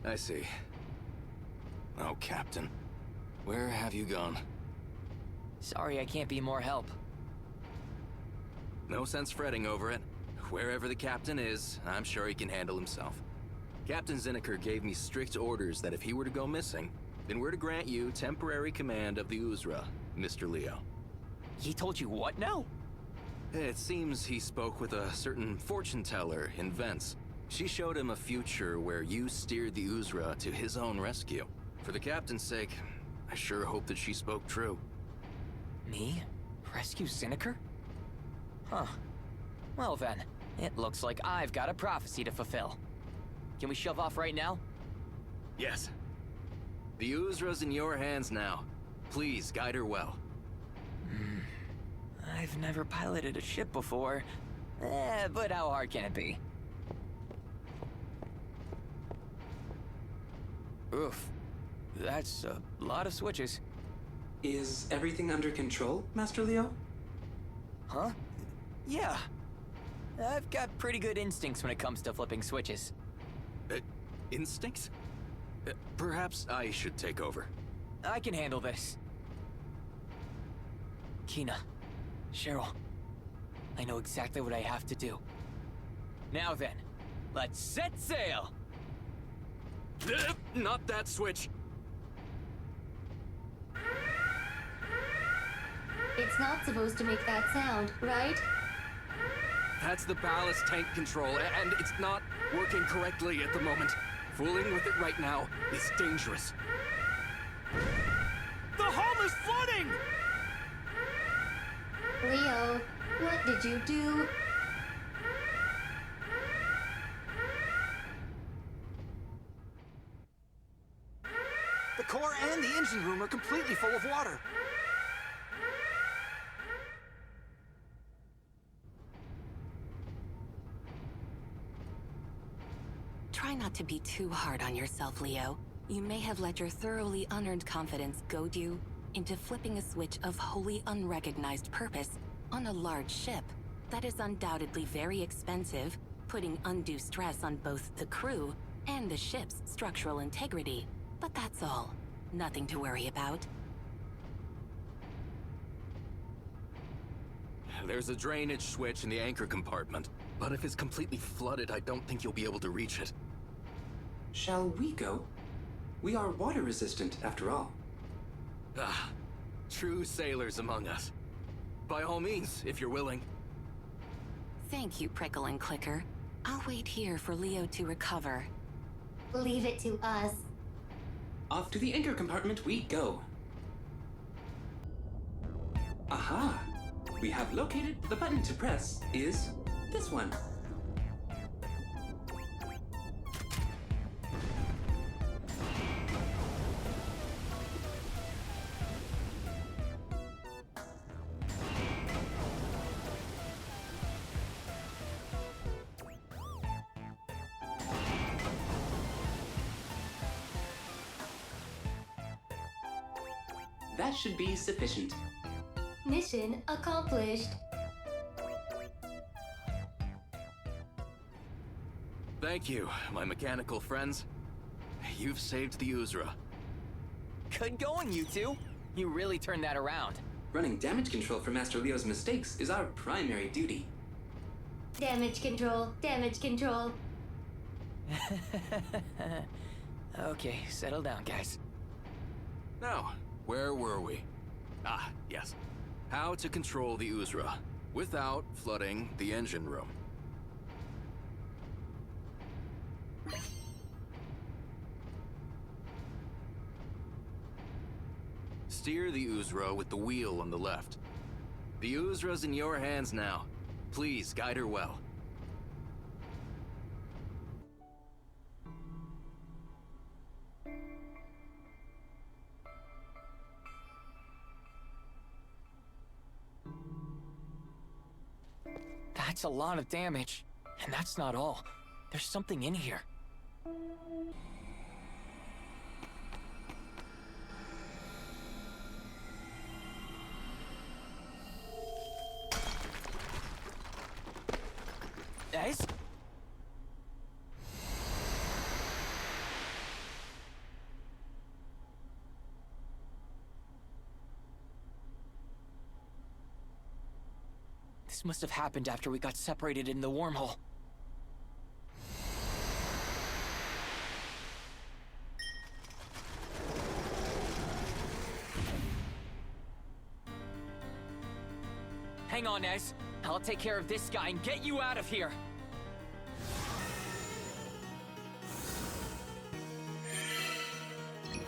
I see. Oh, Captain. Where have you gone? Sorry I can't be more help. No sense fretting over it. Wherever the captain is, I'm sure he can handle himself. Captain Zinikr gave me strict orders that if he were to go missing, then we're to grant you temporary command of the Uzra, Mr. Leo. He told you what now? It seems he spoke with a certain fortune teller in Vence. She showed him a future where you steered the Uzra to his own rescue. For the captain's sake, I sure hope that she spoke true. Me? Rescue Zinikr? Huh. Well then, it looks like I've got a prophecy to fulfill. Can we shove off right now? Yes. The Uzra's in your hands now. Please guide her well. I've never piloted a ship before. But how hard can it be? Oof. That's a lot of switches. Is everything under control, Master Leo? Huh? Yeah. I've got pretty good instincts when it comes to flipping switches. Instincts? Perhaps I should take over. I can handle this. Kina, Cheryl, I know exactly what I have to do. Now then, let's set sail! Not that switch! It's not supposed to make that sound, right? That's the ballast tank control, and it's not working correctly at the moment. Fooling with it right now is dangerous. The hull is flooding! Leo, what did you do? The core and the engine room are completely full of water. Try not to be too hard on yourself, Leo. You may have let your thoroughly unearned confidence goad you into flipping a switch of wholly unrecognized purpose on a large ship that is undoubtedly very expensive, putting undue stress on both the crew and the ship's structural integrity. But that's all. Nothing to worry about. There's a drainage switch in the anchor compartment, but if it's completely flooded, I don't think you'll be able to reach it. Shall we go? We are water resistant, after all. Ah, true sailors among us. By all means, if you're willing. Thank you, Prickle and Clicker. I'll wait here for Leo to recover. Leave it to us. Off to the anchor compartment we go. Aha! We have located the button to press is this one. That should be sufficient. Mission accomplished. Thank you, my mechanical friends. You've saved the Uzra. Good going, you two. You really turned that around. Running damage control for Master Leo's mistakes is our primary duty. Damage control, damage control. Okay, settle down, guys. Now, where were we? Ah, yes. How to control the Uzra without flooding the engine room. Steer the Uzra with the wheel on the left. The Uzra's in your hands now. Please guide her well. That's a lot of damage. And that's not all. There's something in here. Guys? This must have happened after we got separated in the wormhole. Hang on, Ez. I'll take care of this guy and get you out of here.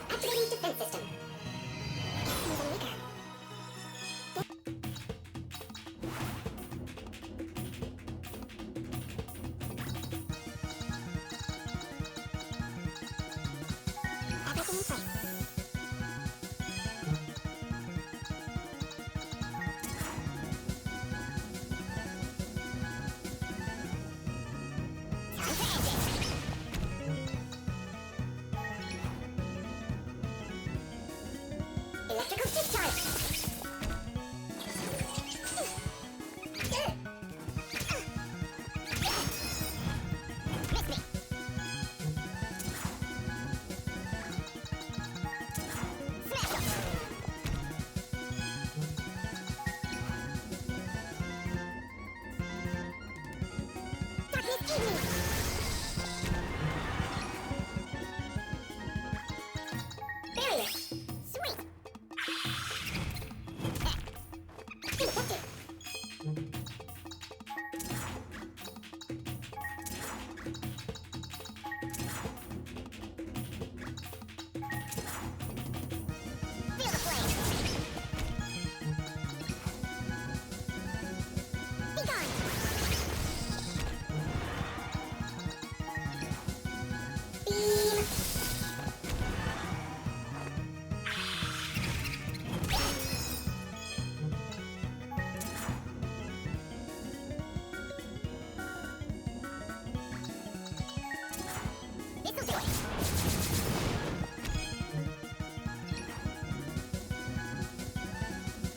Activating defense system. Everything in place. Electrical discharge. Miss me. Smash up. Darkness evening. Barrier. Sweet. Infected. Feel the flame. Be gone. Beam. This'll do it.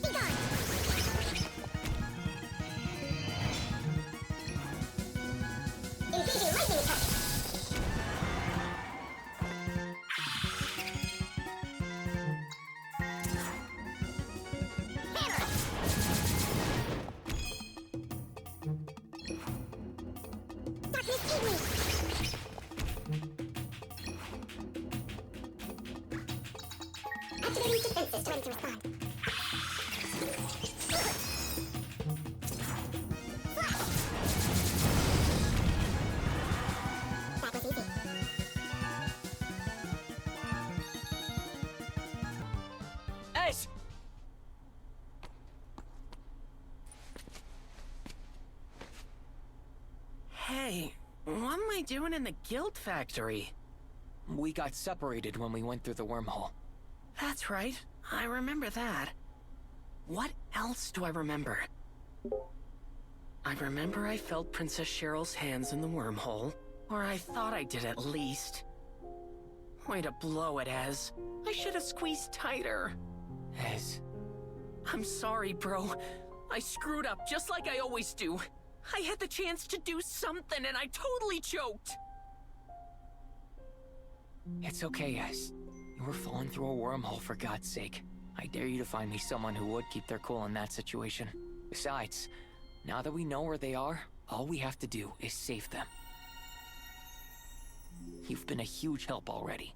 Be gone. Engaging lightning attack. Hammer. Darkness evening. Activating defense system. Ready to respond. Flash. That was easy. Ez! Hey, what am I doing in the guild factory? We got separated when we went through the wormhole. That's right, I remember that. What else do I remember? I remember I felt Princess Cheryl's hands in the wormhole, or I thought I did at least. Way to blow it, Ez. I should have squeezed tighter. Ez. I'm sorry, bro. I screwed up just like I always do. I had the chance to do something and I totally choked. It's okay, Ez. You were falling through a wormhole, for God's sake. I dare you to find me someone who would keep their cool in that situation. Besides, now that we know where they are, all we have to do is save them. You've been a huge help already.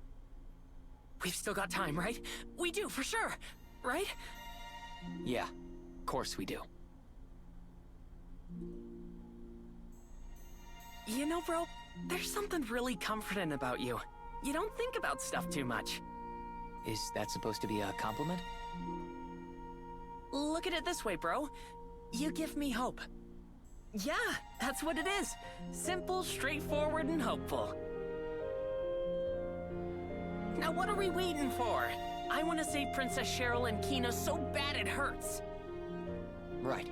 We've still got time, right? We do, for sure. Right? Yeah, of course we do. You know, bro, there's something really comforting about you. You don't think about stuff too much. Is that supposed to be a compliment? Look at it this way, bro. You give me hope. Yeah, that's what it is. Simple, straightforward, and hopeful. Now what are we waiting for? I want to save Princess Cheryl and Kina so bad it hurts. Right.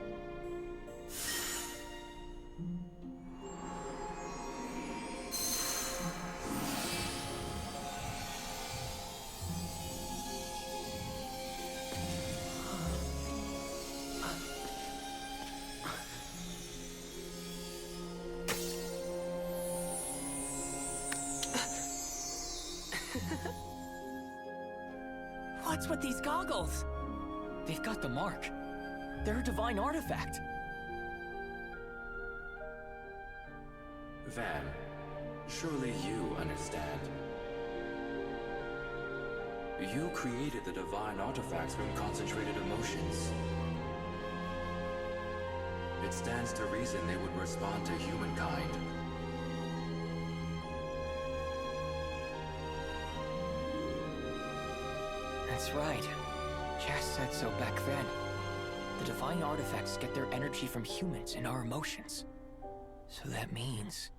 What's with these goggles? They've got the mark. They're a divine artifact. Van, surely you understand. You created the divine artifacts from concentrated emotions. It stands to reason they would respond to humankind. That's right. Jess said so back then. The divine artifacts get their energy from humans and our emotions. So that means...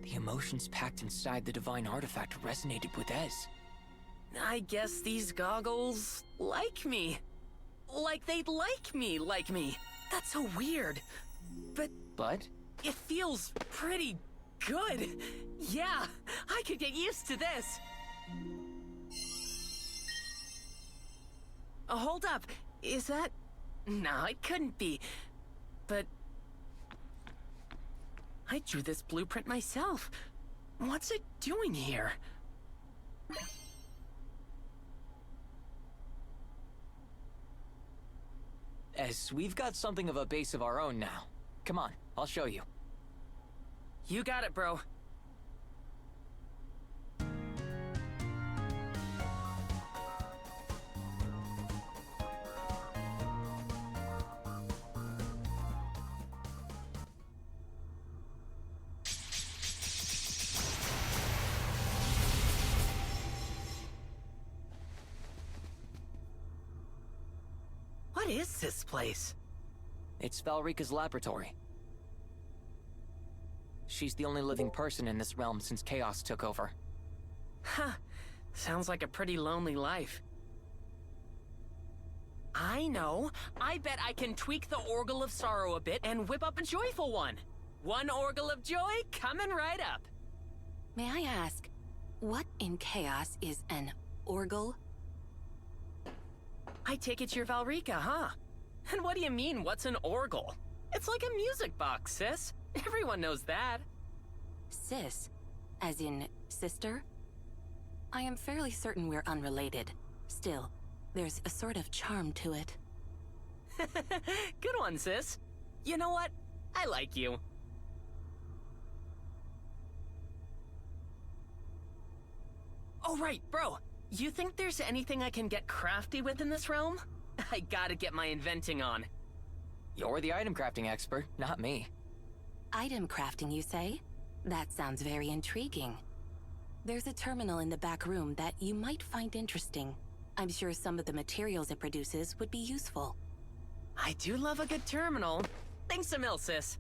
the emotions packed inside the divine artifact resonated with Ez. I guess these goggles like me. Like they'd like me. That's so weird. But? It feels pretty good. Yeah, I could get used to this. Hold up. Is that... No, it couldn't be. But... I drew this blueprint myself. What's it doing here? Ez, we've got something of a base of our own now. Come on, I'll show you. You got it, bro. What is this place? It's Valrika's laboratory. She's the only living person in this realm since Chaos took over. Huh. Sounds like a pretty lonely life. I know. I bet I can tweak the Orgle of Sorrow a bit and whip up a joyful one. One Orgle of Joy coming right up. May I ask, what in Chaos is an Orgle? I take it you're Valrika, huh? And what do you mean, what's an Orgle? It's like a music box, sis. Everyone knows that. Sis? As in sister? I am fairly certain we're unrelated. Still, there's a sort of charm to it. Good one, sis. You know what? I like you. Oh, right, bro. You think there's anything I can get crafty with in this realm? I gotta get my inventing on. You're the item crafting expert, not me. Item crafting, you say? That sounds very intriguing. There's a terminal in the back room that you might find interesting. I'm sure some of the materials it produces would be useful. I do love a good terminal. Thanks a mil, sis.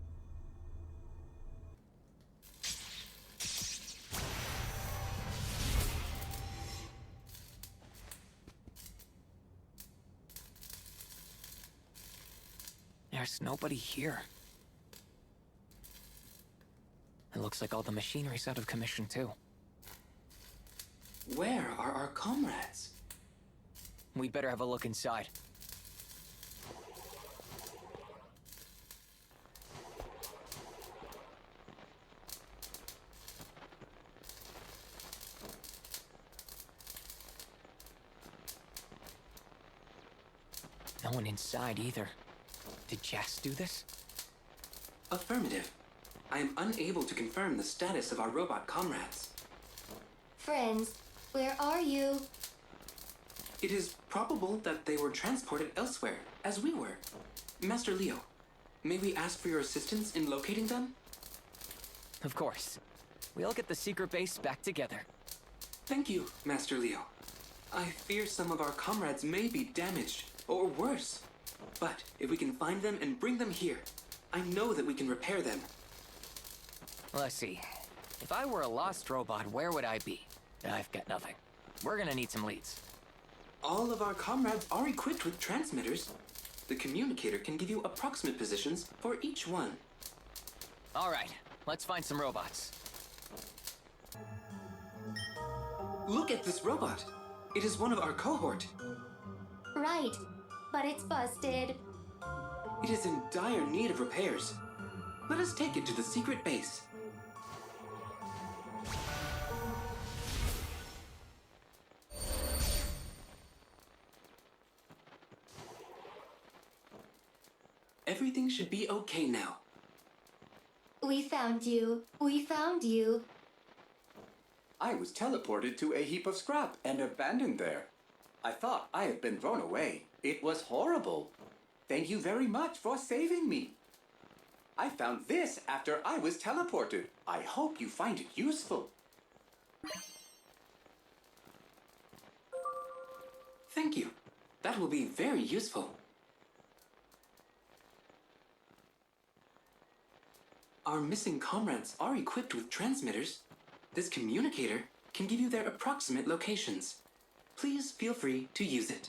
There's nobody here. It looks like all the machinery's out of commission, too. Where are our comrades? We'd better have a look inside. No one inside either. Did Jess do this? Affirmative. I am unable to confirm the status of our robot comrades. Friends, where are you? It is probable that they were transported elsewhere, as we were. Master Leo, may we ask for your assistance in locating them? Of course. We'll get the secret base back together. Thank you, Master Leo. I fear some of our comrades may be damaged, or worse. But if we can find them and bring them here, I know that we can repair them. Let's see. If I were a lost robot, where would I be? I've got nothing. We're gonna need some leads. All of our comrades are equipped with transmitters. The communicator can give you approximate positions for each one. All right, let's find some robots. Look at this robot. It is one of our cohort. Right, but it's busted. It is in dire need of repairs. Let us take it to the secret base. Everything should be okay now. We found you. We found you. I was teleported to a heap of scrap and abandoned there. I thought I had been thrown away. It was horrible. Thank you very much for saving me. I found this after I was teleported. I hope you find it useful. Thank you. That will be very useful. Our missing comrades are equipped with transmitters. This communicator can give you their approximate locations. Please feel free to use it.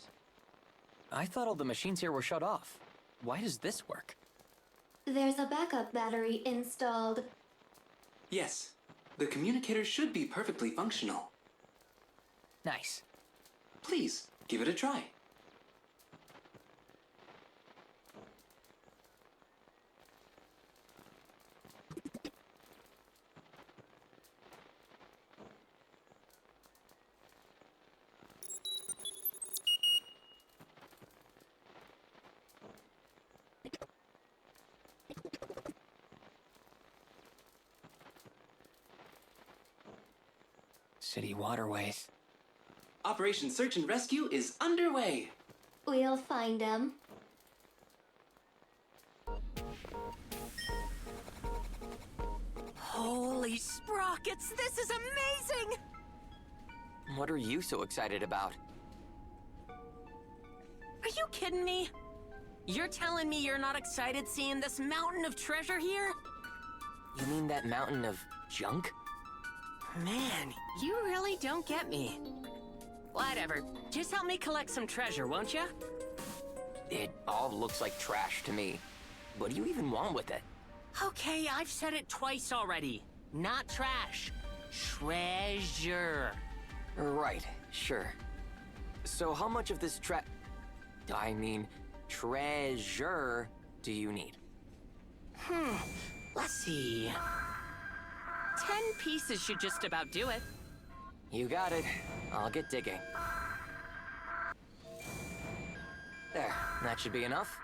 I thought all the machines here were shut off. Why does this work? There's a backup battery installed. Yes, the communicator should be perfectly functional. Nice. Please, give it a try. City waterways. Operation Search and Rescue is underway. We'll find them. Holy sprockets, this is amazing! What are you so excited about? Are you kidding me? You're telling me you're not excited seeing this mountain of treasure here? You mean that mountain of junk? Man, you really don't get me. Whatever, just help me collect some treasure, won't you? It all looks like trash to me. What do you even want with it? Okay, I've said it twice already. Not trash. Treasure. Right, sure. So how much of this treasure do you need? Let's see. 10 pieces should just about do it. You got it. I'll get digging. There, that should be enough.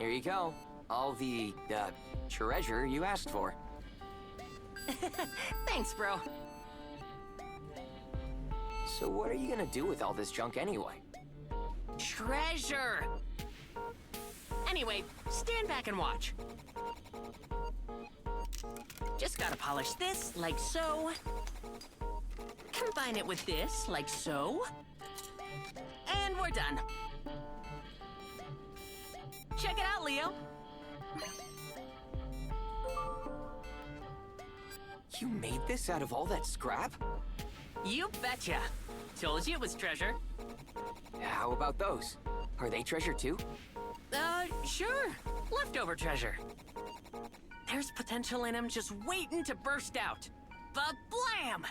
Here you go. All the, treasure you asked for. Thanks, bro. So what are you gonna do with all this junk anyway? Treasure! Anyway, stand back and watch. Just gotta polish this, like so. Combine it with this, like so. And we're done. Check it out, Leo. You made this out of all that scrap? You betcha. Told you it was treasure. How about those? Are they treasure too? Sure. Leftover treasure. There's potential in them just waiting to burst out. Ba-blam!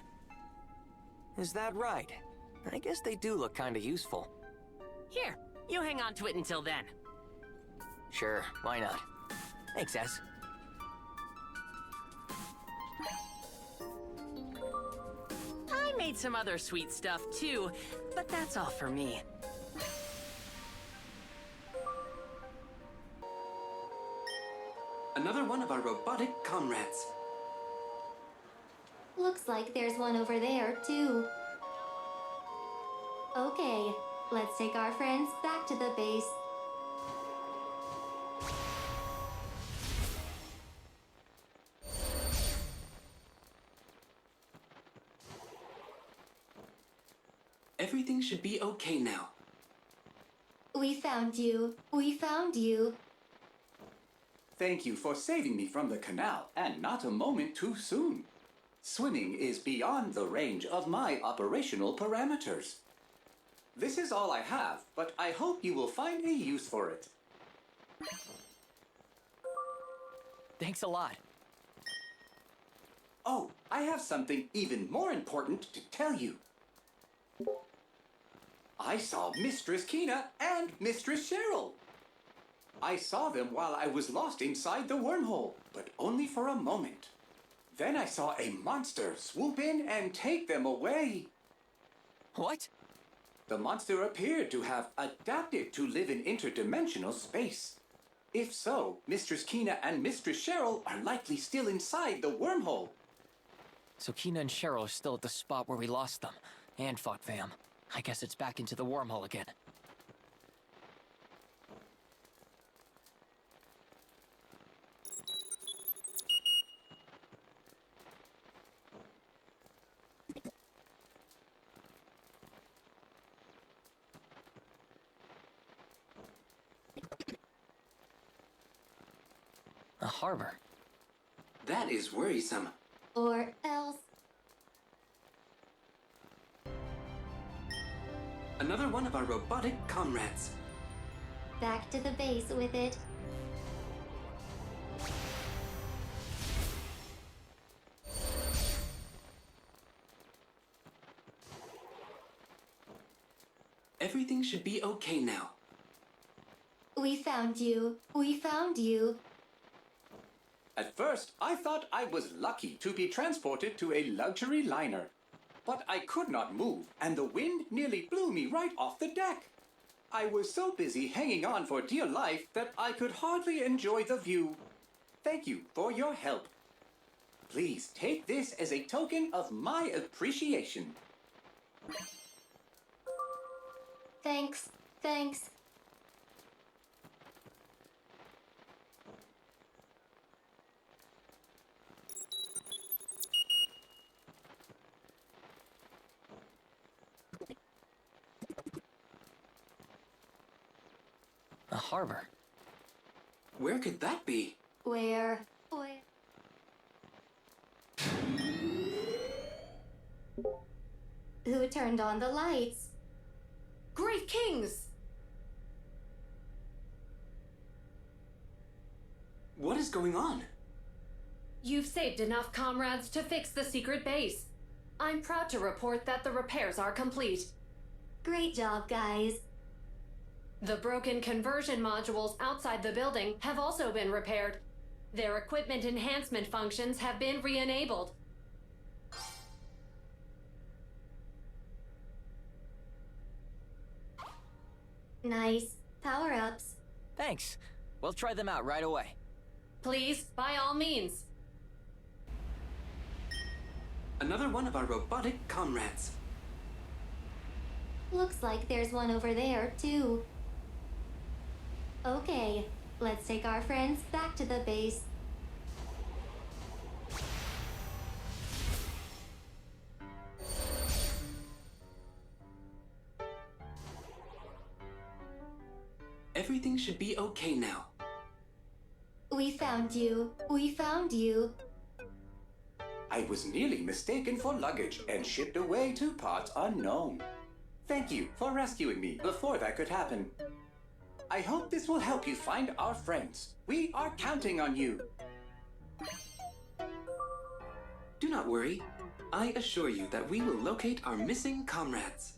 Is that right? I guess they do look kinda useful. Here, you hang on to it until then. Sure, why not? Thanks, S. I made some other sweet stuff too, but that's all for me. Another one of our robotic comrades. Looks like there's one over there, too. Okay, let's take our friends back to the base. Everything should be okay now. We found you. We found you. Thank you for saving me from the canal, and not a moment too soon. Swimming is beyond the range of my operational parameters. This is all I have, but I hope you will find a use for it. Thanks a lot. Oh, I have something even more important to tell you. I saw Mistress Kina and Mistress Cheryl. I saw them while I was lost inside the wormhole, but only for a moment. Then I saw a monster swoop in and take them away. What? The monster appeared to have adapted to live in interdimensional space. If so, Mistress Kina and Mistress Cheryl are likely still inside the wormhole. So Kina and Cheryl are still at the spot where we lost them. And fought Vam. I guess it's back into the wormhole again. A harbor. That is worrisome. Or else. Another one of our robotic comrades. Back to the base with it. Everything should be okay now. We found you. We found you. At first, I thought I was lucky to be transported to a luxury liner. But I could not move, and the wind nearly blew me right off the deck. I was so busy hanging on for dear life that I could hardly enjoy the view. Thank you for your help. Please take this as a token of my appreciation. Thanks. Thanks. A harbor. Where could that be? Where? Who turned on the lights? Great Kings! What is going on? You've saved enough comrades to fix the secret base. I'm proud to report that the repairs are complete. Great job, guys. The broken conversion modules outside the building have also been repaired. Their equipment enhancement functions have been re-enabled. Nice. Power-ups. Thanks. We'll try them out right away. Please, by all means. Another one of our robotic comrades. Looks like there's one over there, too. Okay, let's take our friends back to the base. Everything should be okay now. We found you. We found you. I was nearly mistaken for luggage and shipped away to parts unknown. Thank you for rescuing me before that could happen. I hope this will help you find our friends. We are counting on you. Do not worry. I assure you that we will locate our missing comrades.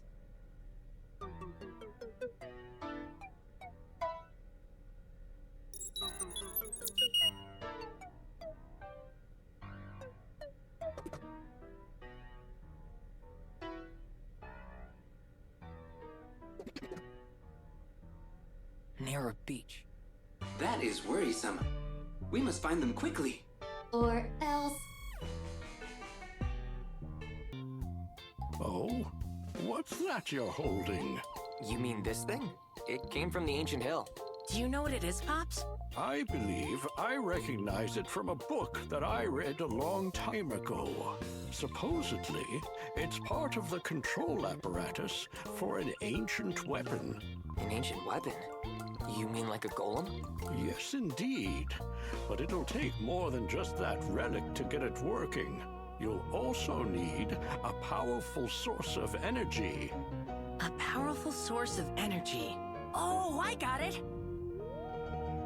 Near a beach. That is worrisome. We must find them quickly. Or else. Oh? What's that you're holding? You mean this thing? It came from the ancient hill. Do you know what it is, Pops? I believe I recognize it from a book that I read a long time ago. Supposedly, it's part of the control apparatus for an ancient weapon. An ancient weapon? You mean like a golem? Yes, indeed. But it'll take more than just that relic to get it working. You'll also need a powerful source of energy. A powerful source of energy. Oh, I got it!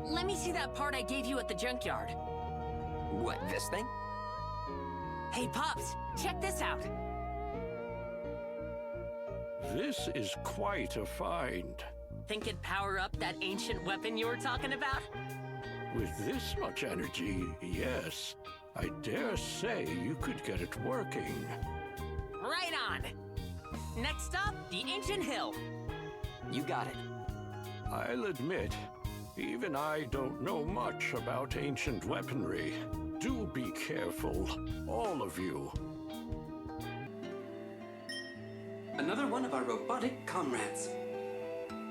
Let me see that part I gave you at the junkyard. What, this thing? Hey, Pops, check this out. This is quite a find. Think it'd power up that ancient weapon you were talking about? With this much energy, yes. I dare say you could get it working. Right on! Next up, the ancient hill. You got it. I'll admit, Even I don't know much about ancient weaponry. Do be careful, all of you. Another one of our robotic comrades.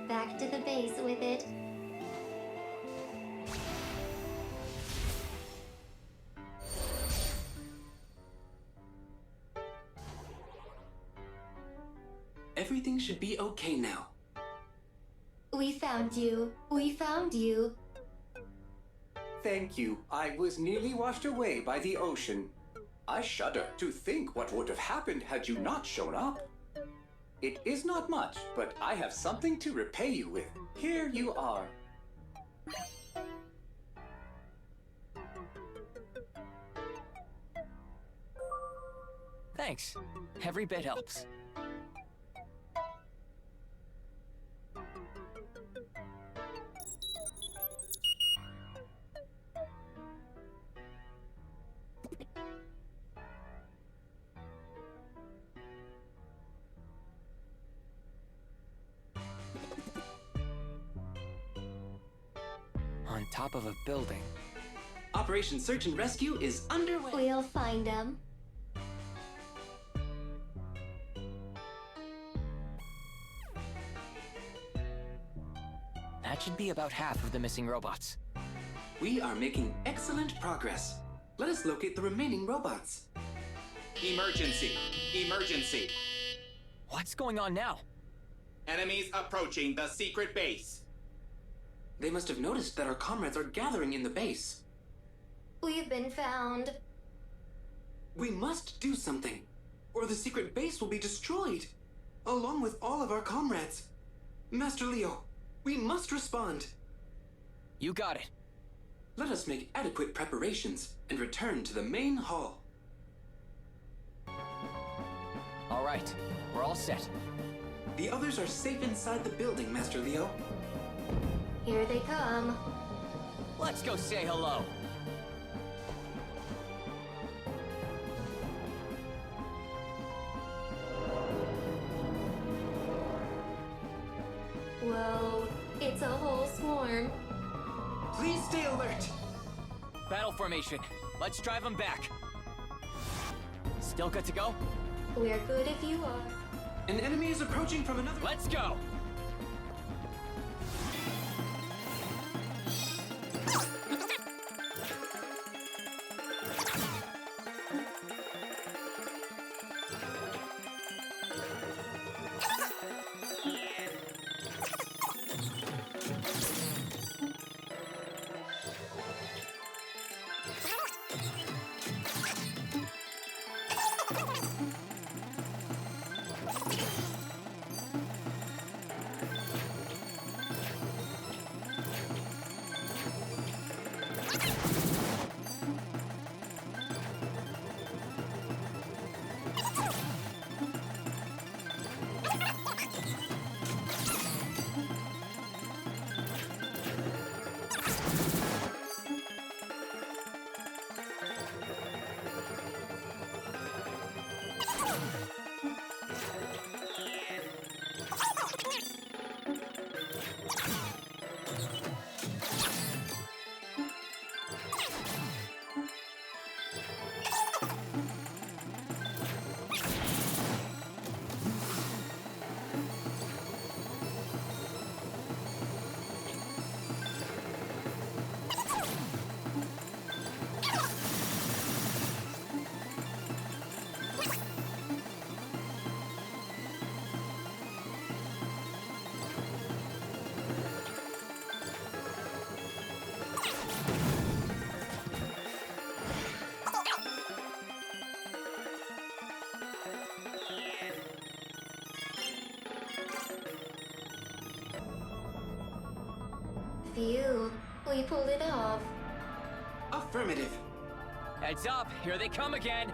Back to the base with it. Everything should be okay now. We found you. We found you. Thank you. I was nearly washed away by the ocean. I shudder to think what would have happened had you not shown up. It is not much, but I have something to repay you with. Here you are. Thanks. Every bit helps. On top of a building. Operation Search and Rescue is underway. We'll find them. That should be about half of the missing robots. We are making excellent progress. Let us locate the remaining robots. Emergency! Emergency! What's going on now? Enemies approaching the secret base. They must have noticed that our comrades are gathering in the base. We've been found. We must do something, or the secret base will be destroyed, along with all of our comrades. Master Leo, we must respond. You got it. Let us make adequate preparations and return to the main hall. All right, we're all set. The others are safe inside the building, Master Leo. Here they come. Let's go say hello. Whoa, it's a whole swarm. Please stay alert. Battle formation. Let's drive them back. Still good to go? We're good if you are. An enemy is approaching from another... Let's go! Phew, we pulled it off. Affirmative. Heads up, here they come again.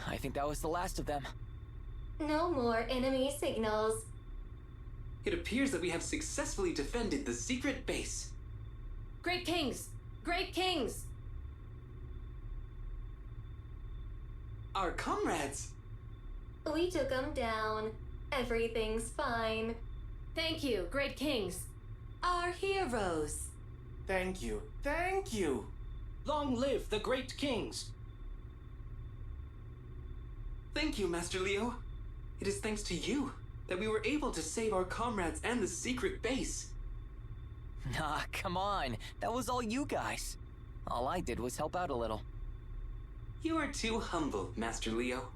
I think that was the last of them. No more enemy signals. It appears that we have successfully defended the secret base. Great Kings! Great Kings! Our comrades! We took them down. Everything's fine. Thank you, Great Kings. Our heroes. Thank you. Thank you. Long live the great kings! Thank you, Master Leo. It is thanks to you that we were able to save our comrades and the secret base. Nah, come on. That was all you guys. All I did was help out a little. You are too humble, Master Leo.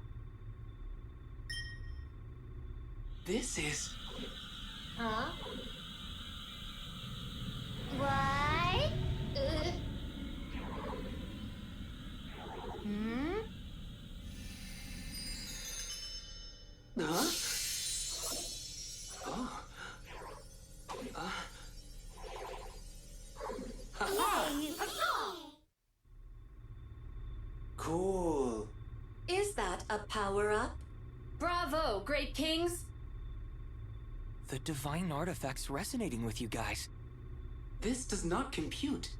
This is... Huh? Why? Hmm? Huh? Oh. Cool. Is that a power-up? Bravo, Great Kings! The divine artifact's resonating with you guys. This does not compute.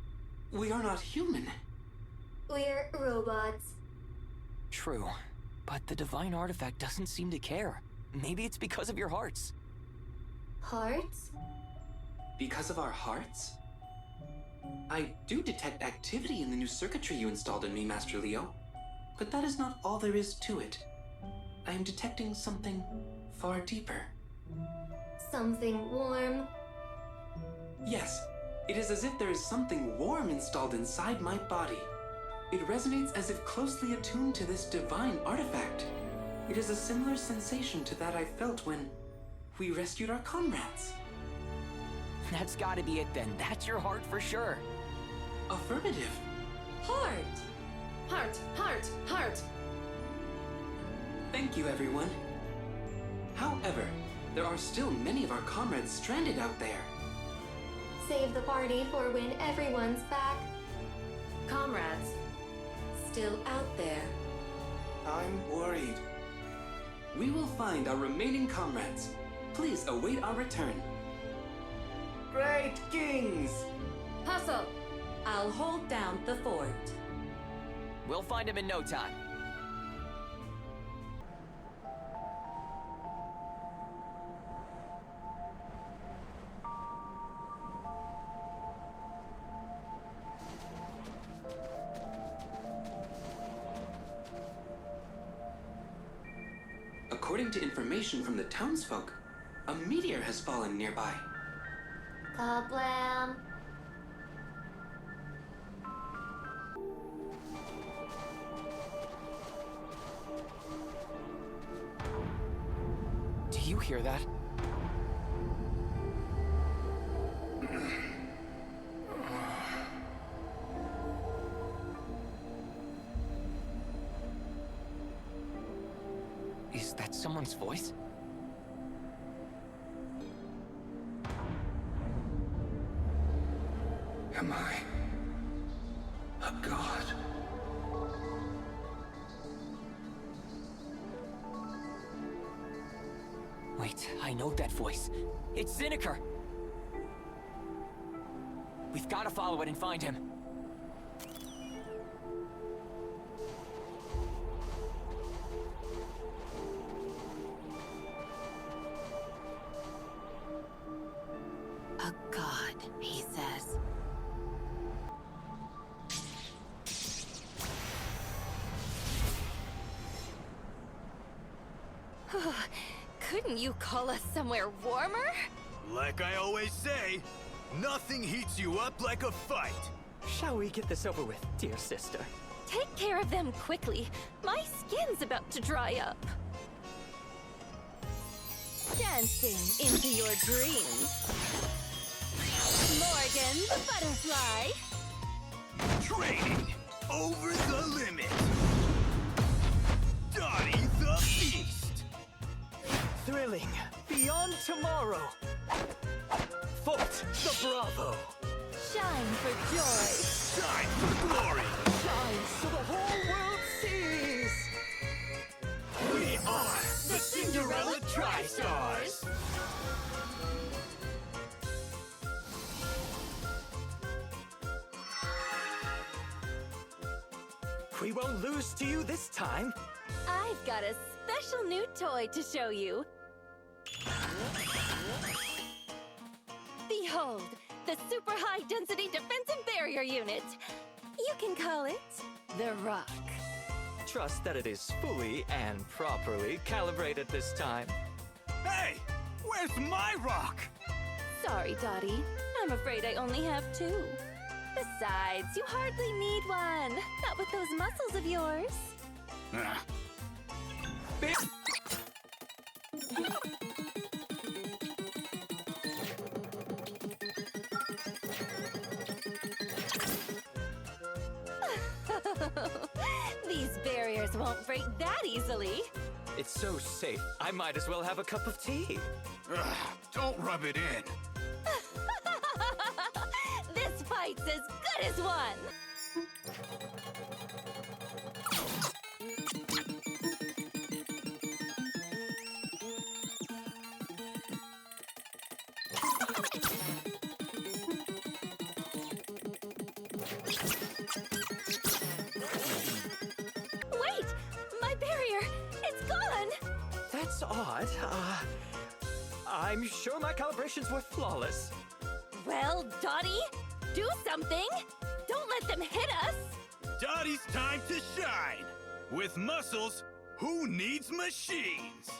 We are not human. We're robots. True, but the divine artifact doesn't seem to care. Maybe it's because of your hearts. Hearts? Because of our hearts? I do detect activity in the new circuitry you installed in me, Master Leo. But that is not all there is to it. I am detecting something far deeper. Something warm. Yes, it is as if there is something warm installed inside my body. It resonates as if closely attuned to this divine artifact. It is a similar sensation to that I felt when we rescued our comrades. That's gotta be it then. That's your heart for sure. Affirmative. Heart! Heart, heart, heart! Thank you, everyone. However, there are still many of our comrades stranded out there. Save the party for when everyone's back. Comrades, still out there. I'm worried. We will find our remaining comrades. Please await our return. Great Kings! Hustle! I'll hold down the fort. We'll find him in no time. According to information from the townsfolk, a meteor has fallen nearby. Kablam! Do you hear that? Is that someone's voice? Am I a god? Wait, I know that voice. It's Zinikr! We've got to follow it and find him. A god, he says. Couldn't you call us somewhere warmer? Like I always say, nothing heats you up like a fight. Shall we get this over with, dear sister? Take care of them quickly. My skin's about to dry up. Dancing into your dreams. Morgan the butterfly. Training over the limit. Dottie the beast. Thrilling beyond tomorrow. Fort the Bravo. Shine for joy. Shine for glory. Shine so the whole world sees. We are the Cinderella Tri-Stars. We won't lose to you this time. I've got a special new toy to show you. Behold, the super high density defensive barrier unit. You can call it the Rock. Trust that it is fully and properly calibrated this time. Hey, where's my rock? Sorry, Dottie. I'm afraid I only have two. Besides, you hardly need one. Not with those muscles of yours. These barriers won't break that easily. It's so safe, I might as well have a cup of tea. Don't rub it in. This fight's as good as one. Wait! My barrier! It's gone! That's odd. I'm sure my calibrations were flawless. Well, Dottie, do something! Don't let them hit us! Dottie's time to shine. With muscles, who needs machines?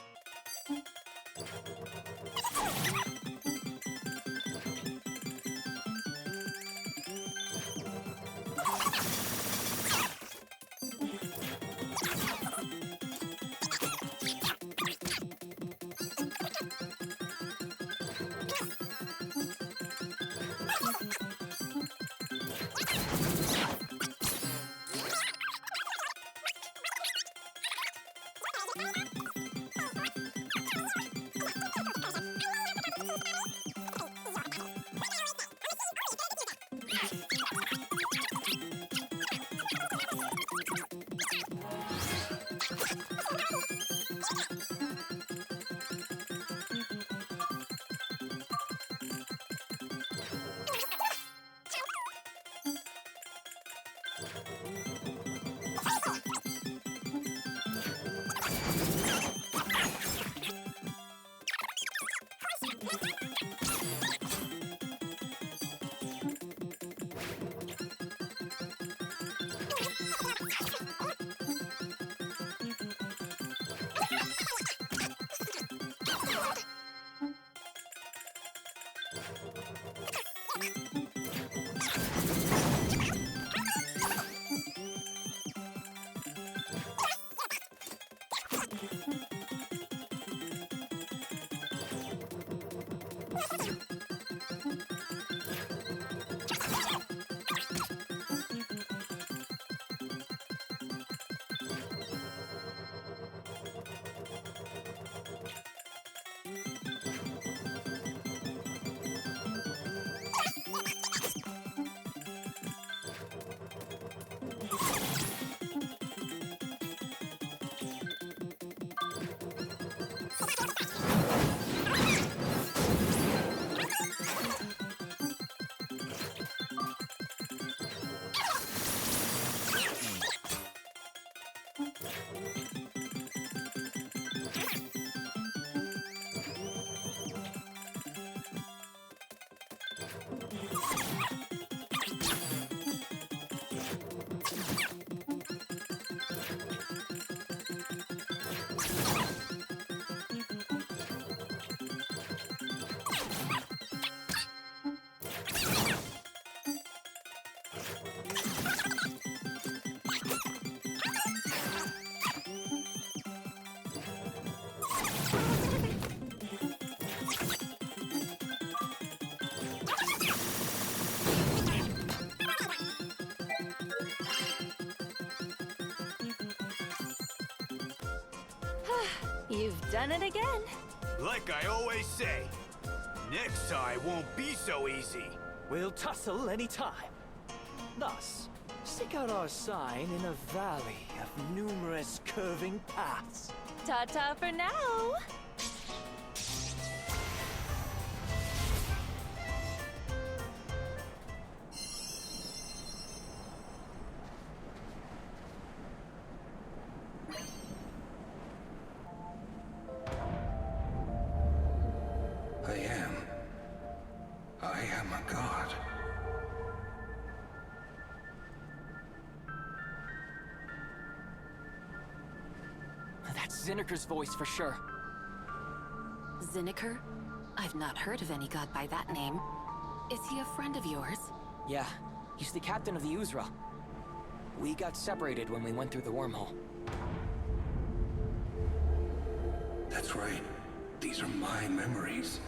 You've done it again. Like I always say, next time won't be so easy. We'll tussle any time. Thus, stick out our sign in a valley of numerous curving paths. Ta-ta for now. I am a god. That's Zinikr's voice for sure. Zinikr? I've not heard of any god by that name. Is he a friend of yours? Yeah, he's the captain of the Uzra. We got separated when we went through the wormhole. That's right. These are my memories.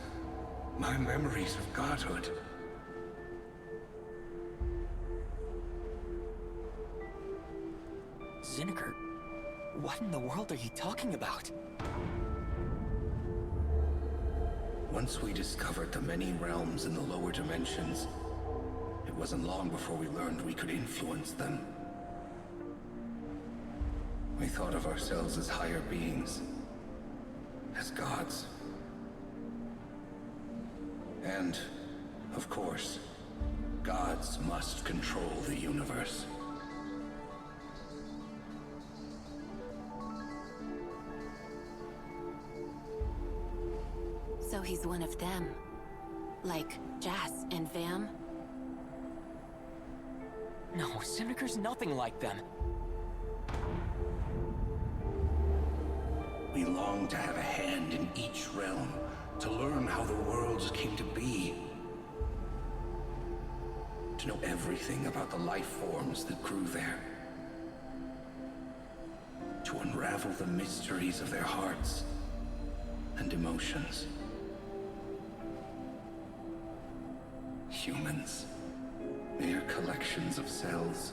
My memories of godhood. Zinikr, what in the world are you talking about? Once we discovered the many realms in the lower dimensions, it wasn't long before we learned we could influence them. We thought of ourselves as higher beings, as gods. And, of course, gods must control the universe. So he's one of them. Like Jas and Vam? No, Zinikr's nothing like them. We long to have a hand in each realm, to learn how the worlds came to be. To know everything about the life forms that grew there. To unravel the mysteries of their hearts and emotions. Humans, mere collections of cells.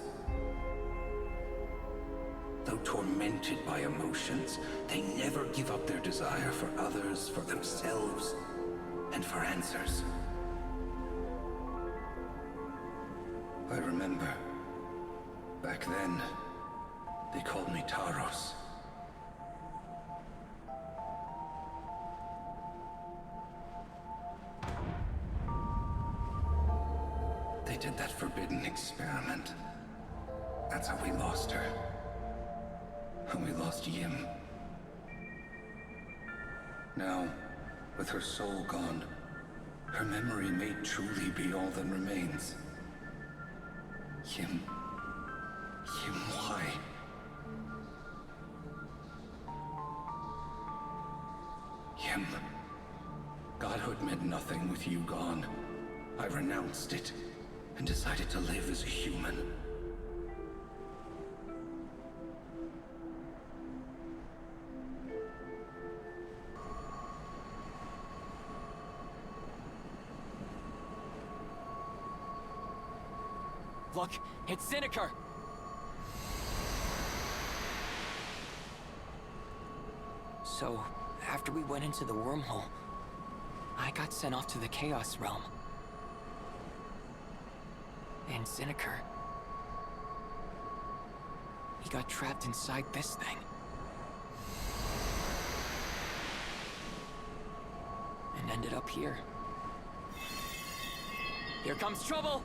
Though tormented by emotions, they never give up their desire for others, for themselves, and for answers. I remember, back then, they called me Taros. They did that forbidden experiment. That's how we lost her. And we lost Yim. Now, with her soul gone, Her memory may truly be all that remains. Him, why? Him. Godhood meant nothing with you gone. I renounced it and decided to live as a human. Look, it's Zinikr! So, after we went into the wormhole, I got sent off to the Chaos Realm. And Zinikr... he got trapped inside this thing. And ended up here. Here comes trouble!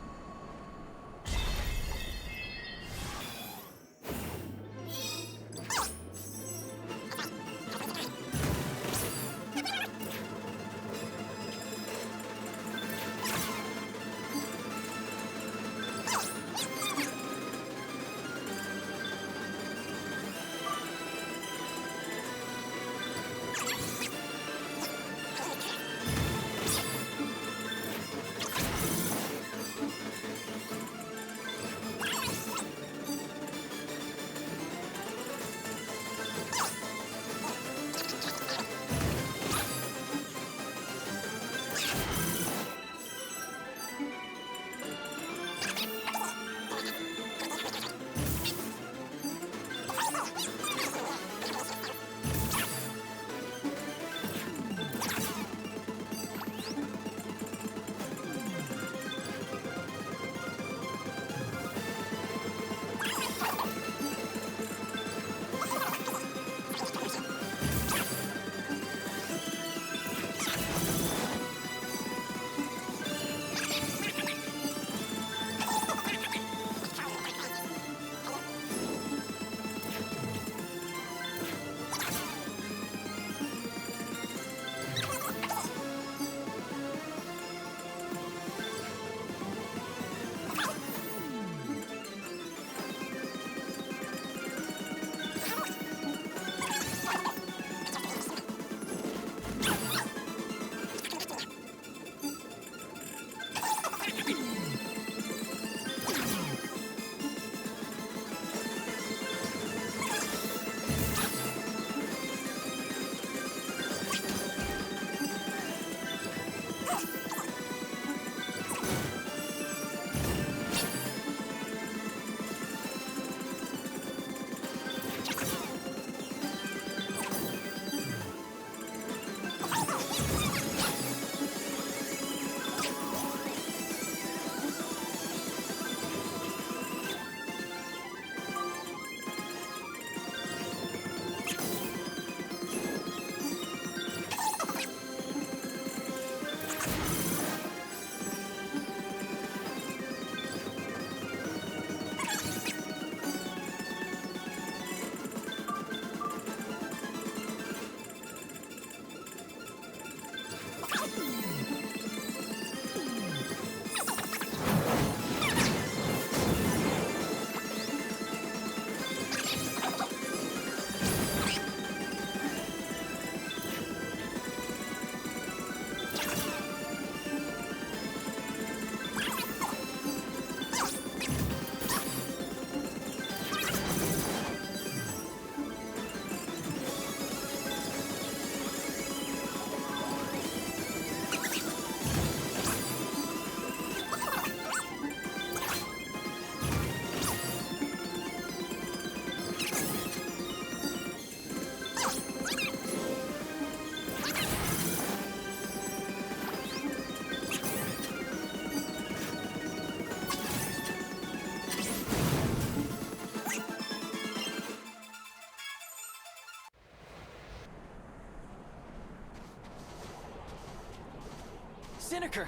Zinikr!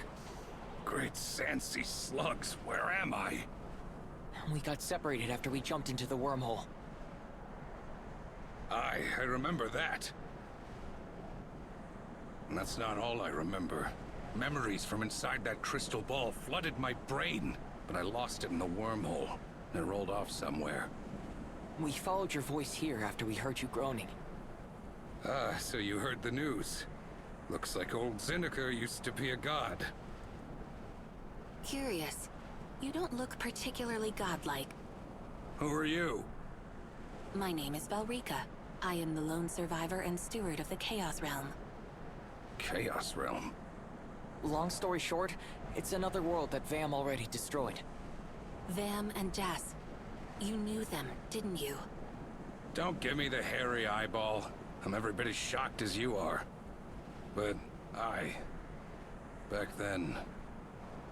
Great Sansi slugs, where am I? We got separated after we jumped into the wormhole. I remember that. And that's not all I remember. Memories from inside that crystal ball flooded my brain, but I lost it in the wormhole, and it rolled off somewhere. We followed your voice here after we heard you groaning. Ah, so you heard the news. Looks like old Zinikr used to be a god. Curious. You don't look particularly godlike. Who are you? My name is Valrika. I am the lone survivor and steward of the Chaos Realm. Chaos Realm? Long story short, it's another world that Vam already destroyed. Vam and Jas. You knew them, didn't you? Don't give me the hairy eyeball. I'm every bit as shocked as you are. But back then,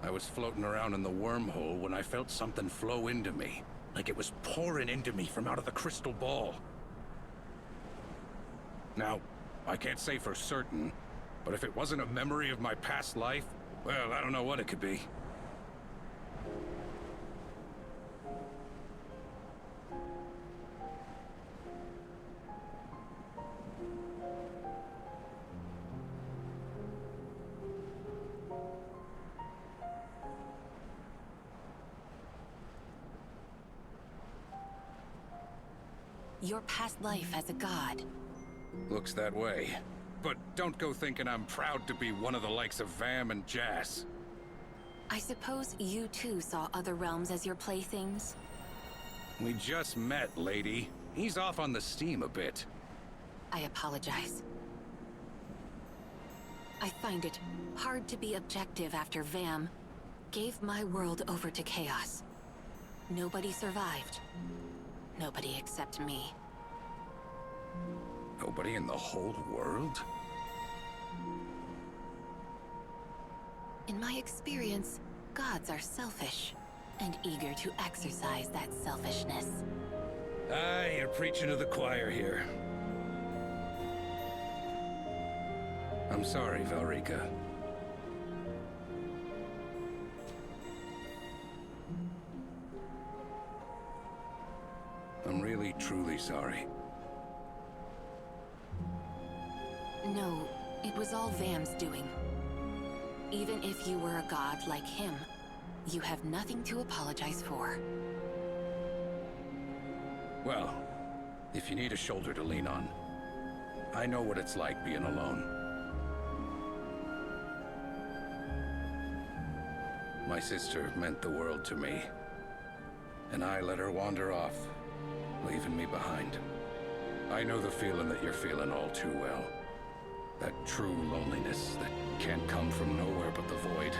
I was floating around in the wormhole when I felt something flow into me. Like it was pouring into me from out of the crystal ball. Now, I can't say for certain, but if it wasn't a memory of my past life, well, I don't know what it could be. Your past life as a god. Looks that way. But don't go thinking I'm proud to be one of the likes of Vam and Jas. I suppose you too saw other realms as your playthings? We just met, lady. He's off on the steam a bit. I apologize. I find it hard to be objective after Vam gave my world over to chaos. Nobody survived. Nobody except me. Nobody in the whole world? In my experience, gods are selfish and eager to exercise that selfishness. Ah, you're preaching to the choir here. I'm sorry, Valrika. I'm really, truly sorry. No, it was all Vam's doing. Even if you were a god like him, you have nothing to apologize for. Well, if you need a shoulder to lean on, I know what it's like being alone. My sister meant the world to me, and I let her wander off, leaving me behind. I know the feeling that you're feeling all too well. That true loneliness that can't come from nowhere but the void.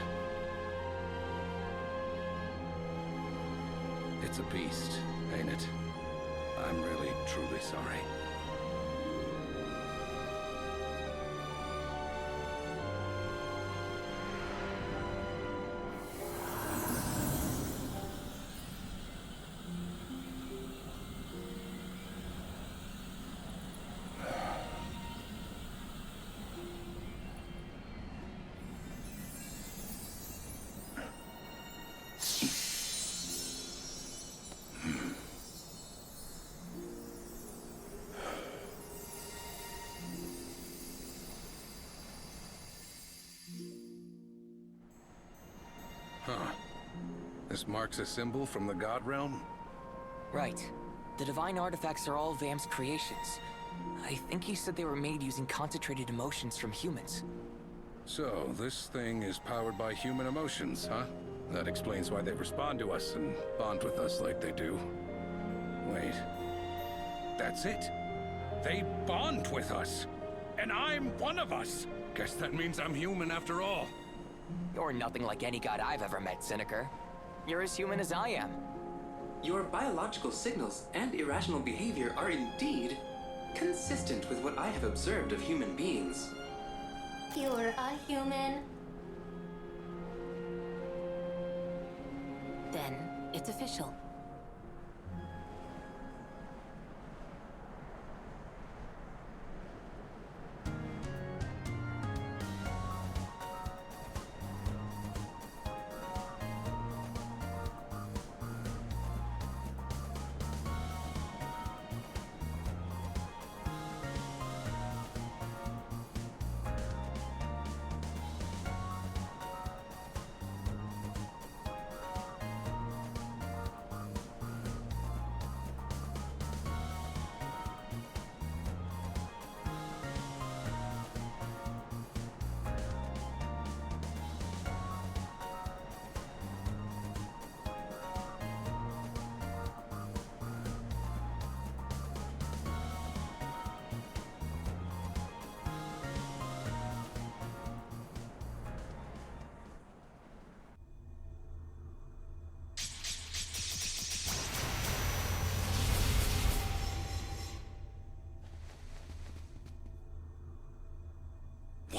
It's a beast, ain't it? I'm really, truly sorry. Huh. This marks a symbol from the God Realm? Right. The divine artifacts are all Vam's creations. I think he said they were made using concentrated emotions from humans. So, this thing is powered by human emotions, huh? That explains why they respond to us and bond with us like they do. Wait. That's it? They bond with us! And I'm one of us! Guess that means I'm human after all. You're nothing like any god I've ever met, Zinikr. You're as human as I am. Your biological signals and irrational behavior are indeed consistent with what I have observed of human beings. You're a human. Then, it's official.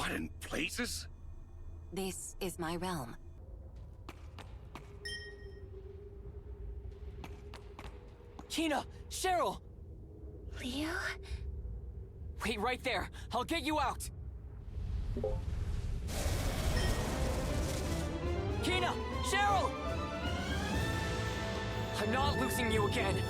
What in places? This is my realm. Kina! Cheryl! Leo? Wait right there. I'll get you out. Kina! Cheryl! I'm not losing you again.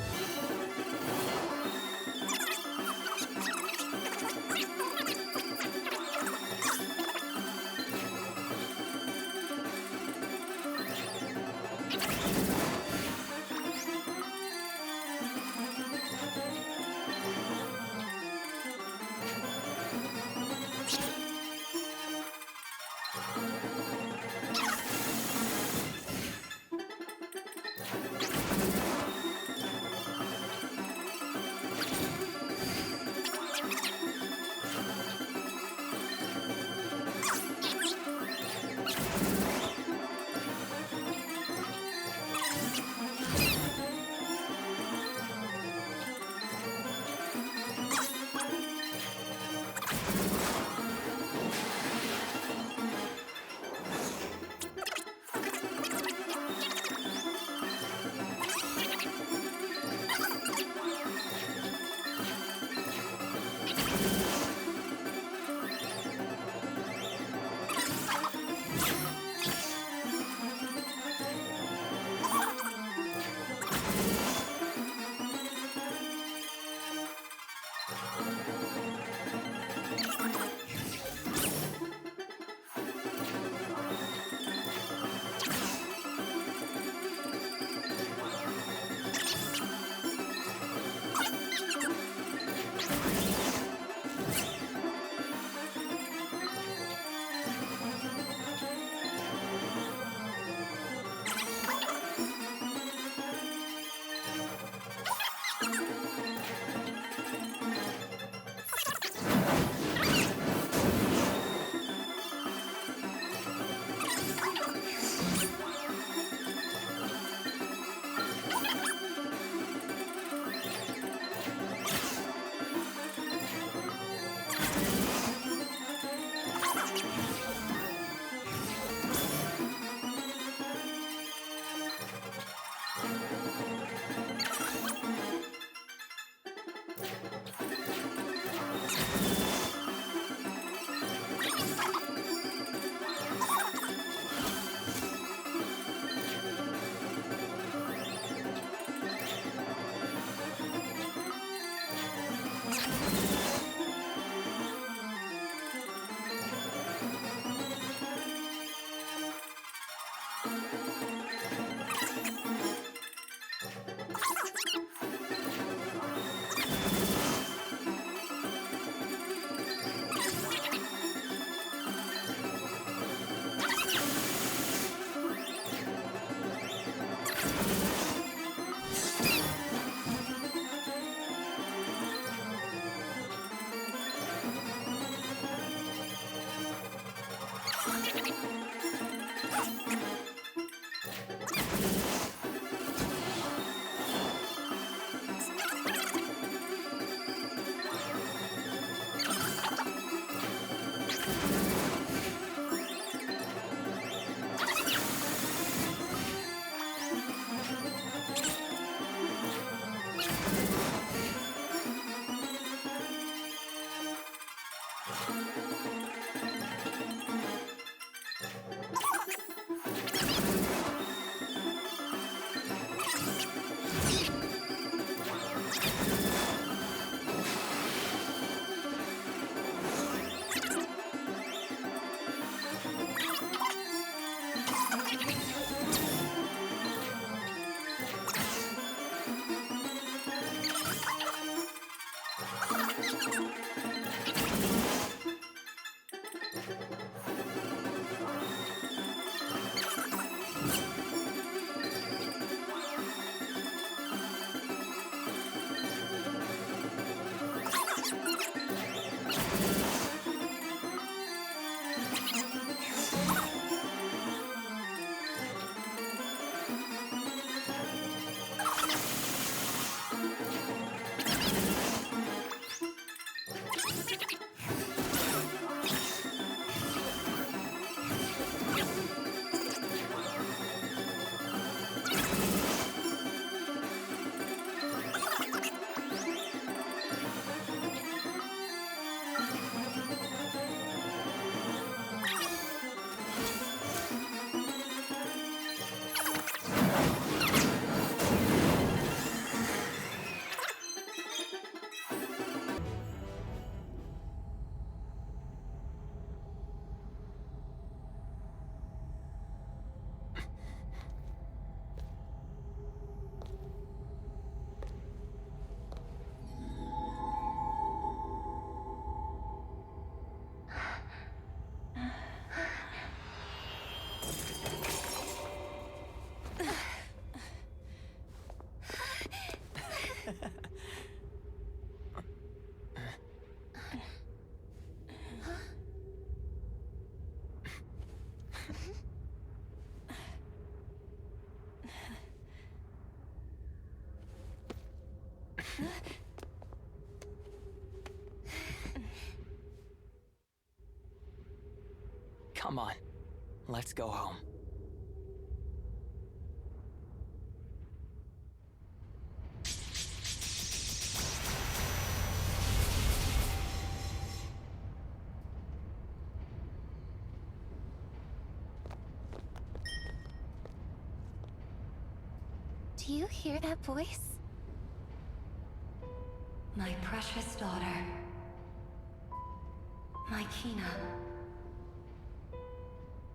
Come on, let's go home. Do you hear that voice? My precious daughter. My Kina.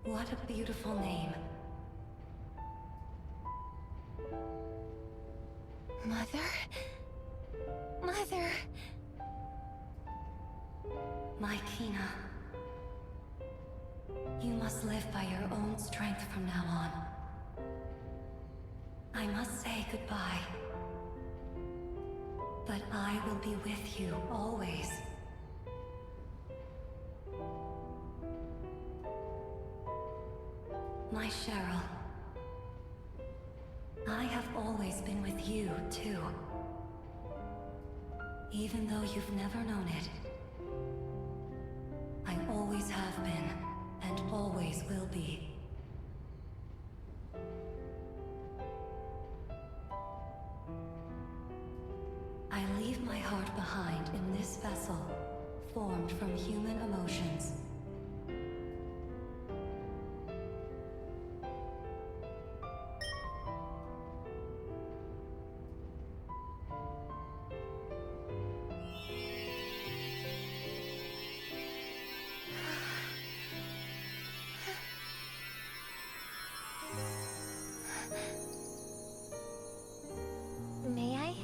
What a beautiful name. Mother? Mother! My Kina. You must live by your own strength from now on. I must say goodbye. But I will be with you always. My Cheryl. I have always been with you, too. Even though you've never known it. I always have been, and always will be. I leave my heart behind in this vessel, formed from human emotions. May I?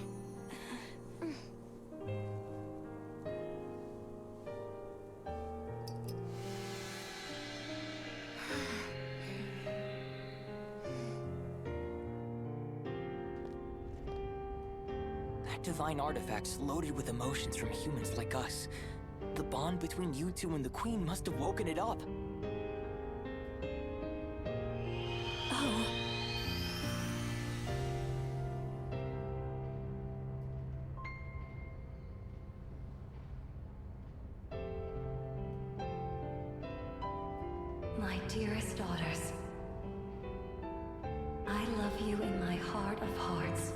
That divine artifact's loaded with emotions from humans like us. The bond between you two and the Queen must have woken it up. Oh. My dearest daughters, I love you in my heart of hearts.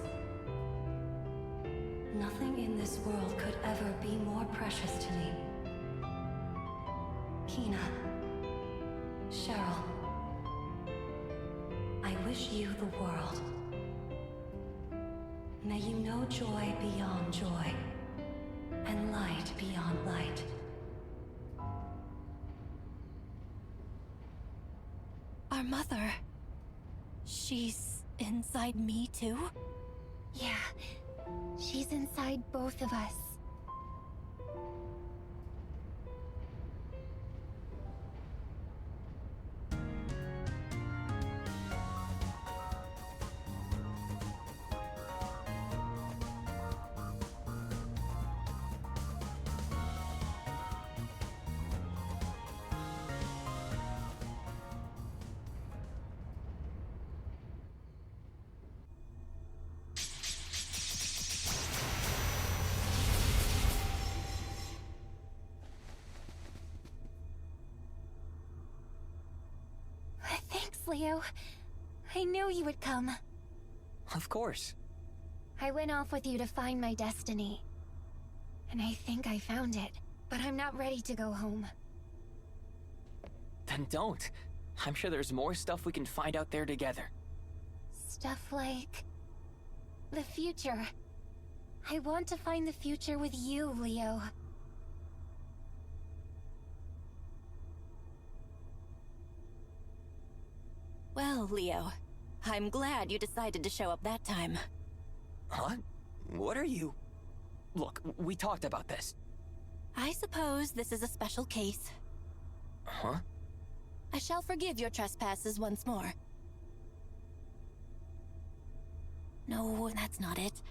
Nothing in this world could ever be more precious to me. Kina, Cheryl, I wish you the world. May you know joy beyond joy, and light beyond light. Our mother. She's inside me too? Yeah. She's inside both of us. Thanks, Leo. I knew you would come. Of course. I went off with you to find my destiny. And I think I found it. But I'm not ready to go home. Then don't. I'm sure there's more stuff we can find out there together. Stuff like... the future. I want to find the future with you, Leo. Well, Leo, I'm glad you decided to show up that time. Huh? What are you... Look, we talked about this. I suppose this is a special case. Huh? I shall forgive your trespasses once more. No, that's not it.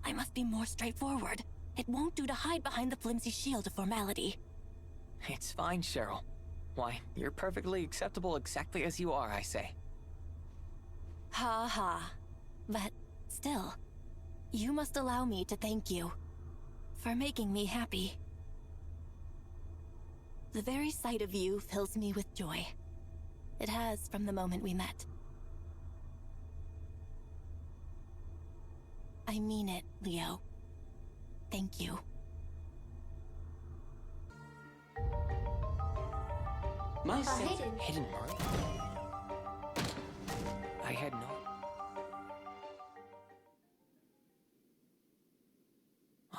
I must be more straightforward. It won't do to hide behind the flimsy shield of formality. It's fine, Cheryl. Why, you're perfectly acceptable exactly as you are, I say. Ha ha. But still, you must allow me to thank you for making me happy. The very sight of you fills me with joy. It has from the moment we met. I mean it, Leo. Thank you. My sense... Hidden mark? I had no...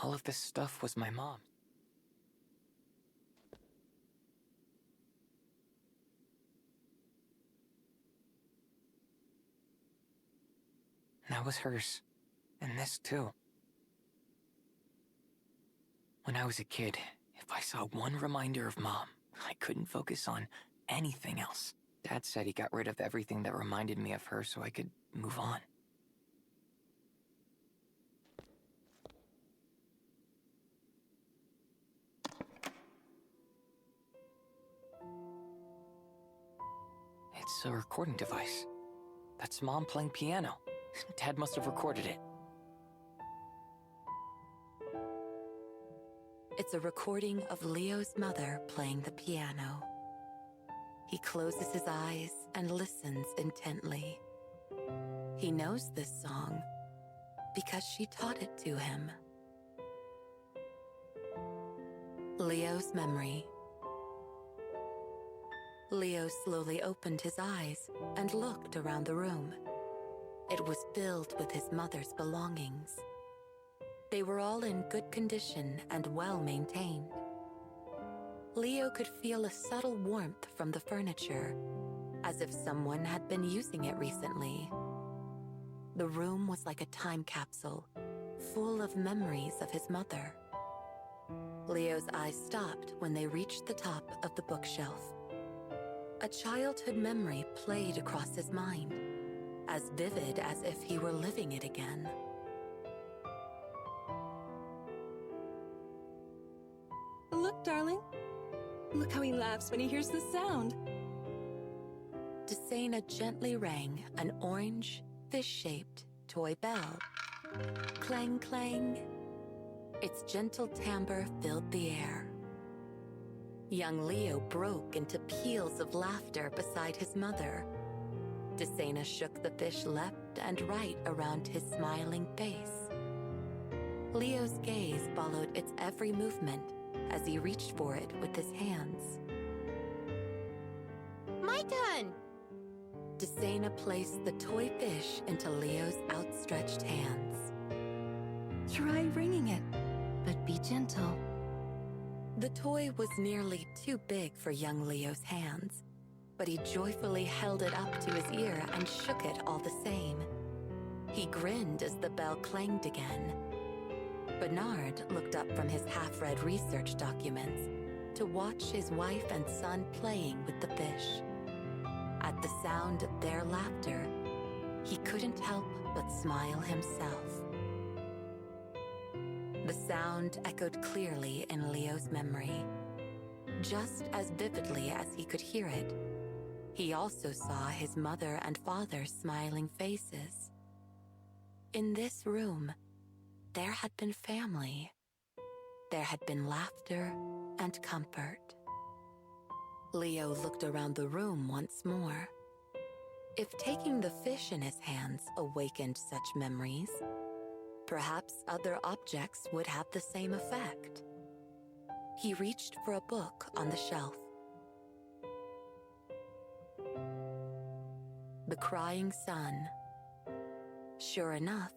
All of this stuff was my mom. That was hers. And this too. When I was a kid, if I saw one reminder of Mom, I couldn't focus on anything else. Dad said he got rid of everything that reminded me of her so I could move on. It's a recording device. That's Mom playing piano. Dad must have recorded it. It's a recording of Leo's mother playing the piano. He closes his eyes and listens intently. He knows this song because she taught it to him. Leo's memory. Leo slowly opened his eyes and looked around the room. It was filled with his mother's belongings. They were all in good condition and well maintained. Leo could feel a subtle warmth from the furniture, as if someone had been using it recently. The room was like a time capsule, full of memories of his mother. Leo's eyes stopped when they reached the top of the bookshelf. A childhood memory played across his mind, as vivid as if he were living it again. Look, darling. Look how he laughs when he hears the sound. Desena gently rang an orange, fish-shaped toy bell. Clang, clang. Its gentle timbre filled the air. Young Leo broke into peals of laughter beside his mother. Desena shook the fish left and right around his smiling face. Leo's gaze followed its every movement as he reached for it with his hands. My turn! Desena placed the toy fish into Leo's outstretched hands. Try ringing it, but be gentle. The toy was nearly too big for young Leo's hands, but he joyfully held it up to his ear and shook it all the same. He grinned as the bell clanged again. Bernard looked up from his half-read research documents to watch his wife and son playing with the fish. At the sound of their laughter, he couldn't help but smile himself. The sound echoed clearly in Leo's memory, just as vividly as he could hear it. He also saw his mother and father's smiling faces. In this room, there had been family. There had been laughter and comfort. Leo looked around the room once more. If taking the fish in his hands awakened such memories, perhaps other objects would have the same effect. He reached for a book on the shelf. The Crying Sun. Sure enough,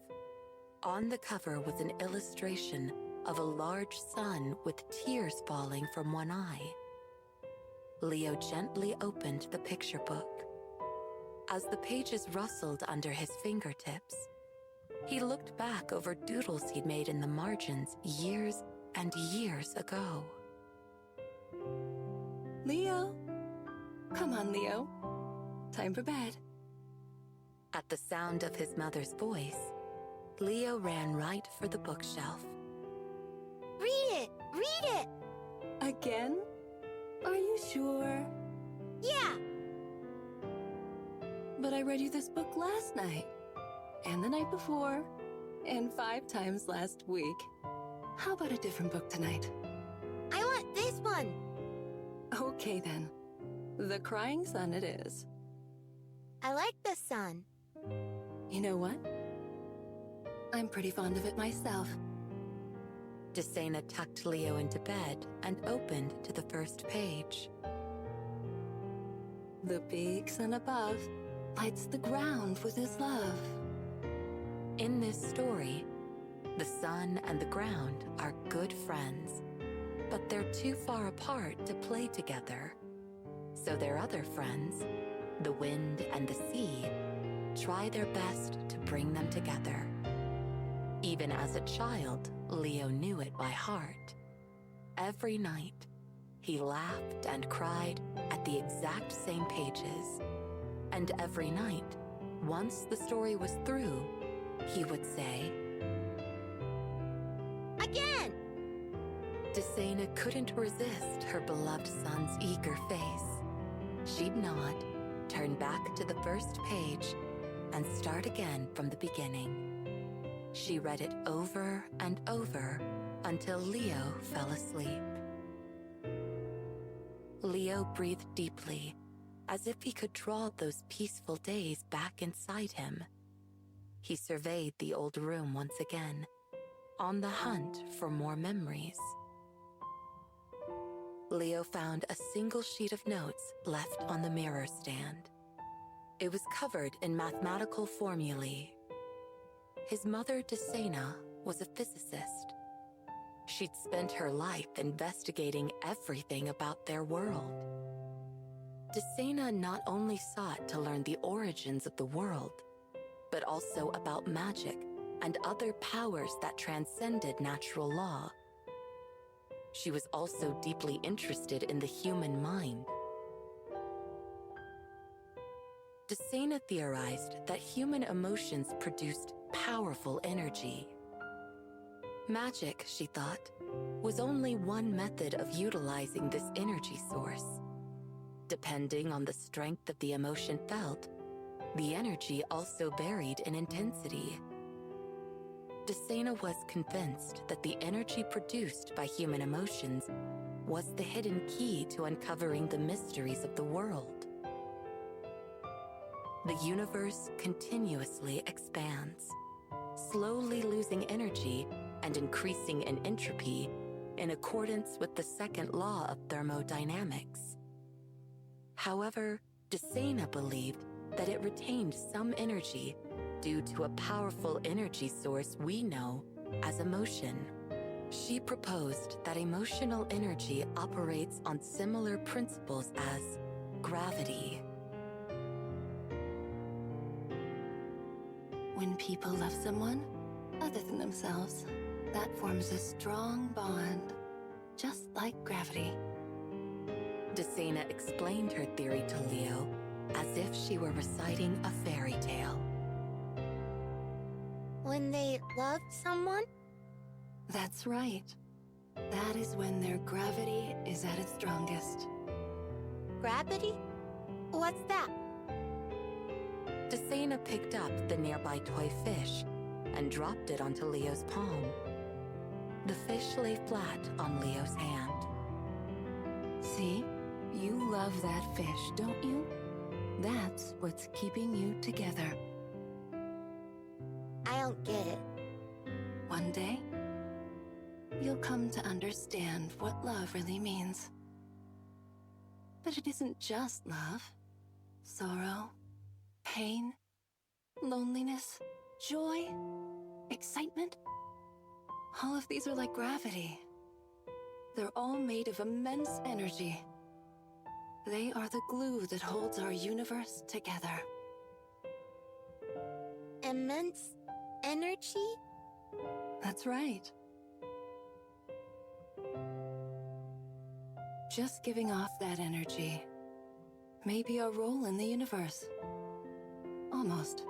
on the cover was an illustration of a large sun with tears falling from one eye. Leo gently opened the picture book. As the pages rustled under his fingertips, he looked back over doodles he'd made in the margins years and years ago. Leo? Come on, Leo. Time for bed. At the sound of his mother's voice, Leo ran right for the bookshelf. Read it! Read it! Again? Are you sure? Yeah! But I read you this book last night, and the night before, and 5 times last week. How about a different book tonight? I want this one! Okay then. The crying sun it is. I like the sun. You know what? I'm pretty fond of it myself. Desena tucked Leo into bed and opened to the first page. The big sun above lights the ground with his love. In this story, the sun and the ground are good friends, but they're too far apart to play together. So their other friends, the wind and the sea, try their best to bring them together. Even as a child, Leo knew it by heart. Every night, he laughed and cried at the exact same pages. And every night, once the story was through, he would say, Again! Desena couldn't resist her beloved son's eager face. She'd nod, turn back to the first page, and start again from the beginning. She read it over and over until Leo fell asleep. Leo breathed deeply, as if he could draw those peaceful days back inside him. He surveyed the old room once again, on the hunt for more memories. Leo found a single sheet of notes left on the mirror stand. It was covered in mathematical formulae. His mother, Desena, was a physicist. She'd spent her life investigating everything about their world. Desena not only sought to learn the origins of the world, but also about magic and other powers that transcended natural law. She was also deeply interested in the human mind. Desena theorized that human emotions produced powerful energy. Magic, she thought, was only one method of utilizing this energy source. Depending on the strength of the emotion felt, the energy also varied in intensity. Desena was convinced that the energy produced by human emotions was the hidden key to uncovering the mysteries of the world. The universe continuously expands, slowly losing energy and increasing in entropy in accordance with the second law of thermodynamics. However, Desena believed that it retained some energy due to a powerful energy source we know as emotion. She proposed that emotional energy operates on similar principles as gravity. When people love someone other than themselves, that forms a strong bond, just like gravity. Desena explained her theory to Leo as if she were reciting a fairy tale. When they love someone? That's right. That is when their gravity is at its strongest. Gravity? What's that? Desena picked up the nearby toy fish and dropped it onto Leo's palm. The fish lay flat on Leo's hand. See? You love that fish, don't you? That's what's keeping you together. I don't get it. One day, you'll come to understand what love really means. But it isn't just love. Sorrow, pain, loneliness, joy, excitement. All of these are like gravity. They're all made of immense energy. They are the glue that holds our universe together. Immense energy? That's right. Just giving off that energy may be our role in the universe. Almost.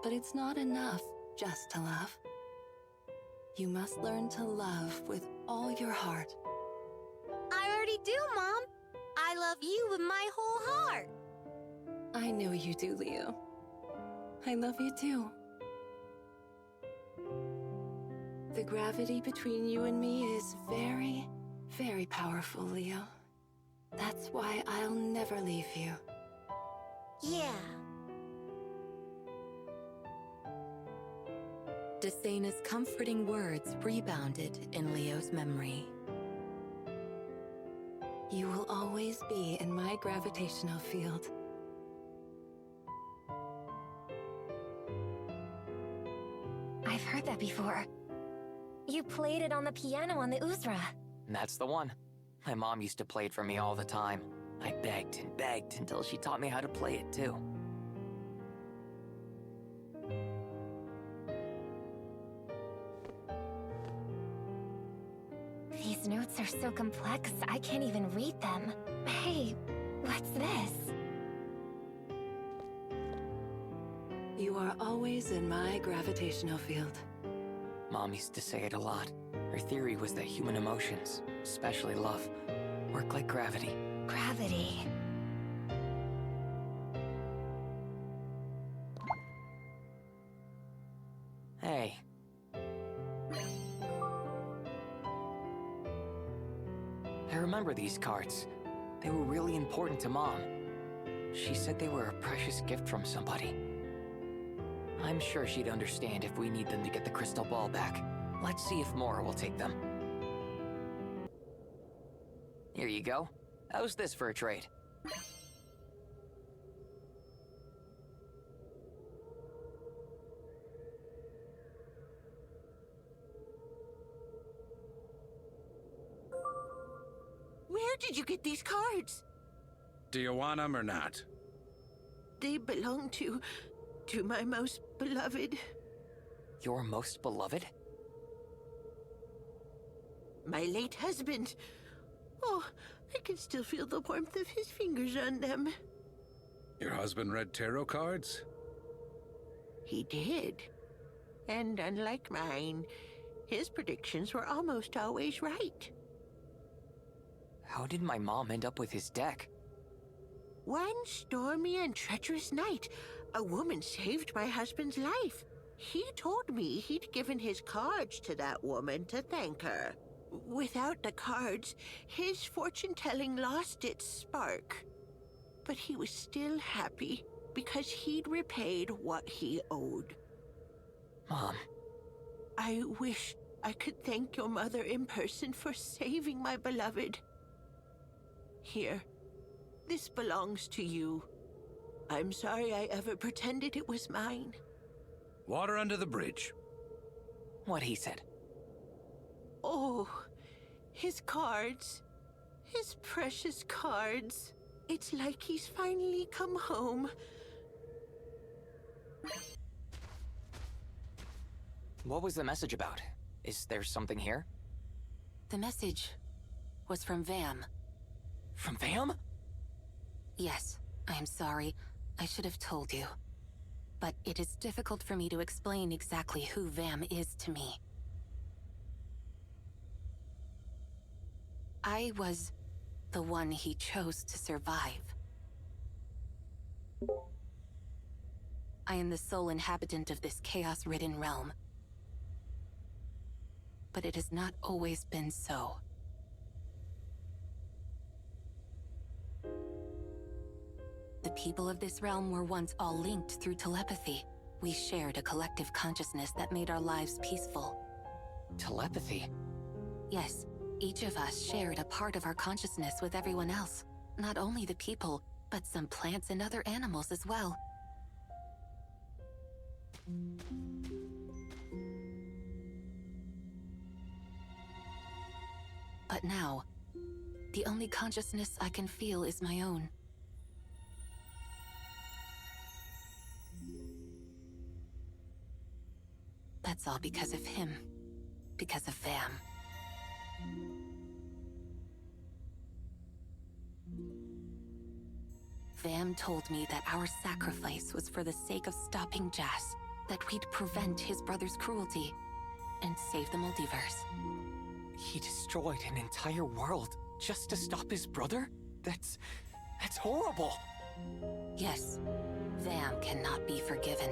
But it's not enough just to love. You must learn to love with all your heart. I already do, Mom. I love you with my whole heart. I know you do, Leo. I love you too. The gravity between you and me is very, very powerful, Leo. That's why I'll never leave you. Yeah. Desena's comforting words rebounded in Leo's memory. You will always be in my gravitational field. I've heard that before. You played it on the piano on the Uzra. That's the one. My mom used to play it for me all the time. I begged and begged until she taught me how to play it too. These notes are so complex, I can't even read them. Hey, what's this? You are always in my gravitational field. Mom used to say it a lot. Her theory was that human emotions, especially love, work like gravity. Gravity. Hey. I remember these cards. They were really important to Mom. She said they were a precious gift from somebody. I'm sure she'd understand if we need them to get the crystal ball back. Let's see if Mora will take them. Here you go. How's this for a trade? Where did you get these cards? Do you want them or not? They belong to my most beloved. Your most beloved? My late husband. Oh, I can still feel the warmth of his fingers on them. Your husband read tarot cards? He did. And unlike mine, his predictions were almost always right. How did my mom end up with his deck? One stormy and treacherous night, a woman saved my husband's life. He told me he'd given his cards to that woman to thank her. Without the cards, his fortune-telling lost its spark. But he was still happy because he'd repaid what he owed. Mom. I wish I could thank your mother in person for saving my beloved. Here, this belongs to you. I'm sorry I ever pretended it was mine. Water under the bridge. What he said. Oh, his cards. His precious cards. It's like he's finally come home. What was the message about? Is there something here? The message was from Vam. From Vam? Yes, I am sorry. I should have told you. But it is difficult for me to explain exactly who Vam is to me. I was the one he chose to survive. I am the sole inhabitant of this chaos-ridden realm. But it has not always been so. The people of this realm were once all linked through telepathy. We shared a collective consciousness that made our lives peaceful. Telepathy? Yes, each of us shared a part of our consciousness with everyone else. Not only the people, but some plants and other animals as well. But now, the only consciousness I can feel is my own. That's all because of him. Because of Vam. Vam told me that our sacrifice was for the sake of stopping Jas, that we'd prevent his brother's cruelty, and save the multiverse. He destroyed an entire world just to stop his brother? That's horrible. Yes, Vam cannot be forgiven.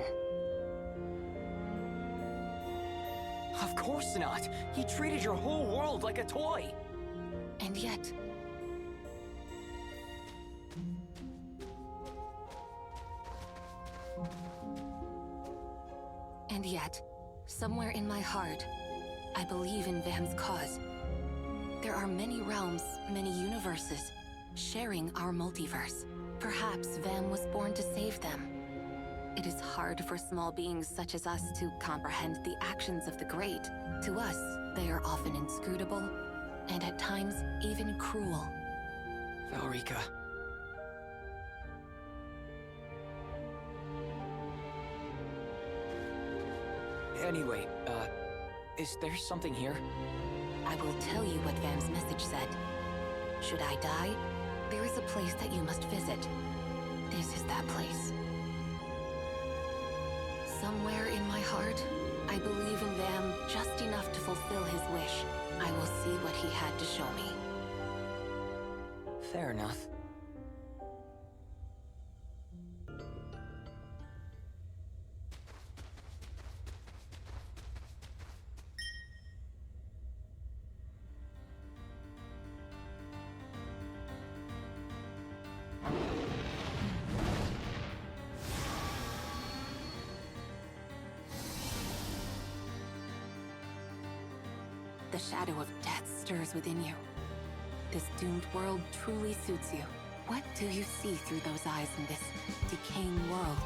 Of course not. He treated your whole world like a toy. And yet, And yet, somewhere in my heart, I believe in Vam's cause. There are many realms, many universes, sharing our multiverse. Perhaps Vam was born to save them. It is hard for small beings such as us to comprehend the actions of the great. To us, they are often inscrutable, and at times, even cruel. Valrika. Anyway, is there something here? I will tell you what Vam's message said. Should I die, there is a place that you must visit. This is that place. Somewhere in my heart, I believe in Vam just enough to fulfill his wish. I will see what he had to show me. Fair enough. The shadow of death stirs within you. This doomed world truly suits you. What do you see through those eyes in this decaying world?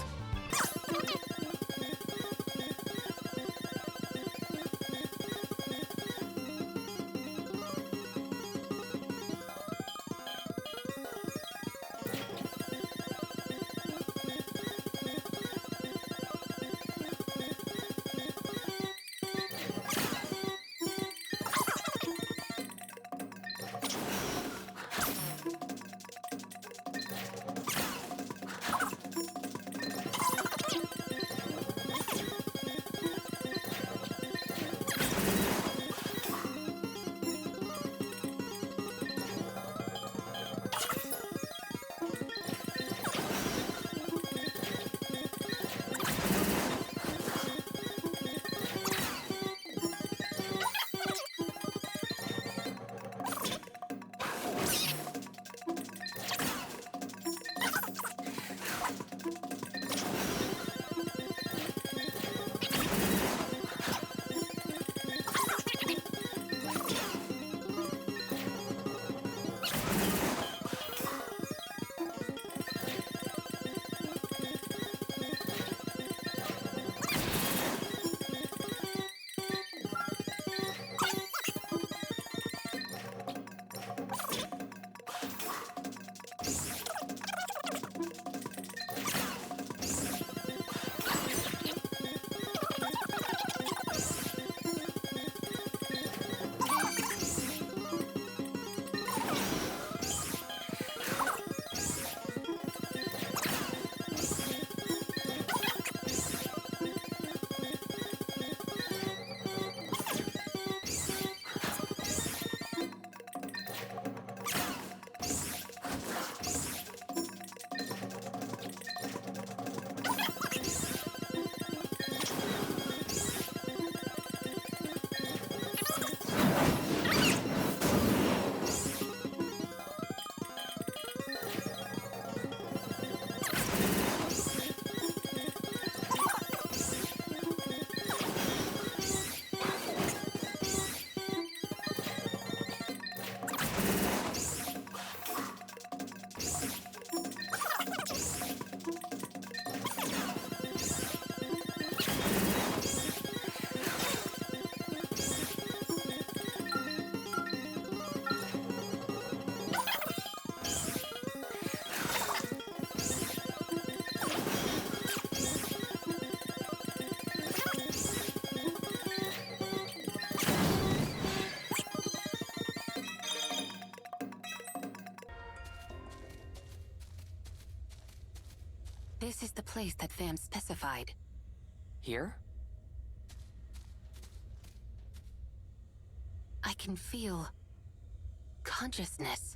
This is the place that Vam specified. Here? I can feel consciousness.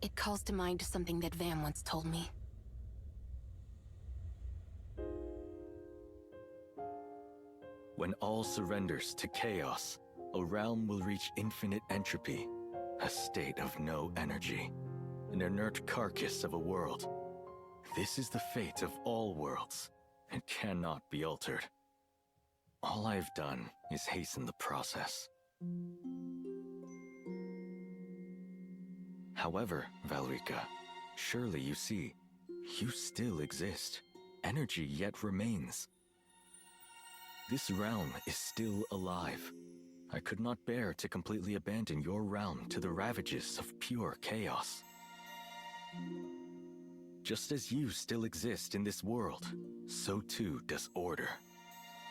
It calls to mind something that Vam once told me. When all surrenders to chaos, a realm will reach infinite entropy, a state of no energy. an inert carcass of a world. This is the fate of all worlds, and cannot be altered. All I've done is hasten the process. However, Valrika, surely you see, you still exist. Energy yet remains. This realm is still alive. I could not bear to completely abandon your realm to the ravages of pure chaos. Just as you still exist in this world, so too does order.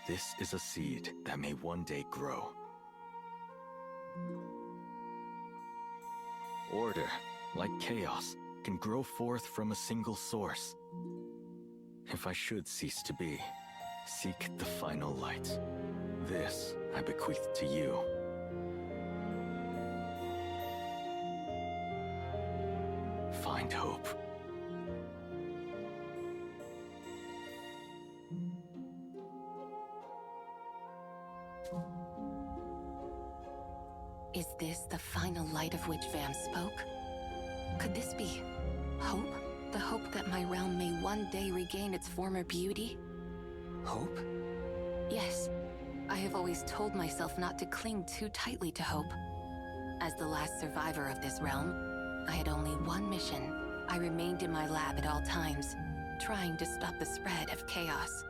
This is a seed that may one day grow. Order, like chaos, can grow forth from a single source. If I should cease to be, seek the final light. This I bequeath to you. Find hope. Is this the final light of which Vam spoke? Could this be hope? The hope that my realm may one day regain its former beauty? Hope? Yes. I have always told myself not to cling too tightly to hope. As the last survivor of this realm, I had only one mission. I remained in my lab at all times, trying to stop the spread of chaos.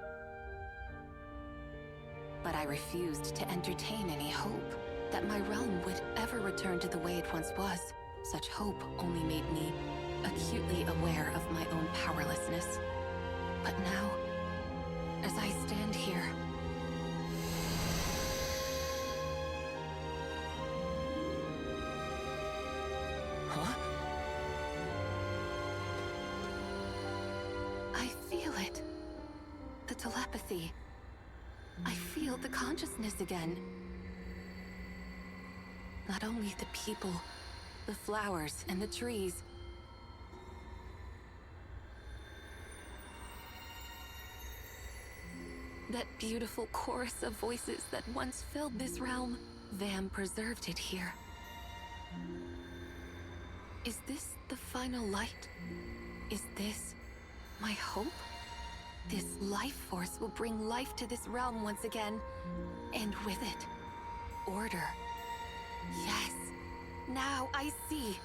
But I refused to entertain any hope that my realm would ever return to the way it once was. Such hope only made me acutely aware of my own powerlessness. But now, as I stand here, I feel it. The telepathy. I feel the consciousness again. Not only the people, the flowers, and the trees. That beautiful chorus of voices that once filled this realm, Vam preserved it here. Is this the final light? Is this my hope? This life force will bring life to this realm once again, and with it, order. Yes, now I see.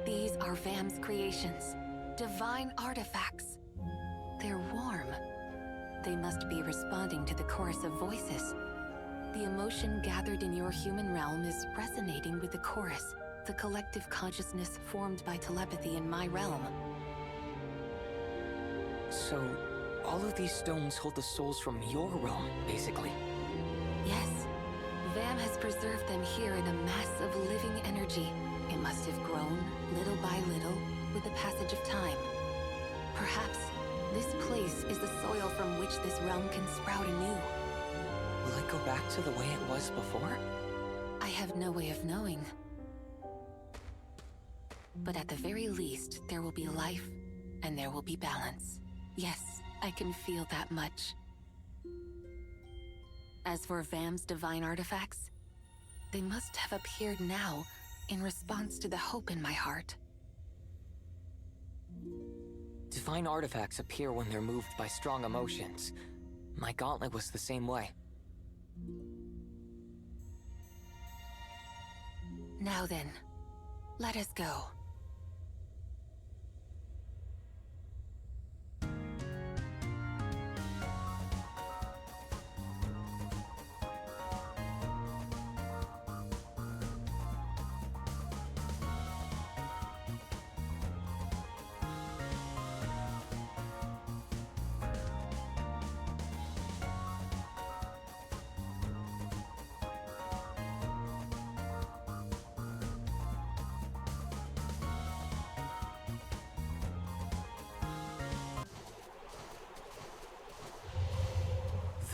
These are Vam's creations, divine artifacts. They're warm. They must be responding to the chorus of voices. The emotion gathered in your human realm is resonating with the chorus, the collective consciousness formed by telepathy in my realm. So, all of these stones hold the souls from your realm, basically. Yes. Vam has preserved them here in a mass of living energy. It must have grown, little by little, with the passage of time. Perhaps this place is the soil from which this realm can sprout anew. Will it go back to the way it was before? I have no way of knowing. But at the very least, there will be life, and there will be balance. Yes, I can feel that much. As for Vam's divine artifacts, they must have appeared now in response to the hope in my heart. Divine artifacts appear when they're moved by strong emotions. My gauntlet was the same way. Now then, let us go.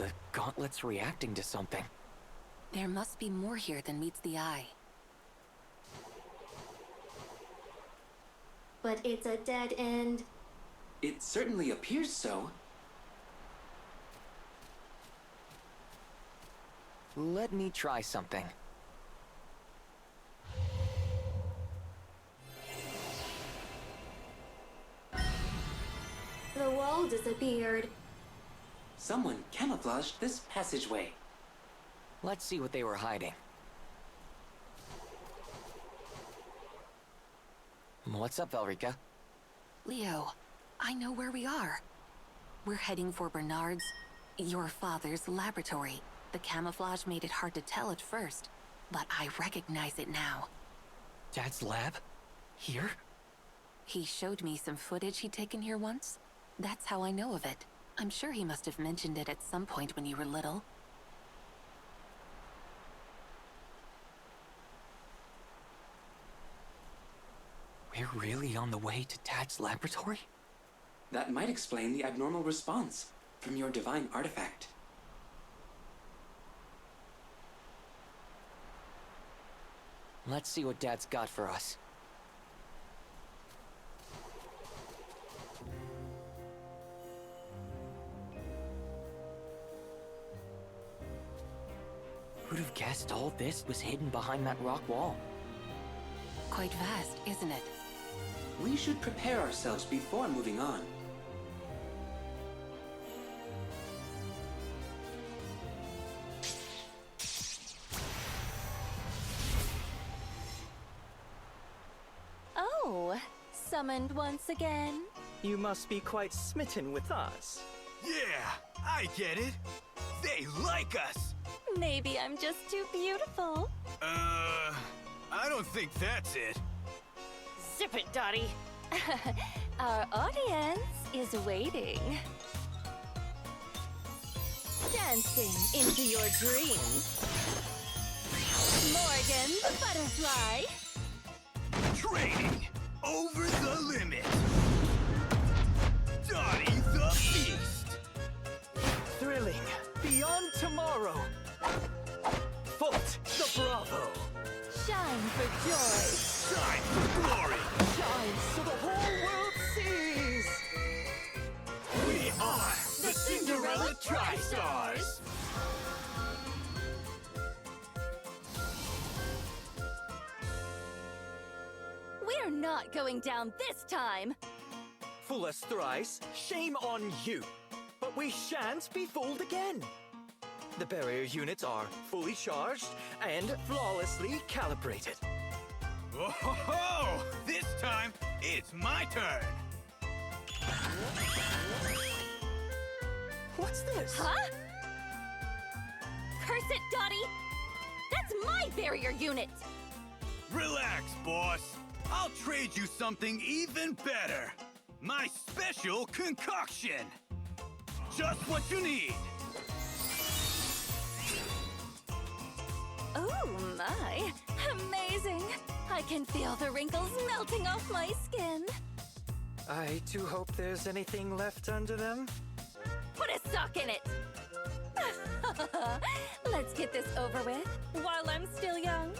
The gauntlet's reacting to something. There must be more here than meets the eye. But it's a dead end. It certainly appears so. Let me try something. The wall disappeared. Someone camouflaged this passageway. Let's see what they were hiding. What's up, Valrika? Leo, I know where we are. We're heading for Bernard's, your father's laboratory. The camouflage made it hard to tell at first, but I recognize it now. Dad's lab? Here? He showed me some footage he'd taken here once. That's how I know of it. I'm sure he must have mentioned it at some point when you were little. We're really on the way to Dad's laboratory? That might explain the abnormal response from your divine artifact. Let's see what Dad's got for us. Who'd have guessed all this was hidden behind that rock wall? Quite vast, isn't it? We should prepare ourselves before moving on. Oh, summoned once again? You must be quite smitten with us. Yeah, I get it. They like us. Maybe I'm just too beautiful. I don't think that's it. Zip it, Dottie. Our audience is waiting. Dancing into your dreams. Morgan the butterfly. Training over the limit. Dottie the beast. Thrilling beyond tomorrow. Foot the bravo. Shine for joy. Shine for glory. Shine so the whole world sees. We are the Cinderella Tri-Stars. We're not going down this time. Fool us thrice, shame on you. But we shan't be fooled again. The barrier units are fully charged and flawlessly calibrated. Oh, this time it's my turn. What's this? Huh? Curse it, Dottie! That's my barrier unit! Relax, boss. I'll trade you something even better. My special concoction. Just what you need. Oh my, amazing! I can feel the wrinkles melting off my skin. I do hope there's anything left under them. Put a sock in it! Let's get this over with while I'm still young.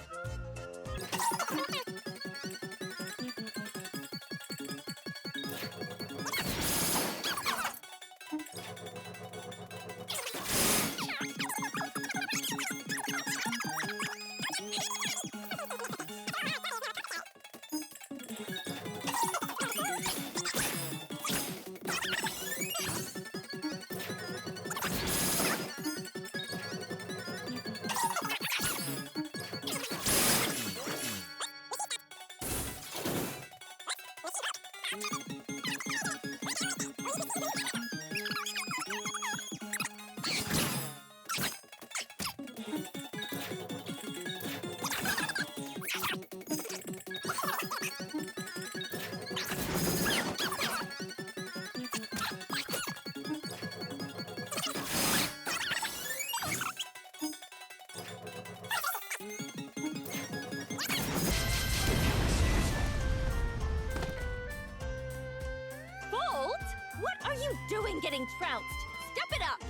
Getting trounced. Step it up!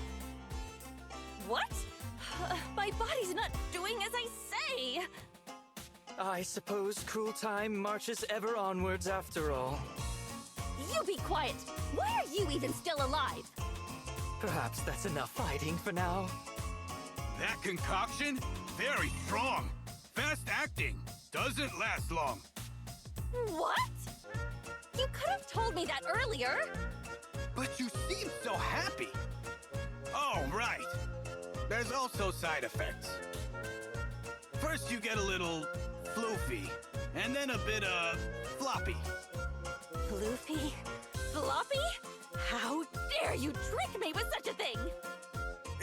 What? My body's not doing as I say! I suppose cruel time marches ever onwards after all. You be quiet! Why are you even still alive? Perhaps that's enough fighting for now. That concoction? Very strong. Fast acting. Doesn't last long. What? You could have told me that earlier! But you seem so happy. Oh, right. There's also side effects. First you get a little floofy, and then a bit floppy. Floofy? Floppy? How dare you trick me with such a thing!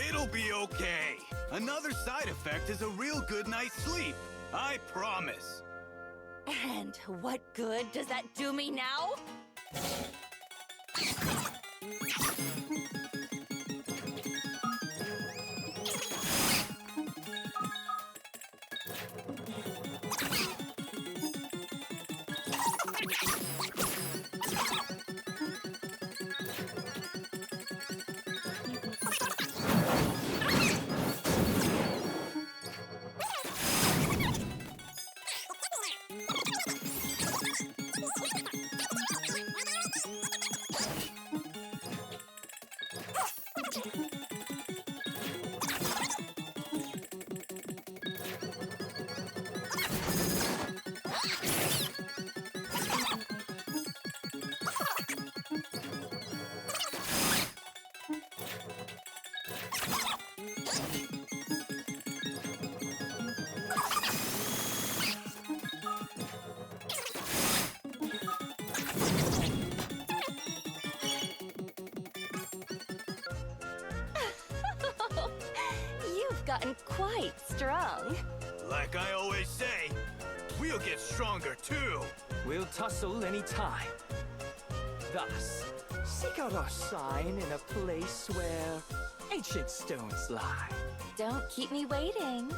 It'll be okay. Another side effect is a real good night's sleep. I promise. And what good does that do me now? Gotten quite strong. Like I always say, we'll get stronger too. We'll tussle any time. Thus, seek out our sign in a place where ancient stones lie. Don't keep me waiting.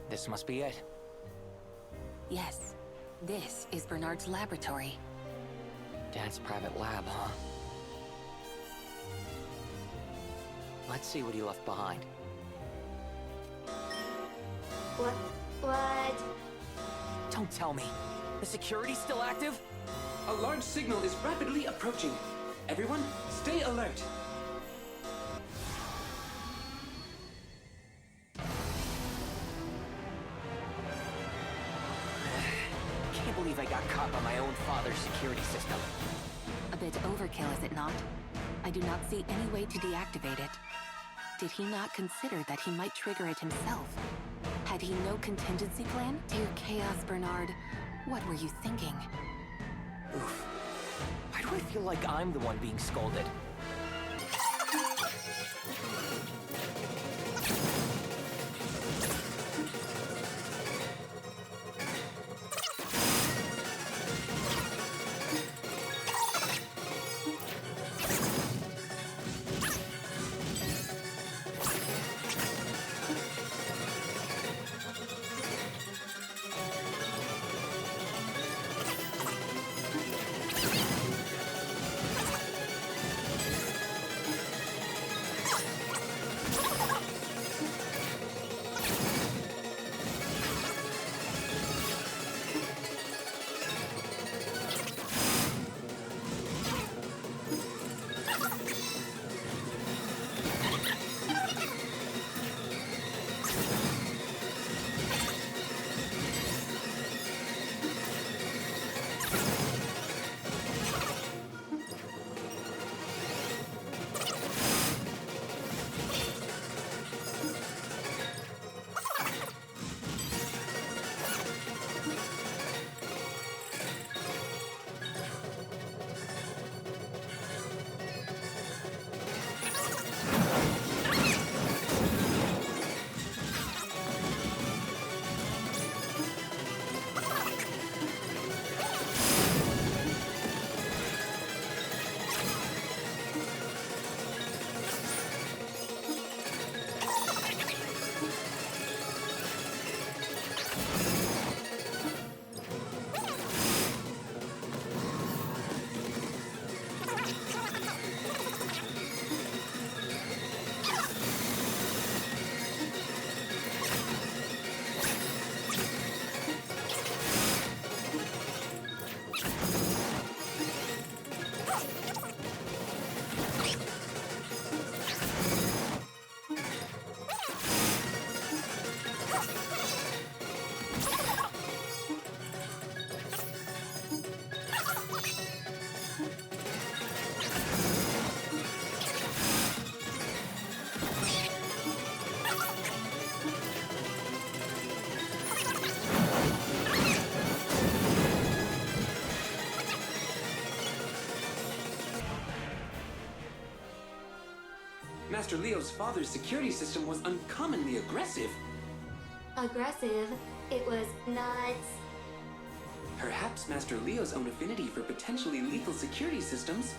This must be it. Yes, this is Bernard's laboratory. Dad's private lab, huh? Let's see what he left behind. What? Don't tell me. The security's still active? A large signal is rapidly approaching. Everyone, stay alert. Can't believe I got caught by my own father's security system. A bit overkill, is it not? I do not see any way to deactivate it. Did he not consider that he might trigger it himself? Had he no contingency plan? Dear Chaos Bernard, what were you thinking? Oof. Why do I feel like I'm the one being scolded? Master Leo's father's security system was uncommonly aggressive. Aggressive? It was nuts. Perhaps Master Leo's own affinity for potentially lethal security systems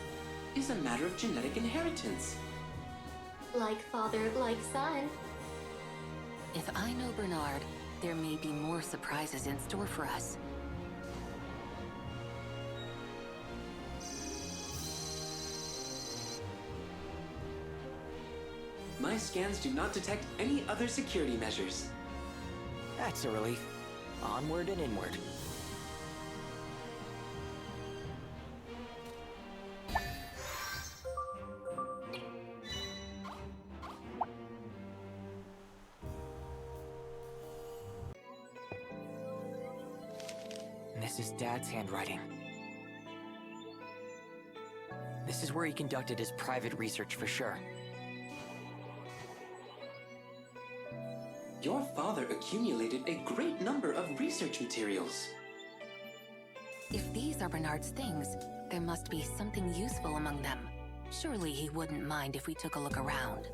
is a matter of genetic inheritance. Like father, like son. If I know Bernard, there may be more surprises in store for us. My scans do not detect any other security measures. That's a relief. Onward and inward. This is Dad's handwriting. This is where he conducted his private research for sure. Your father accumulated a great number of research materials. If these are Bernard's things, there must be something useful among them. Surely he wouldn't mind if we took a look around.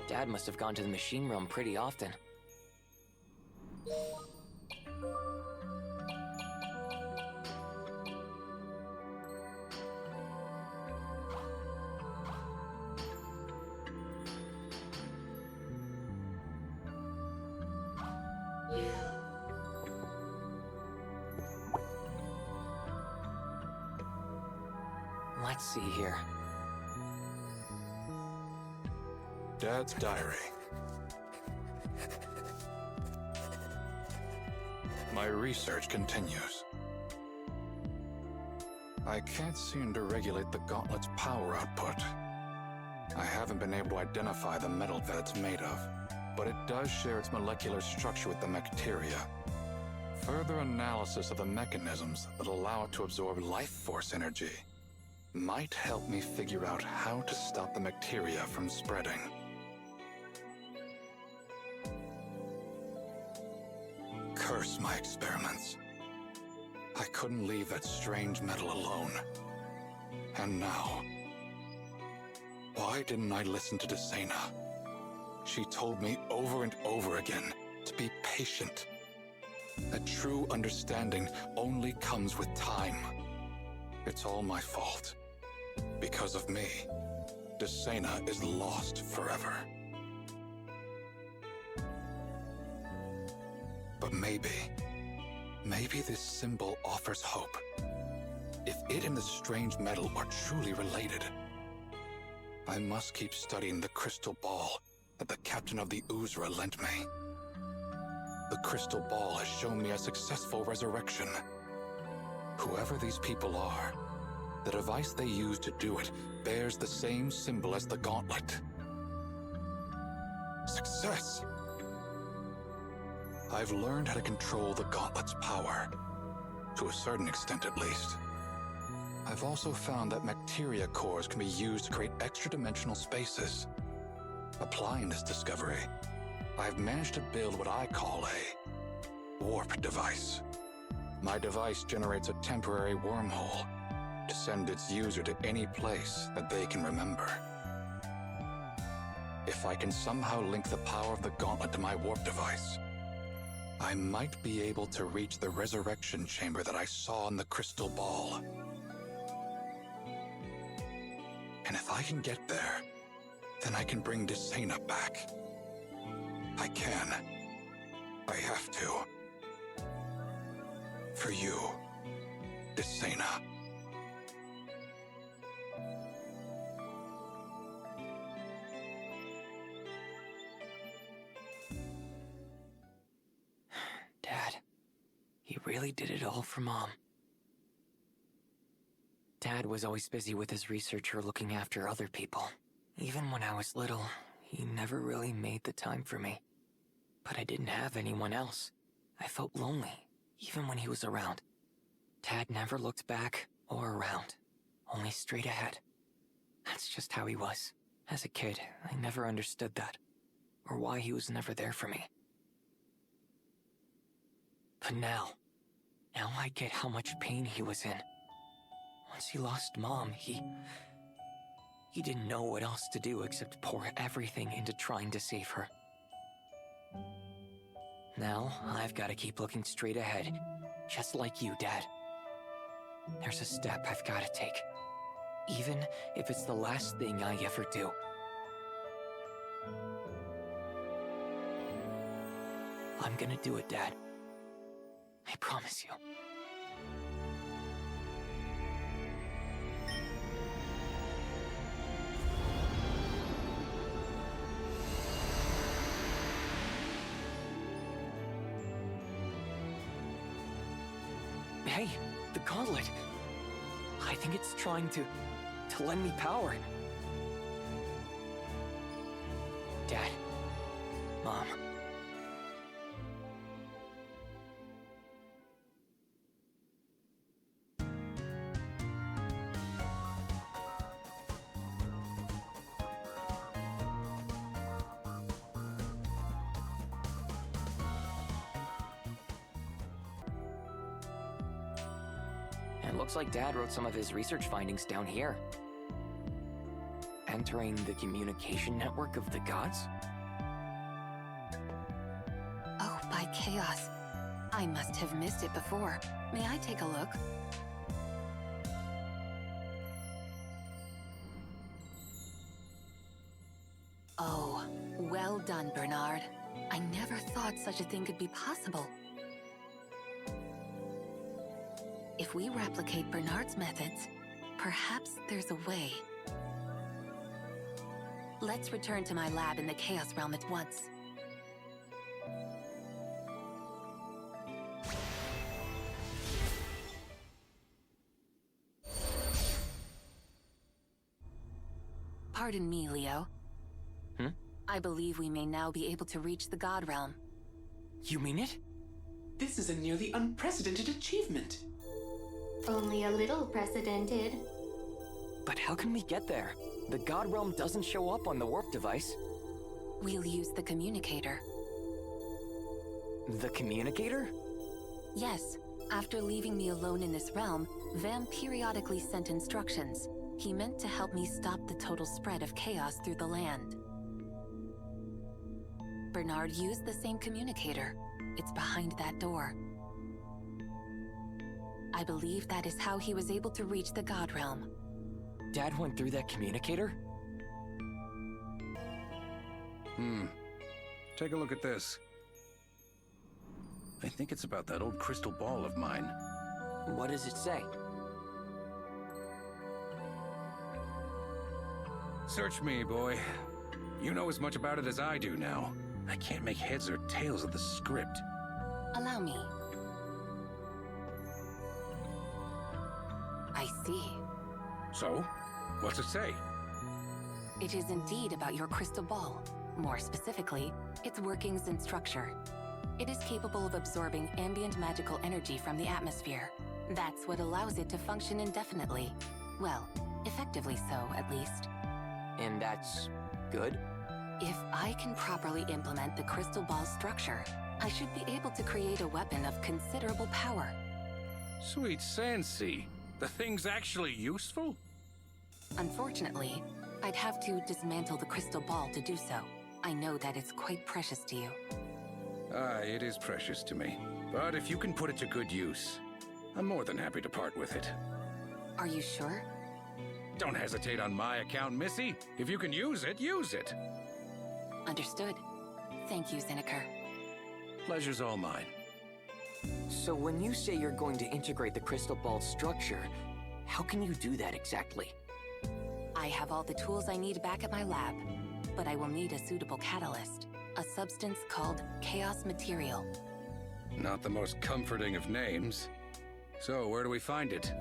Dad must have gone to the machine room pretty often. Let's see here. Dad's diary. My research continues. I can't seem to regulate the gauntlet's power output. I haven't been able to identify the metal that it's made of, but it does share its molecular structure with the bacteria. Further analysis of the mechanisms that allow it to absorb life force energy might help me figure out how to stop the bacteria from spreading. Curse my experiments. I couldn't leave that strange metal alone. And now, why didn't I listen to Desena? She told me over and over again to be patient. That true understanding only comes with time. It's all my fault. Because of me, Desena is lost forever. But maybe this symbol offers hope. If it and the strange metal are truly related, I must keep studying the crystal ball that the captain of the Uzra lent me. The crystal ball has shown me a successful resurrection. Whoever these people are, the device they use to do it bears the same symbol as the gauntlet. Success! I've learned how to control the gauntlet's power, to a certain extent at least. I've also found that bacteria cores can be used to create extra-dimensional spaces. Applying this discovery, I've managed to build what I call a warp device. My device generates a temporary wormhole to send its user to any place that they can remember. If I can somehow link the power of the gauntlet to my warp device, I might be able to reach the resurrection chamber that I saw in the crystal ball. And if I can get there, then I can bring Desena back. I can. I have to. For you, Desena. Dad, he really did it all for Mom. Dad was always busy with his research or looking after other people. Even when I was little, he never really made the time for me. But I didn't have anyone else. I felt lonely, even when he was around. Dad never looked back or around, only straight ahead. That's just how he was. As a kid, I never understood that, or why he was never there for me. But now I get how much pain he was in. Once he lost Mom, he didn't know what else to do except pour everything into trying to save her. Now, I've got to keep looking straight ahead, just like you, Dad. There's a step I've got to take, even if it's the last thing I ever do. I'm gonna do it, Dad. I promise you. Hey, the gauntlet. I think it's trying to lend me power. Dad. Mom. Looks like Dad wrote some of his research findings down here. Entering the communication network of the gods? Oh, by chaos. I must have missed it before. May I take a look? Oh, well done, Bernard. I never thought such a thing could be possible. If we replicate Bernard's methods, perhaps there's a way. Let's return to my lab in the Chaos Realm at once. Pardon me, Leo. I believe we may now be able to reach the God Realm. You mean it? This is a nearly unprecedented achievement. Only a little precedented. But how can we get there? The God Realm doesn't show up on the warp device. We'll use the communicator. The communicator? Yes. After leaving me alone in this realm, Vam periodically sent instructions. He meant to help me stop the total spread of chaos through the land. Bernard used the same communicator. It's behind that door. I believe that is how he was able to reach the God Realm. Dad went through that communicator? Take a look at this. I think it's about that old crystal ball of mine. What does it say? Search me, boy. You know as much about it as I do now. I can't make heads or tails of the script. Allow me. I see. So? What's it say? It is indeed about your crystal ball. More specifically, its workings and structure. It is capable of absorbing ambient magical energy from the atmosphere. That's what allows it to function indefinitely. Well, effectively so, at least. And that's good? If I can properly implement the crystal ball's structure, I should be able to create a weapon of considerable power. Sweet Sansi. The thing's actually useful? Unfortunately, I'd have to dismantle the crystal ball to do so. I know that it's quite precious to you. It is precious to me. But if you can put it to good use, I'm more than happy to part with it. Are you sure? Don't hesitate on my account, Missy. If you can use it, use it. Understood. Thank you, Zinikr. Pleasure's all mine. So when you say you're going to integrate the crystal ball's structure, how can you do that exactly? I have all the tools I need back at my lab, but I will need a suitable catalyst, a substance called chaos material. Not the most comforting of names. So where do we find it?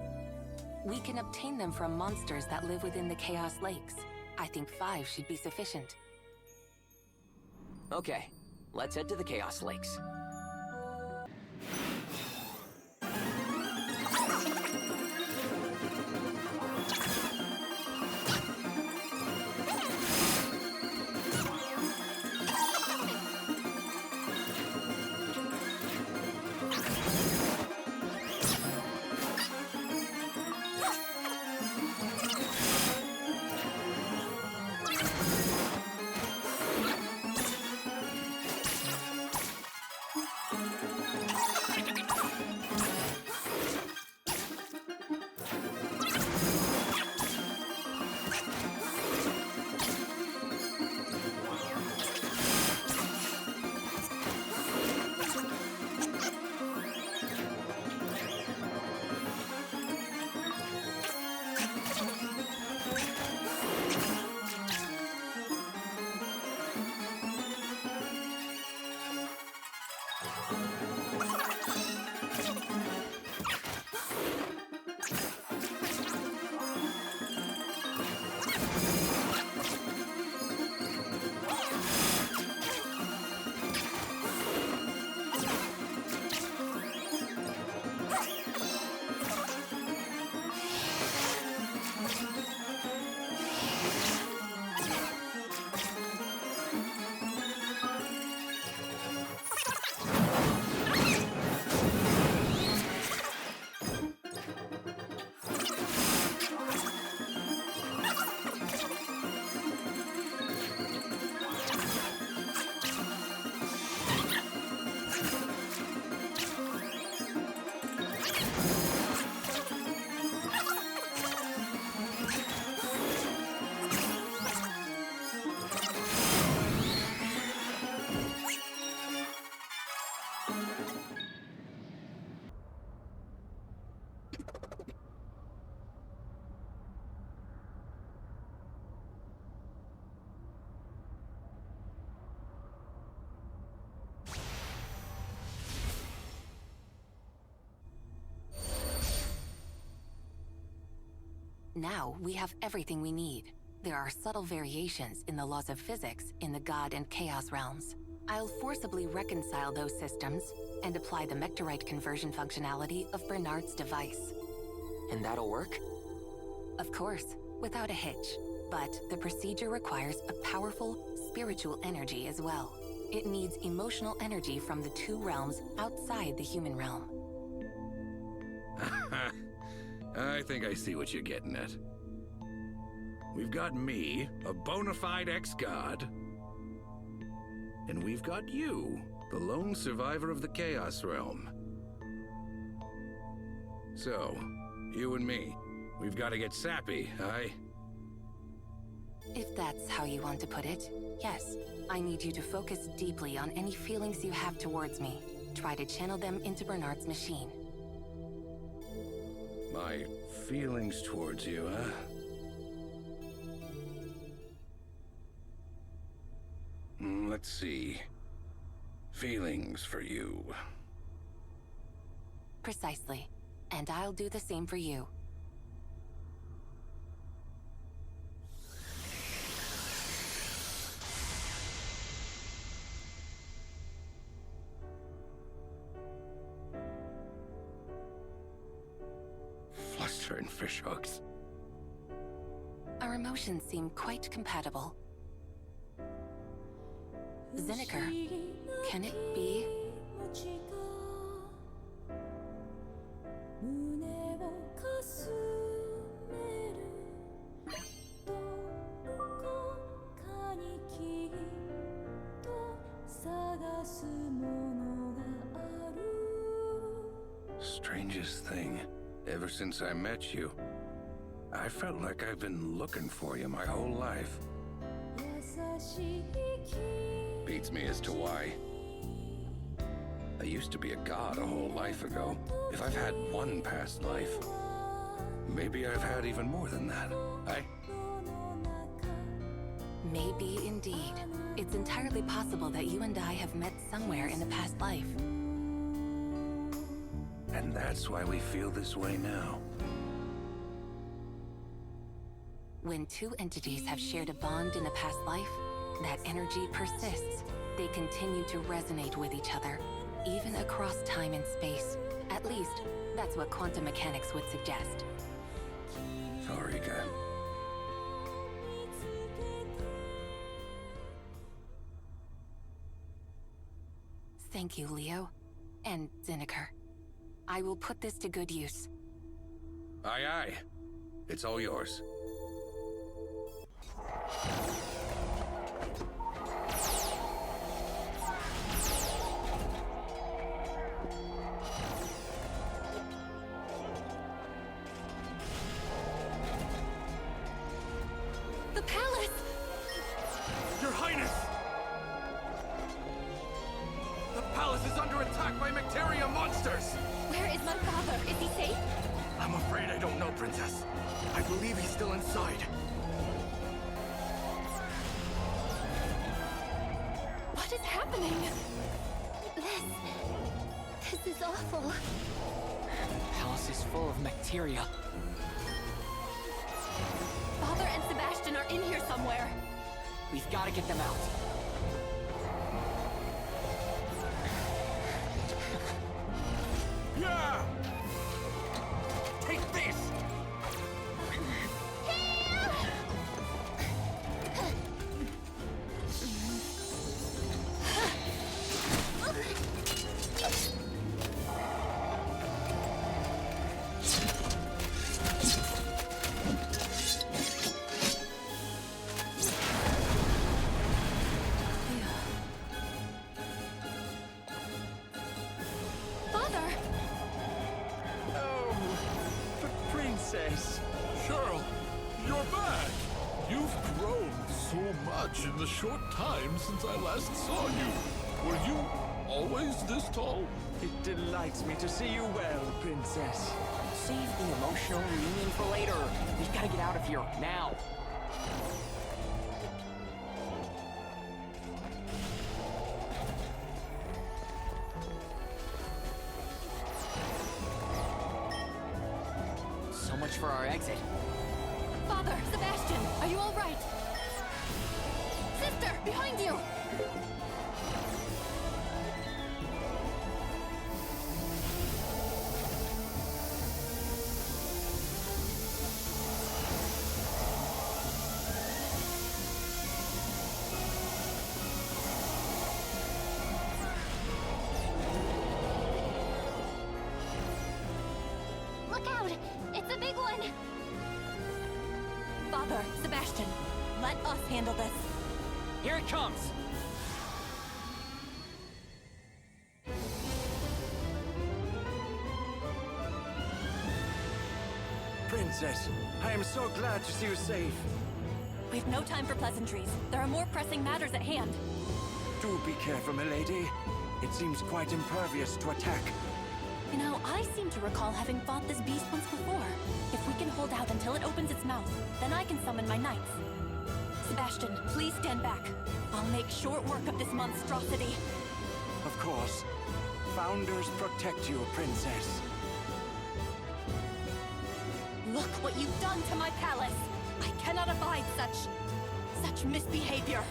We can obtain them from monsters that live within the Chaos Lakes. I think 5 should be sufficient. Okay, let's head to the Chaos Lakes. Now we have everything we need. There are subtle variations in the laws of physics in the God and Chaos realms. I'll forcibly reconcile those systems and apply the Mectorite conversion functionality of Bernard's device. And that'll work? Of course, without a hitch. But the procedure requires a powerful spiritual energy as well. It needs emotional energy from the two realms outside the human realm. I think I see what you're getting at. We've got me, a bona fide ex-god. And we've got you, the lone survivor of the Chaos Realm. So, you and me, we've got to get sappy, aye? If that's how you want to put it, yes. I need you to focus deeply on any feelings you have towards me. Try to channel them into Bernard's machine. My feelings towards you, huh? Let's see. Feelings for you. Precisely. And I'll do the same for you. Fluster and fishhooks. Our emotions seem quite compatible. Zinikr, can it be? Strangest thing. Ever since I met you, I felt like I've been looking for you my whole life. Beats me as to why. I used to be a god a whole life ago. If I've had one past life, maybe I've had even more than that. Maybe indeed. It's entirely possible that you and I have met somewhere in a past life. And that's why we feel this way now. When two entities have shared a bond in a past life, that energy persists. They continue to resonate with each other, even across time and space. At least, that's what quantum mechanics would suggest. Valrika. Thank you, Leo. And Zinikr. I will put this to good use. Aye, aye. It's all yours. The palace! Your Highness! The palace is under attack by Macteria monsters! Where is my father? Is he safe? I'm afraid I don't know, Princess. I believe he's still inside. What is happening? This is awful. The palace is full of Macteria. Father and Sebastian are in here somewhere. We've got to get them out. Yeah! Take this! Cheryl, you're back! You've grown so much in the short time since I last saw you. Were you always this tall? It delights me to see you well, Princess. Save the emotional reunion for later. We've got to get out of here, now. So much for our exit. Father, Sebastian, are you all right? Sister, behind you! Look out! It's a big one! Father, Sebastian, let us handle this. Here it comes! Princess, I am so glad to see you safe. We've no time for pleasantries. There are more pressing matters at hand. Do be careful, milady. It seems quite impervious to attack. You know, I seem to recall having fought this beast once before. If we can hold out until it opens its mouth, then I can summon my knights. Sebastian, please stand back. I'll make short work of this monstrosity. Of course. Founders protect you, princess. Look what you've done to my palace! I cannot abide such misbehavior.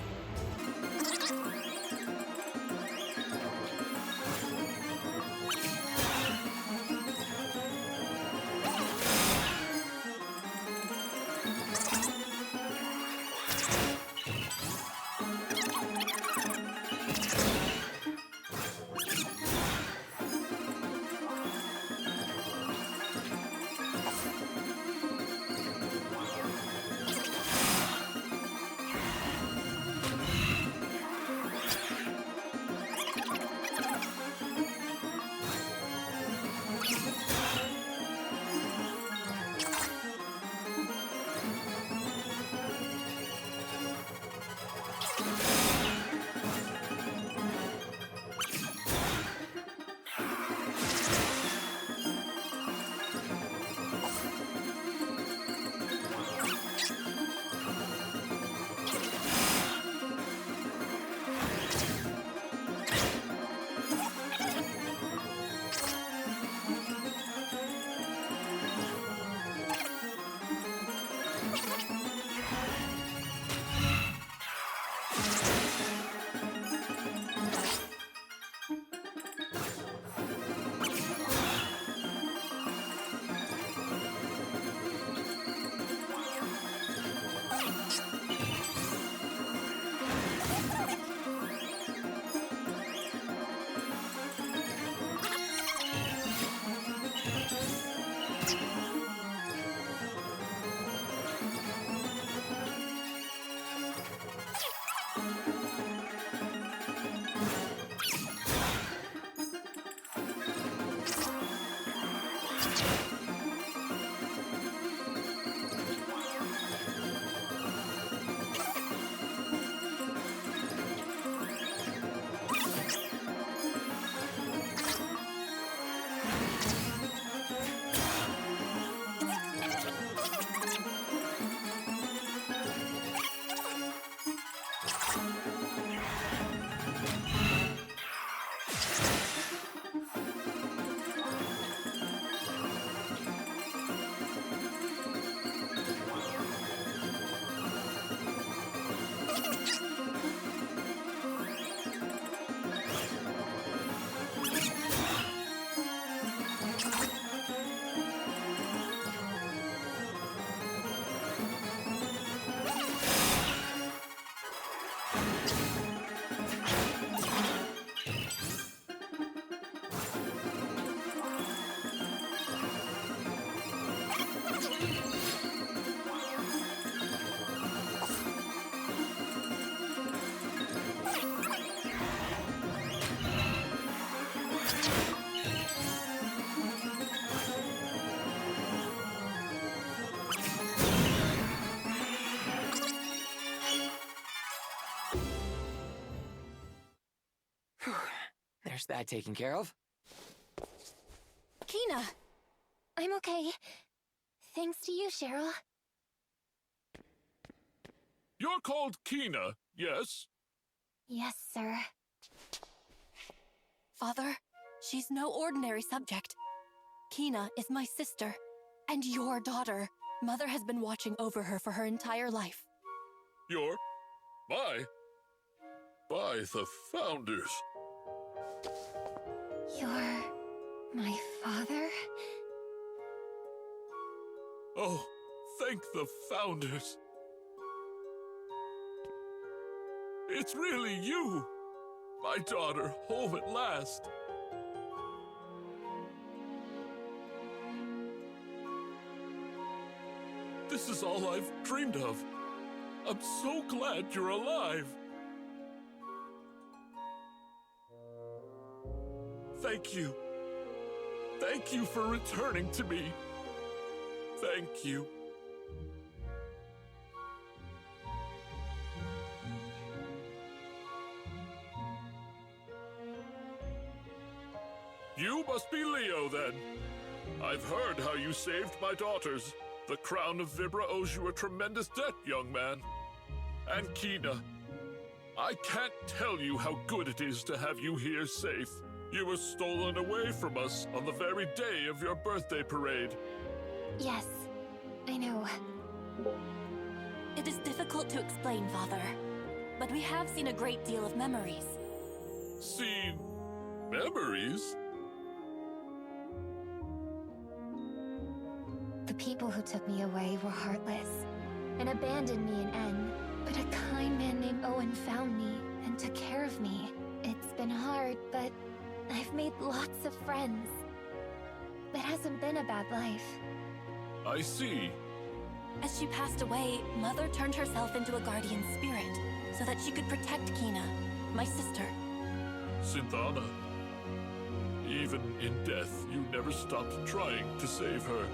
There's that taken care of. Kina! I'm okay. Thanks to you, Cheryl. You're called Kina, yes? Yes, sir. Father, she's no ordinary subject. Kina is my sister, and your daughter. Mother has been watching over her for her entire life. By the Founders. You're my father? Oh, thank the Founders. It's really you! My daughter, home at last. This is all I've dreamed of. I'm so glad you're alive. Thank you. Thank you for returning to me. Thank you. You must be Leo, then. I've heard how you saved my daughters. The crown of Vibra owes you a tremendous debt, young man. And Kina, I can't tell you how good it is to have you here safe. You were stolen away from us on the very day of your birthday parade. Yes, I know. It is difficult to explain, Father, but we have seen a great deal of memories. Seen memories? The people who took me away were heartless and abandoned me in N. But a kind man named Owen found me and took care of me. It's been hard, but I've made lots of friends. It hasn't been a bad life. I see. As she passed away, Mother turned herself into a guardian spirit so that she could protect Kina, my sister. Synthana. Even in death, you never stopped trying to save her.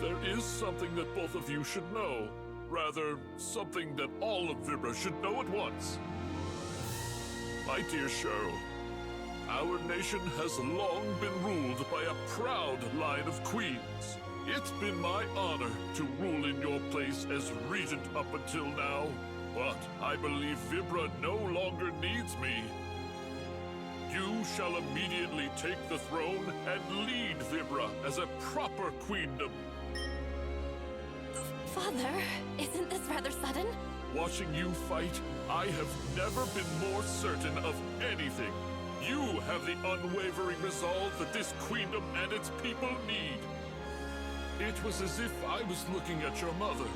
There is something that both of you should know. Rather, something that all of Vibra should know at once. My dear Cheryl, our nation has long been ruled by a proud line of queens. It's been my honor to rule in your place as regent up until now, but I believe Vibra no longer needs me. You shall immediately take the throne and lead Vibra as a proper queendom. Father, isn't this rather sudden? Watching you fight, I have never been more certain of anything. You have the unwavering resolve that this queendom and its people need. It was as if I was looking at your mother,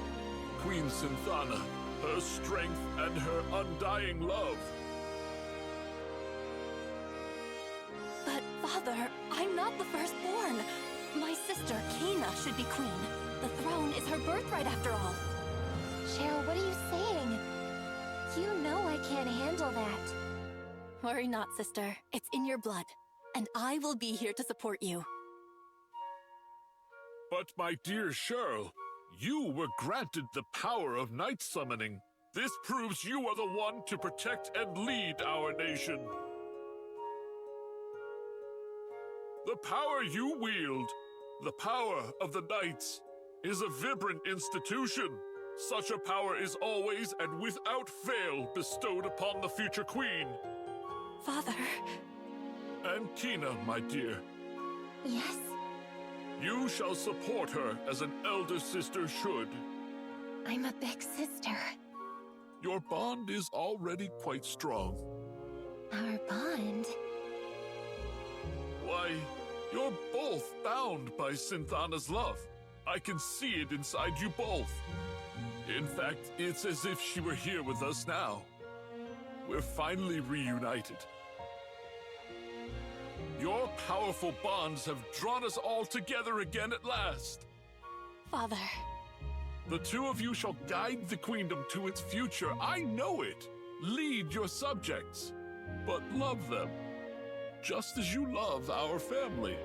Queen Synthana, her strength and her undying love. But, Father, I'm not the firstborn. My sister, Kina, should be queen. The throne is her birthright after all. Cheryl, what are you saying? You know I can't handle that. Worry not, sister. It's in your blood. And I will be here to support you. But my dear Cheryl, you were granted the power of night summoning. This proves you are the one to protect and lead our nation. The power you wield, the power of the Knights, is a vibrant institution. Such a power is always and without fail bestowed upon the future queen. Father. And Kina, my dear. Yes? You shall support her as an elder sister should. I'm a big sister. Your bond is already quite strong. Our bond? Why, you're both bound by Synthana's love. I can see it inside you both. In fact, it's as if she were here with us now. We're finally reunited. Your powerful bonds have drawn us all together again at last. Father. The two of you shall guide the queendom to its future. I know it. Lead your subjects, but love them, just as you love our family.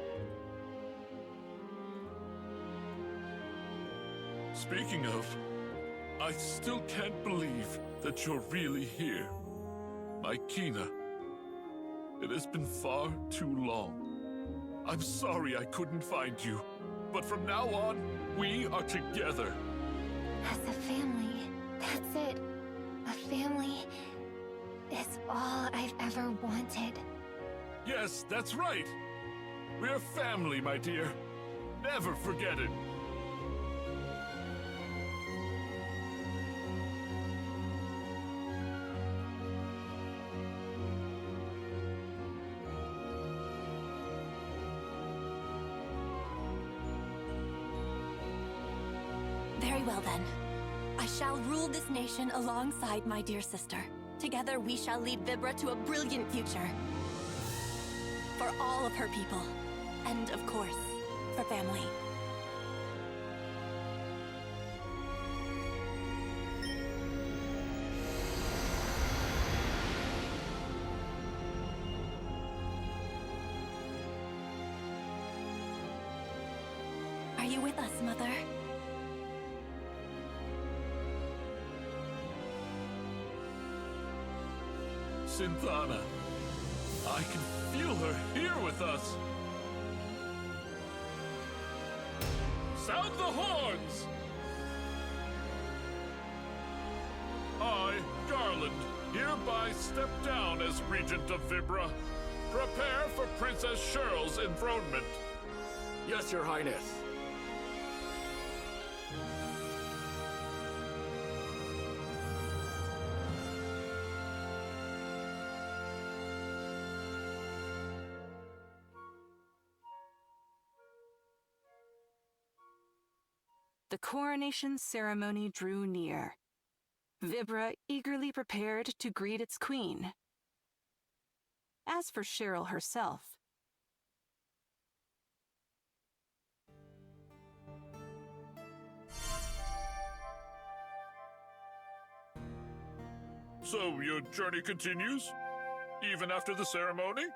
Speaking of, I still can't believe that you're really here. My Kina. It has been far too long. I'm sorry I couldn't find you, but from now on, we are together. As a family, that's it. A family is all I've ever wanted. Yes, that's right. We're family, my dear. Never forget it. Very well then. I shall rule this nation alongside my dear sister. Together we shall lead Vibra to a brilliant future. For all of her people. And of course, for family. Are you with us, Mother? Synthana, I can feel her here with us. Sound the horns! I, Garland, hereby step down as Regent of Vibra. Prepare for Princess Cheryl's enthronement. Yes, Your Highness. The coronation ceremony drew near. Vibra eagerly prepared to greet its queen. As for Cheryl herself, So your journey continues? Even after the ceremony?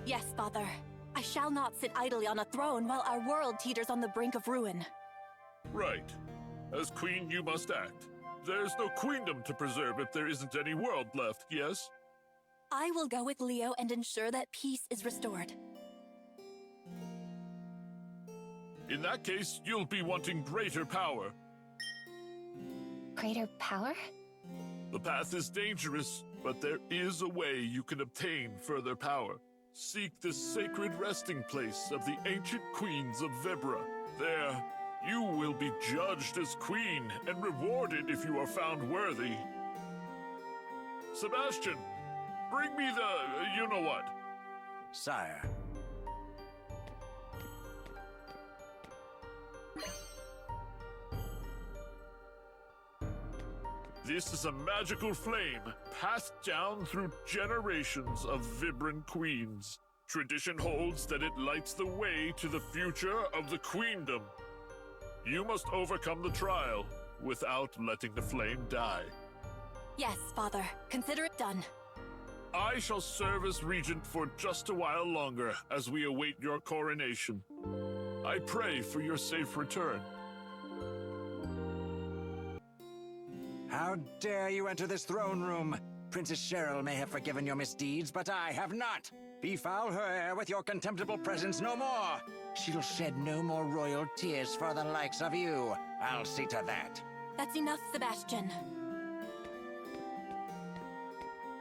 Yes, Father. I shall not sit idly on a throne while our world teeters on the brink of ruin. Right. As queen, you must act. There's no queendom to preserve if there isn't any world left, yes? I will go with Leo and ensure that peace is restored. In that case, you'll be wanting greater power. Greater power? The path is dangerous, but there is a way you can obtain further power. Seek the sacred resting place of the ancient queens of Vibra. There, you will be judged as queen and rewarded if you are found worthy. Sebastian, bring me the you-know-what. Sire. This is a magical flame passed down through generations of Vibran queens. Tradition holds that it lights the way to the future of the queendom. You must overcome the trial without letting the flame die. Yes, Father. Consider it done. I shall serve as regent for just a while longer as we await your coronation. I pray for your safe return. How dare you enter this throne room? Princess Cheryl may have forgiven your misdeeds, but I have not. Befoul her air with your contemptible presence no more. She'll shed no more royal tears for the likes of you. I'll see to that. That's enough, Sebastian.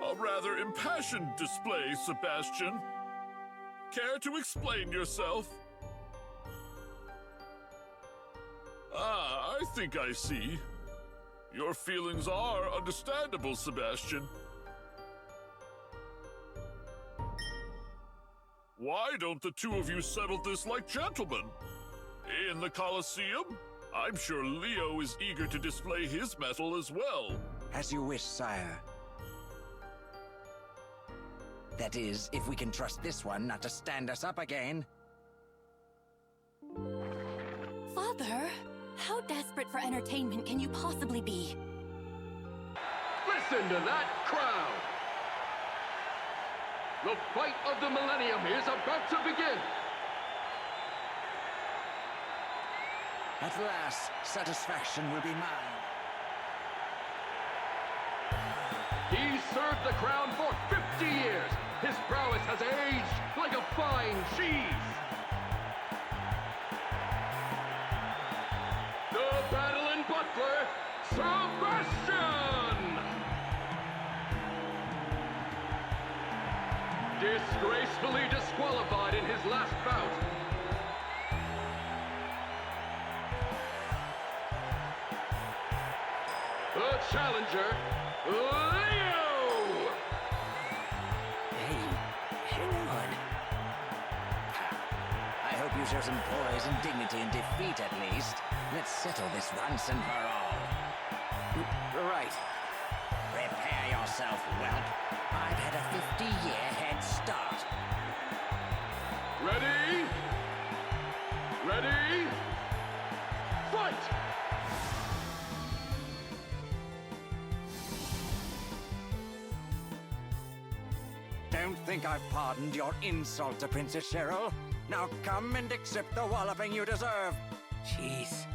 A rather impassioned display, Sebastian. Care to explain yourself? Ah, I think I see. Your feelings are understandable, Sebastian. Why don't the two of you settle this like gentlemen? In the Colosseum? I'm sure Leo is eager to display his mettle as well. As you wish, sire. That is, if we can trust this one not to stand us up again. Father, how desperate for entertainment can you possibly be? Listen to that crowd! The fight of the millennium is about to begin! At last, satisfaction will be mine. He served the crown for 50 years! His prowess has aged like a fine cheese! The battling butler, Sebastian! Disgracefully disqualified in his last bout. The challenger, Leo! Hey, hang on. I hope you show some poise and dignity in defeat, at least. Let's settle this once and for all. Right. Prepare yourself, whelp. I've had a 50-year head start. Ready? Ready? Fight! Don't think I've pardoned your insult to Princess Cheryl. Now come and accept the walloping you deserve. Jeez.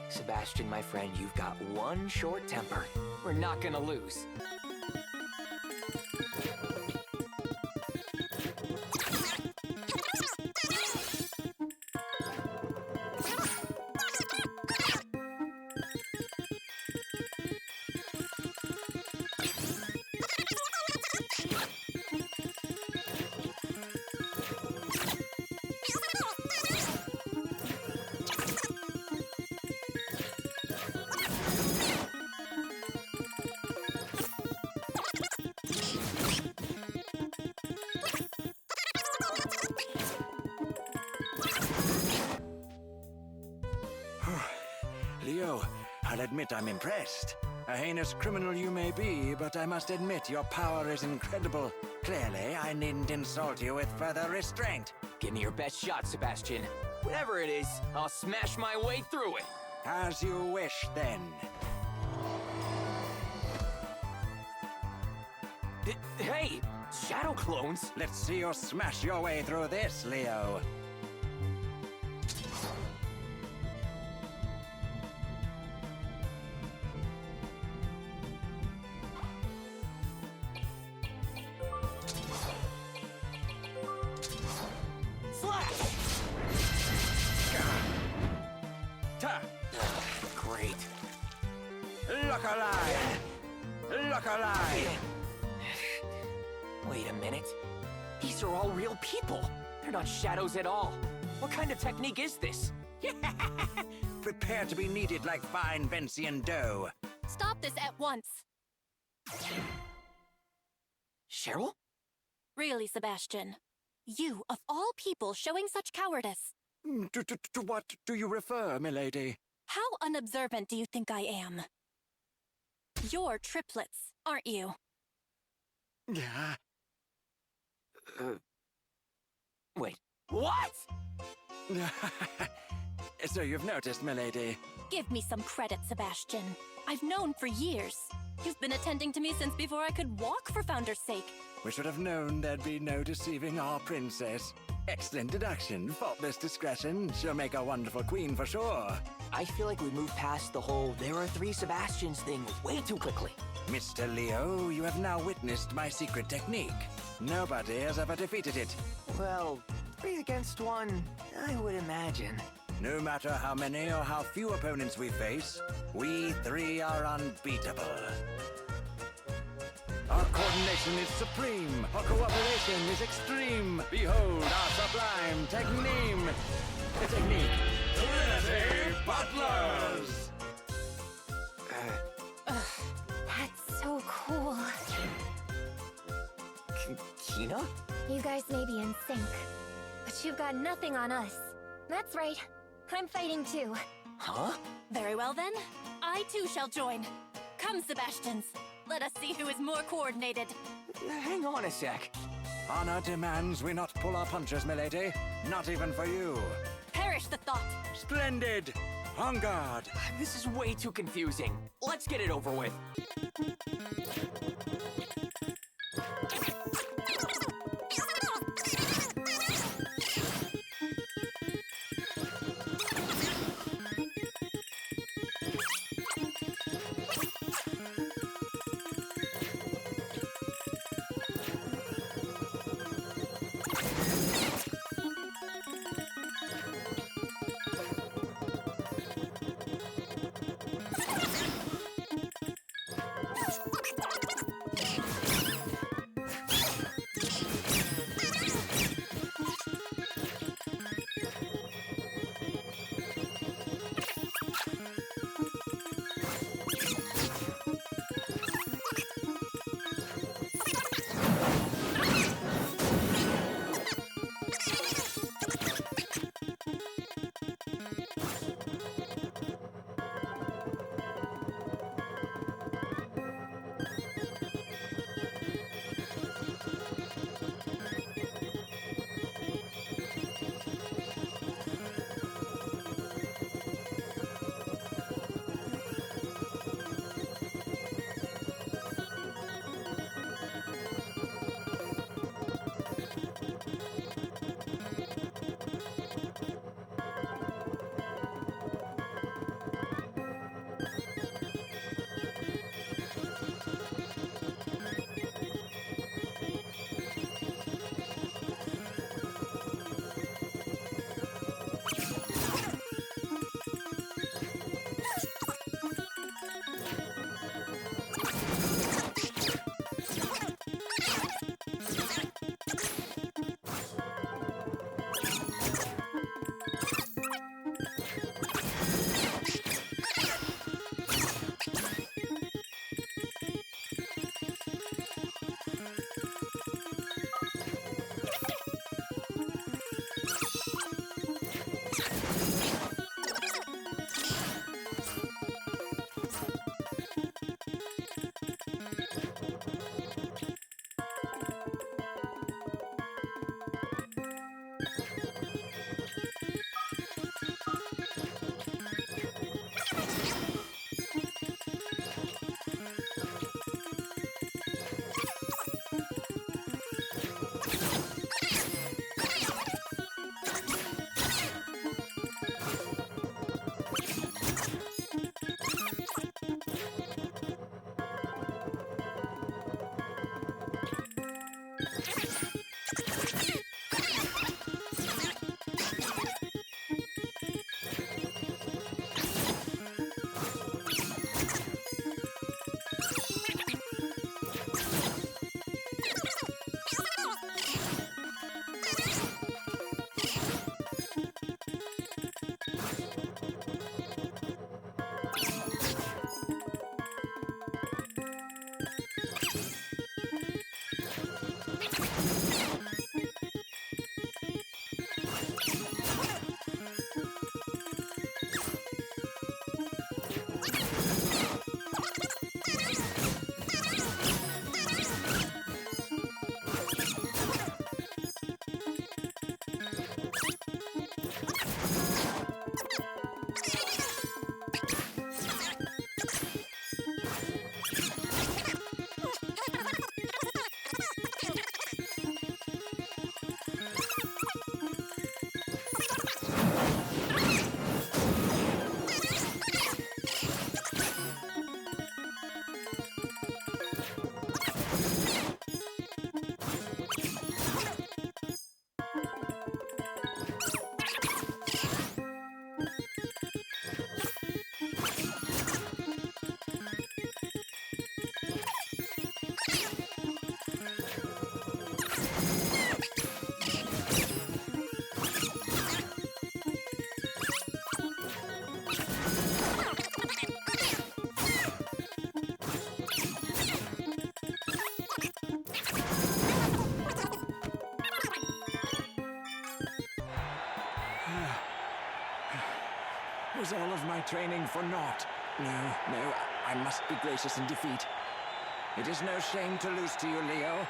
Sebastian, my friend, you've got one short temper. We're not gonna lose. Leo, I'll admit I'm impressed. A heinous criminal you may be, but I must admit your power is incredible. Clearly, I needn't insult you with further restraint. Give me your best shot, Sebastian. Whatever it is, I'll smash my way through it. As you wish, then. Hey, shadow clones? Let's see you smash your way through this, Leo. Great. Look alive! Look alive! Wait a minute. These are all real people. They're not shadows at all. What kind of technique is this? Prepare to be kneaded like fine Vencian dough. Stop this at once. Cheryl? Really, Sebastian? You, of all people, showing such cowardice. To what do you refer, milady? How unobservant do you think I am? You're triplets, aren't you? Yeah. Wait, what? So you've noticed, milady. Give me some credit, Sebastian. I've known for years. You've been attending to me since before I could walk, for Founder's sake. We should have known there'd be no deceiving our princess. Excellent deduction, faultless discretion. She'll make a wonderful queen for sure. I feel like we moved past the whole "there are 3 Sebastians" thing way too quickly. Mr. Leo, you have now witnessed my secret technique. Nobody has ever defeated it. Well, 3 against 1, I would imagine. No matter how many or how few opponents we face, we 3 are unbeatable. Our coordination is supreme. Our cooperation is extreme. Behold our sublime technique. Trinity Butlers! That's so cool. Kina? You guys may be in sync, but you've got nothing on us. That's right. I'm fighting too. Huh? Very well then. I too shall join. Come, Sebastians. Let us see who is more coordinated. Hang on a sec. Honor demands we not pull our punches, milady. Not even for you. Perish the thought. Splendid! On guard! This is way too confusing. Let's get it over with. Was all of my training for naught? No, I must be gracious in defeat. It is no shame to lose to you, Leo.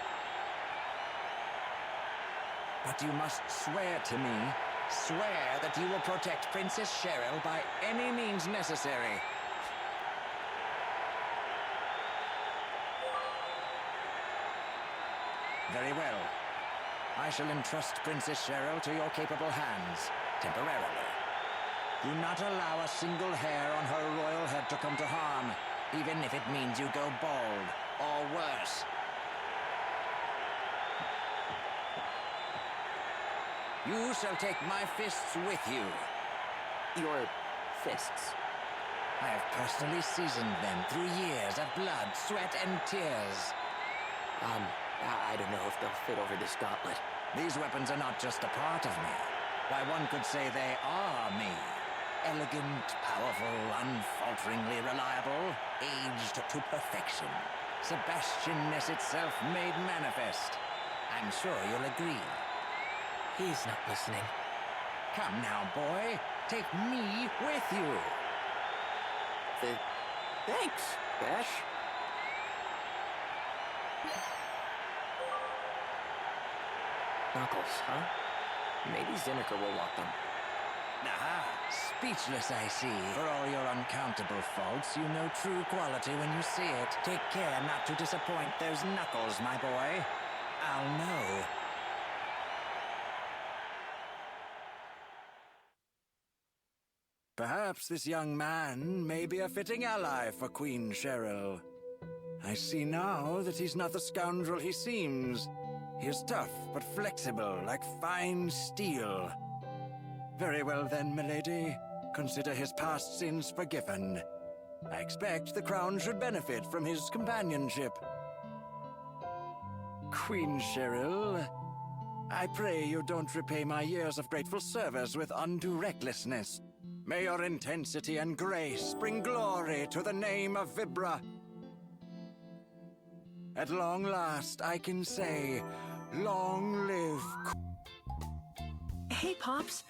But you must swear to me. Swear that you will protect Princess Cheryl by any means necessary. Very well. I shall entrust Princess Cheryl to your capable hands, temporarily. Do not allow a single hair on her royal head to come to harm, even if it means you go bald, or worse. You shall take my fists with you. Your fists? I have personally seasoned them through years of blood, sweat, and tears. I don't know if they'll fit over this gauntlet. These weapons are not just a part of me. Why, one could say they are me. Elegant, powerful, unfalteringly reliable, aged to perfection. Sebastian-ness itself made manifest. I'm sure you'll agree. He's not listening. Come now, boy. Take me with you. Thanks, Bash. Knuckles, huh? Maybe Zinikr will want them. Aha! Speechless, I see. For all your uncountable faults, you know true quality when you see it. Take care not to disappoint those Knuckles, my boy. I'll know. Perhaps this young man may be a fitting ally for Queen Cheryl. I see now that he's not the scoundrel he seems. He is tough, but flexible, like fine steel. Very well then, milady. Consider his past sins forgiven. I expect the crown should benefit from his companionship. Queen Cheryl, I pray you don't repay my years of grateful service with undue recklessness. May your intensity and grace bring glory to the name of Vibra. At long last, I can say, long live... Hey, Pops.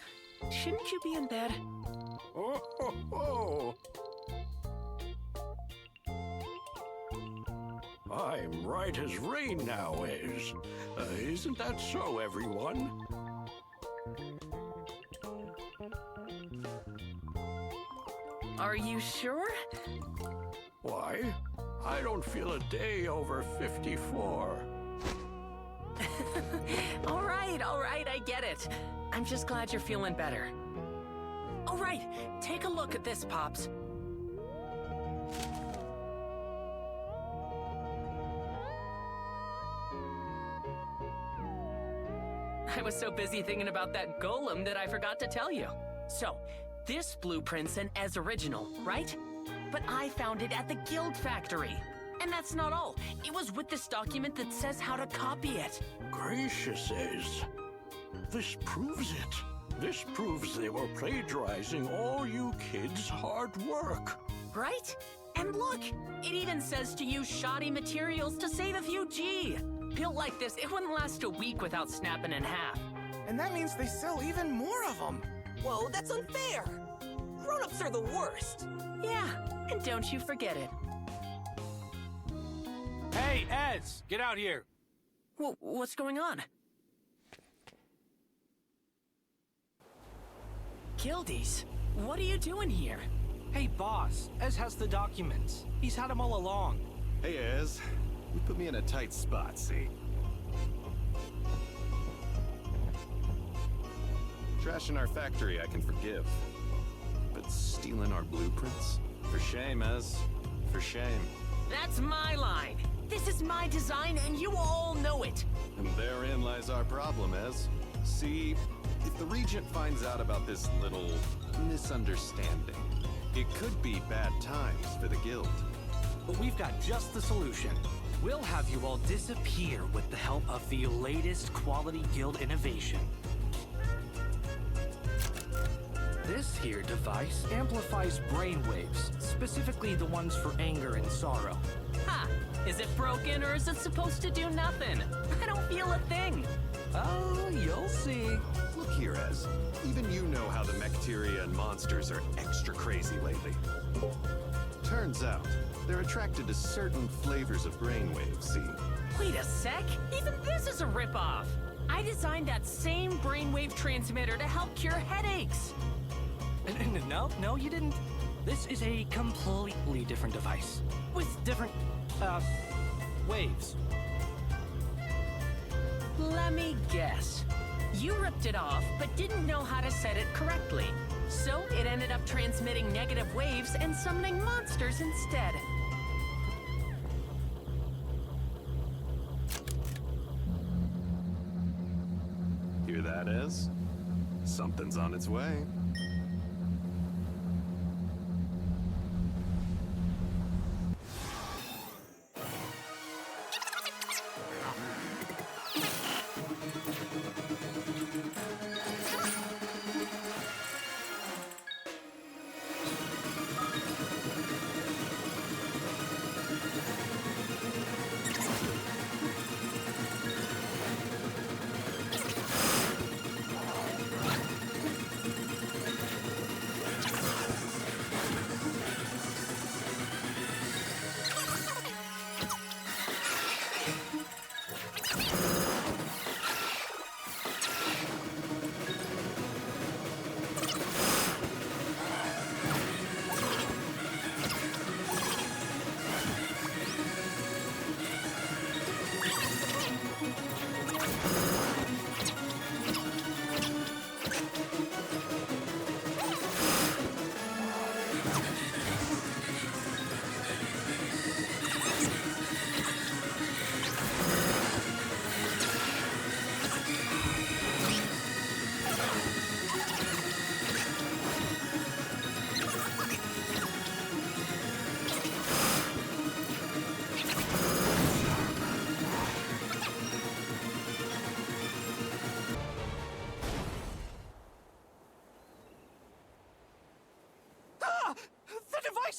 Shouldn't you be in bed? Oh, ho, ho. I'm right as rain now is. Isn't that so, everyone? Are you sure? Why? I don't feel a day over 54. All right, I get it. I'm just glad you're feeling better. All right, take a look at this, Pops. I was so busy thinking about that golem that I forgot to tell you. So, this blueprint's an Ez original, right? But I found it at the Guild Factory. And that's not all. It was with this document that says how to copy it. Gracious, Ez. This proves it. This proves they were plagiarizing all you kids' hard work. Right? And look, it even says to use shoddy materials to save a few G. Built like this, it wouldn't last a week without snapping in half. And that means they sell even more of them. Whoa, that's unfair. Grown-ups are the worst. Yeah, and don't you forget it. Hey, Ez, get out here. What's going on? Guildies, what are you doing here? Hey, boss, Ez has the documents. He's had them all along. Hey, Ez. You put me in a tight spot, see? Trashing our factory I can forgive. But stealing our blueprints? For shame, Ez. For shame. That's my line. This is my design, and you all know it. And therein lies our problem, Ez. See, if the Regent finds out about this little misunderstanding, it could be bad times for the Guild. But we've got just the solution. We'll have you all disappear with the help of the latest quality Guild innovation. This here device amplifies brainwaves, specifically the ones for anger and sorrow. Ha! Is it broken or is it supposed to do nothing? I don't feel a thing. Oh, you'll see. see. Look here, Ez. Even you know how the Mecteria and monsters are extra crazy lately. Turns out, they're attracted to certain flavors of brainwaves, see? Wait a sec. Even this is a ripoff. I designed that same brainwave transmitter to help cure headaches. No, you didn't. This is a completely different device. With different, waves. Let me guess. You ripped it off, but didn't know how to set it correctly. So it ended up transmitting negative waves and summoning monsters instead. Hear that, Ez? Something's on its way.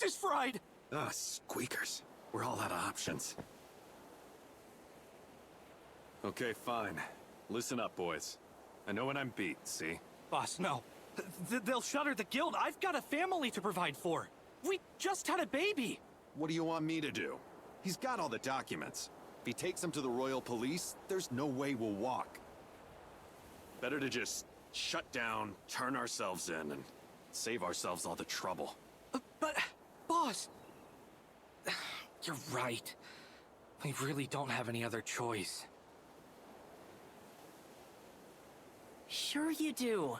Is fried! Ah, squeakers. We're all out of options. Okay, fine. Listen up, boys. I know when I'm beat, see? Boss, no. They'll shutter the guild. I've got a family to provide for. We just had a baby. What do you want me to do? He's got all the documents. If he takes them to the Royal Police, there's no way we'll walk. Better to just shut down, turn ourselves in, and save ourselves all the trouble. But, boss... You're right. We really don't have any other choice. Sure you do.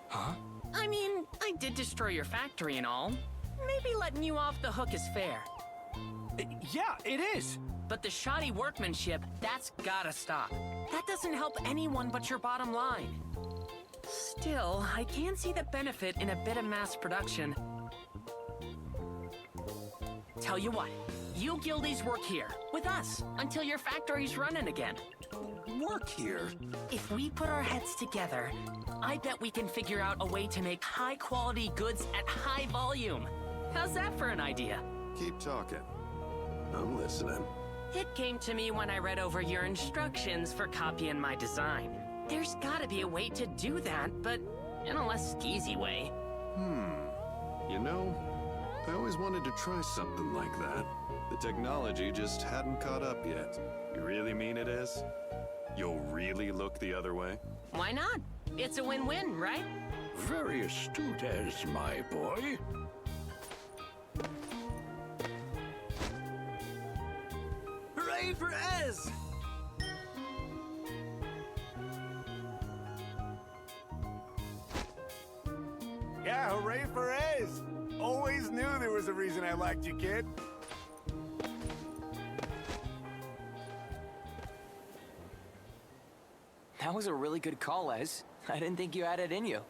Huh? I mean, I did destroy your factory and all. Maybe letting you off the hook is fair. Yeah, it is. But the shoddy workmanship, that's gotta stop. That doesn't help anyone but your bottom line. Still, I can see the benefit in a bit of mass production. Tell you what, you guildies work here, with us, until your factory's running again. Work here? If we put our heads together, I bet we can figure out a way to make high-quality goods at high volume. How's that for an idea? Keep talking. I'm listening. It came to me when I read over your instructions for copying my design. There's gotta be a way to do that, but in a less skeezy way. You know, I always wanted to try something like that. The technology just hadn't caught up yet. You really mean it is? You'll really look the other way? Why not? It's a win-win, right? Very astute, as my boy. Hooray for Ez! Yeah, hooray for Ez! Always knew there was a reason I liked you, kid. That was a really good call, Ez. I didn't think you had it in you.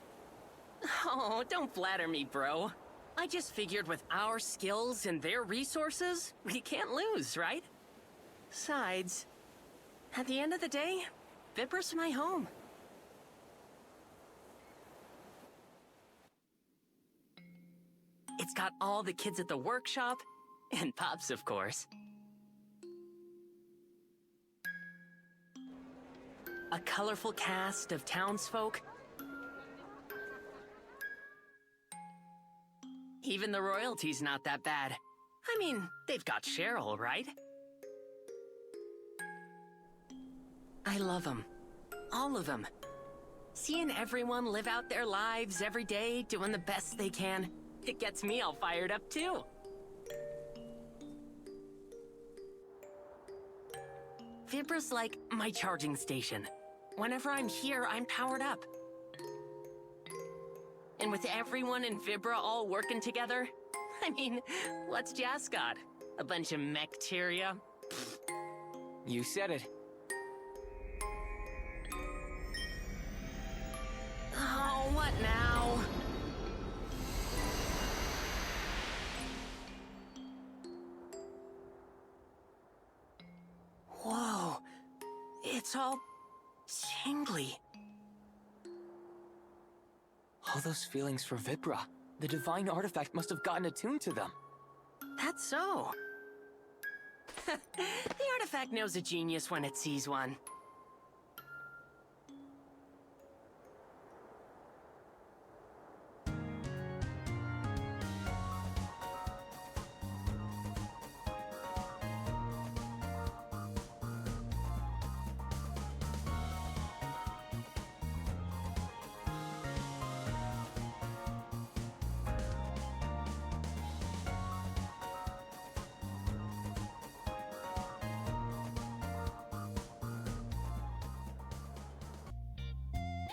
Oh, don't flatter me, bro. I just figured with our skills and their resources, we can't lose, right? Besides, at the end of the day, Vibra's my home. It's got all the kids at the workshop, and Pops, of course. a colorful cast of townsfolk. Even the royalty's not that bad. I mean, they've got Cheryl, right? I love them. All of them. Seeing everyone live out their lives every day, doing the best they can, it gets me all fired up too. Vibra's like my charging station. Whenever I'm here, I'm powered up. And with everyone in Vibra all working together, I mean, what's Jascot? A bunch of mechteria? You said it. Oh, what now? Whoa, it's all tingly. All those feelings for Vibra. The divine artifact must have gotten attuned to them. That's so. The artifact knows a genius when it sees one.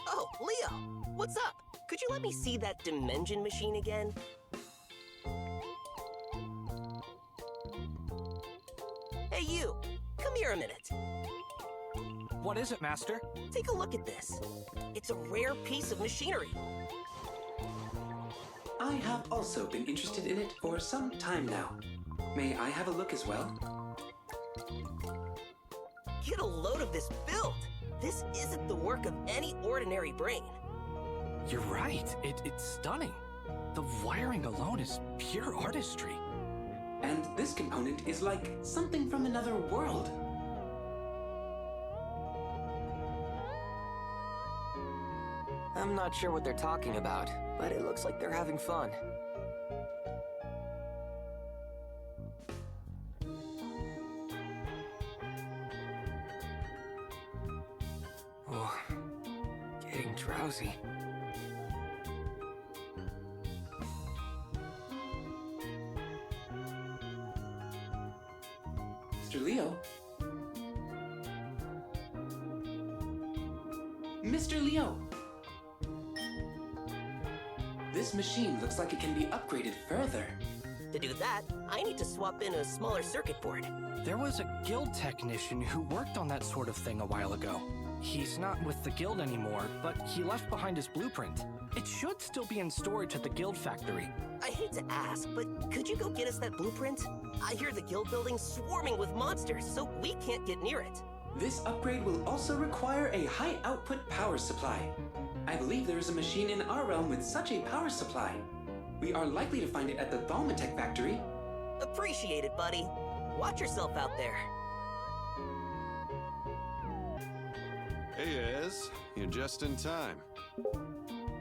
Oh, Leo! What's up? Could you let me see that Dimengeon machine again? Hey, you! Come here a minute. What is it, Master? Take a look at this. It's a rare piece of machinery. I have also been interested in it for some time now. May I have a look as well? Get a load of this build! This isn't the work of any ordinary brain. You're right. It's stunning. The wiring alone is pure artistry. And this component is like something from another world. I'm not sure what they're talking about, but it looks like they're having fun. Oh, getting drowsy. Mr. Leo? Mr. Leo! This machine looks like it can be upgraded further. To do that, I need to swap in a smaller circuit board. There was a guild technician who worked on that sort of thing a while ago. He's not with the guild anymore, but he left behind his blueprint. It should still be in storage at the guild factory. I hate to ask, but could you go get us that blueprint? I hear the guild building's swarming with monsters, so we can't get near it. This upgrade will also require a high-output power supply. I believe there is a machine in our realm with such a power supply. We are likely to find it at the Valmatech factory. Appreciate it, buddy. Watch yourself out there. Hey, Ez. You're just in time.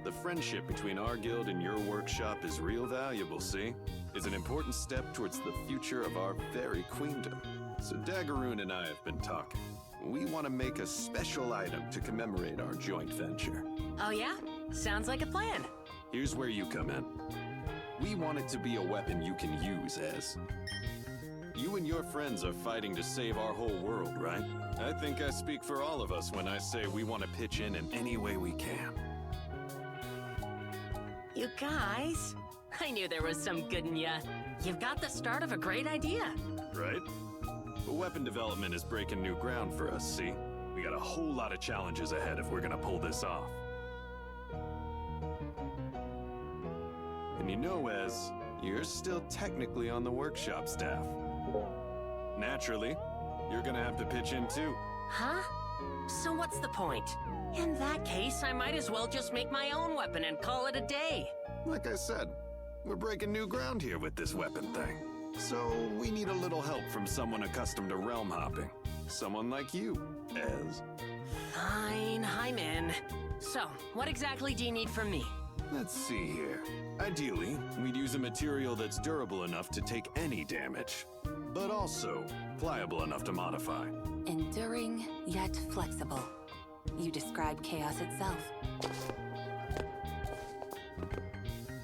The friendship between our guild and your workshop is real valuable, see? It's an important step towards the future of our very queendom. So Daggeroon and I have been talking. We want to make a special item to commemorate our joint venture. Oh yeah? Sounds like a plan. Here's where you come in. We want it to be a weapon you can use, Ez. You and your friends are fighting to save our whole world, right? I think I speak for all of us when I say we want to pitch in any way we can. You guys, I knew there was some good in ya. You've got the start of a great idea. Right? But weapon development is breaking new ground for us, see? We got a whole lot of challenges ahead if we're gonna pull this off. And you know, Ez, you're still technically on the workshop staff. Naturally, you're gonna have to pitch in too. Huh? So what's the point? In that case, I might as well just make my own weapon and call it a day. Like I said, we're breaking new ground here with this weapon thing. So we need a little help from someone accustomed to realm hopping. Someone like you, Ez. Fine, I'm in. So, what exactly do you need from me? Let's see here. Ideally, we'd use a material that's durable enough to take any damage, but also pliable enough to modify. Enduring, yet flexible. You describe chaos itself.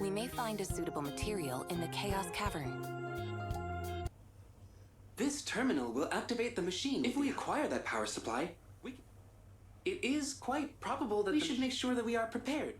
We may find a suitable material in the Chaos Cavern. This terminal will activate the machine. If we acquire that power supply, it is quite probable that we should make sure that we are prepared.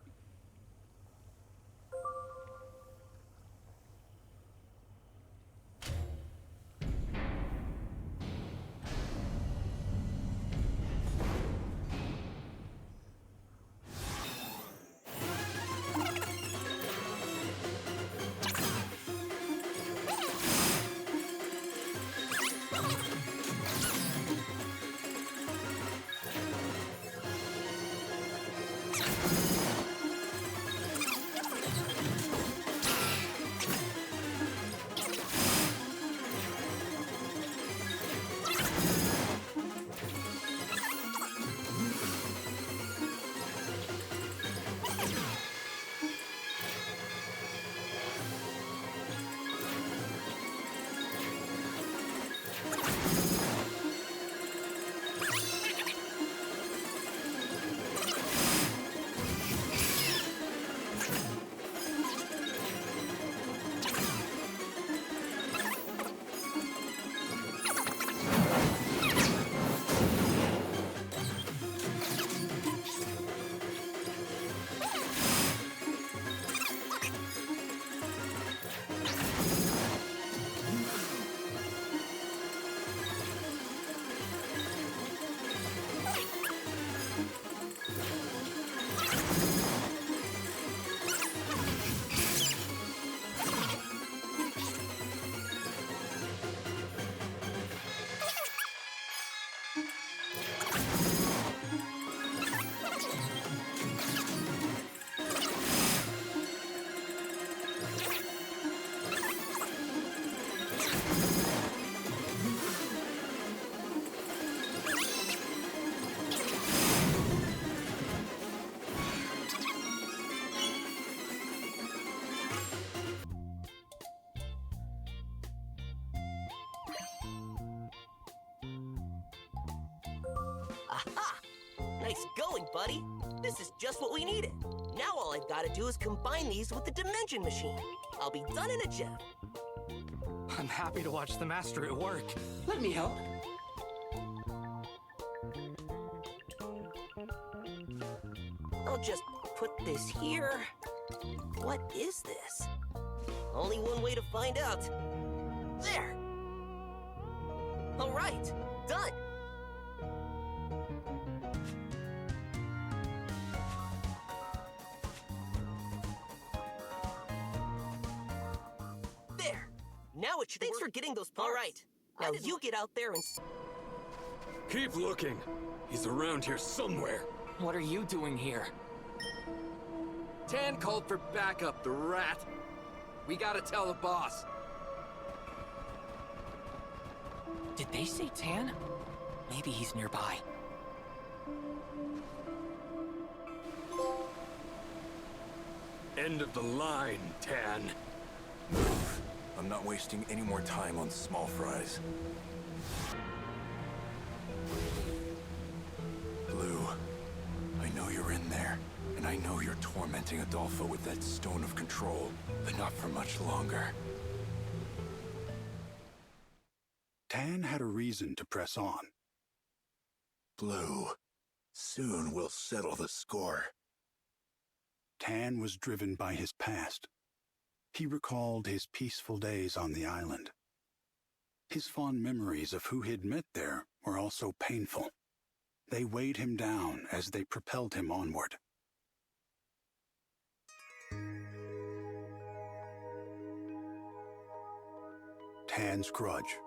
Aha! Nice going, buddy. This is just what we needed. Now all I've got to do is combine these with the Dimengeon machine. I'll be done in a jiff. I'm happy to watch the master at work. Let me help. I'll just put this here. What is this? Only one way to find out. There! All right, done! There! Now it should Thanks for getting those parts. All right, now you get out there and... Keep looking. He's around here somewhere. What are you doing here? Tan called for backup, the rat. We gotta tell the boss. Did they say Tan? Maybe he's nearby. End of the line, Tan. I'm not wasting any more time on small fries. Blue, I know you're in there, and I know you're tormenting Adolfo with that stone of control, but not for much longer. Tan had a reason to press on. Blue, soon we'll settle the score. Tan was driven by his past. He recalled his peaceful days on the island. His fond memories of who he'd met there were also painful. They weighed him down as they propelled him onward. Tan's Grudge,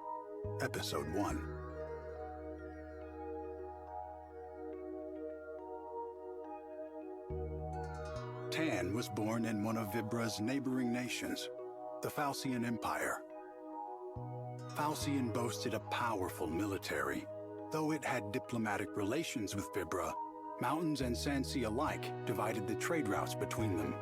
Episode 1. Tan was born in one of Vibra's neighboring nations, the Falcion Empire. Falcion boasted a powerful military, Though it had diplomatic relations with Vibra, mountains and Sansi alike divided the trade routes between them.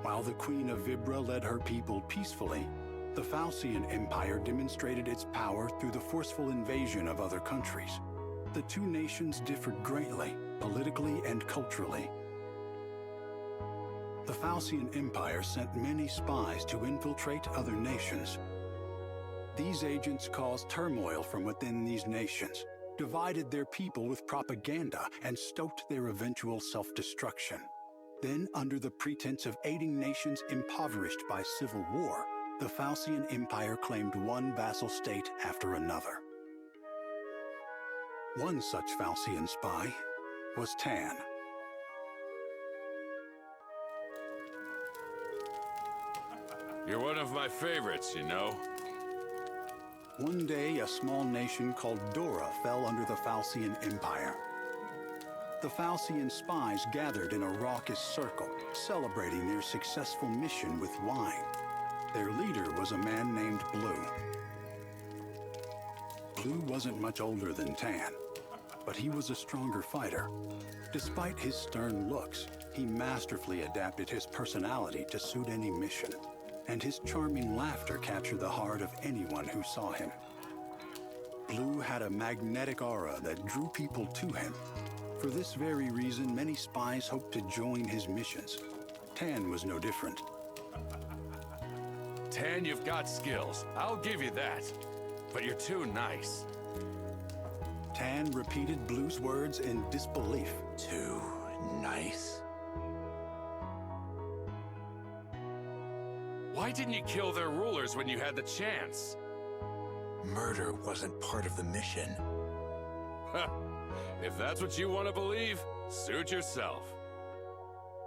While the Queen of Vibra led her people peacefully, the Falcion Empire demonstrated its power through the forceful invasion of other countries. The two nations differed greatly, politically and culturally. The Falcion Empire sent many spies to infiltrate other nations. These agents caused turmoil from within these nations, divided their people with propaganda, and stoked their eventual self-destruction. Then, under the pretense of aiding nations impoverished by civil war, the Falcion Empire claimed one vassal state after another. One such Falcion spy was Tan. You're one of my favorites, you know. One day, a small nation called Dora fell under the Falcion Empire. The Falcion spies gathered in a raucous circle, celebrating their successful mission with wine. Their leader was a man named Blue. Blue wasn't much older than Tan, but he was a stronger fighter. Despite his stern looks, he masterfully adapted his personality to suit any mission, and his charming laughter captured the heart of anyone who saw him. Blue had a magnetic aura that drew people to him. For this very reason, many spies hoped to join his missions. Tan was no different. Tan, you've got skills. I'll give you that. But you're too nice. Tan repeated Blue's words in disbelief. Too nice? Why didn't you kill their rulers when you had the chance? Murder wasn't part of the mission. If that's what you want to believe, suit yourself.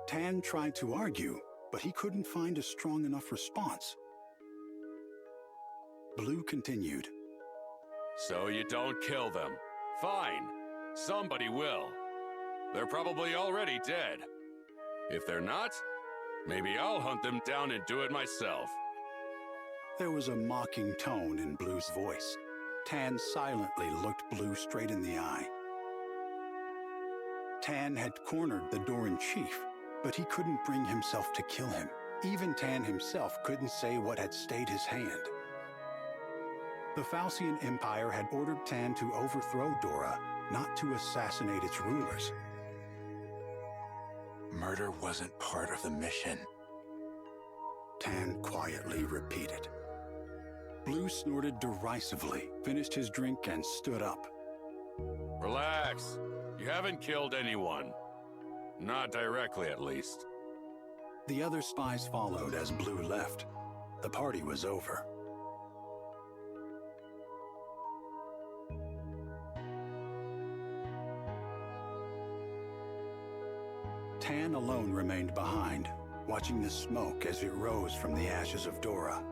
Tan tried to argue, but he couldn't find a strong enough response. Blue continued. So you don't kill them. Fine. Somebody will. They're probably already dead. If they're not, maybe I'll hunt them down and do it myself. There was a mocking tone in Blue's voice. Tan silently looked Blue straight in the eye. Tan had cornered the Doran chief, but he couldn't bring himself to kill him. Even Tan himself couldn't say what had stayed his hand. The Falcion Empire had ordered Tan to overthrow Dora, not to assassinate its rulers. Murder wasn't part of the mission. Tan quietly repeated. Blue snorted derisively, finished his drink, and stood up. Relax. You haven't killed anyone. Not directly, at least. The other spies followed as Blue left. The party was over. Tan alone remained behind, watching the smoke as it rose from the ashes of Dora.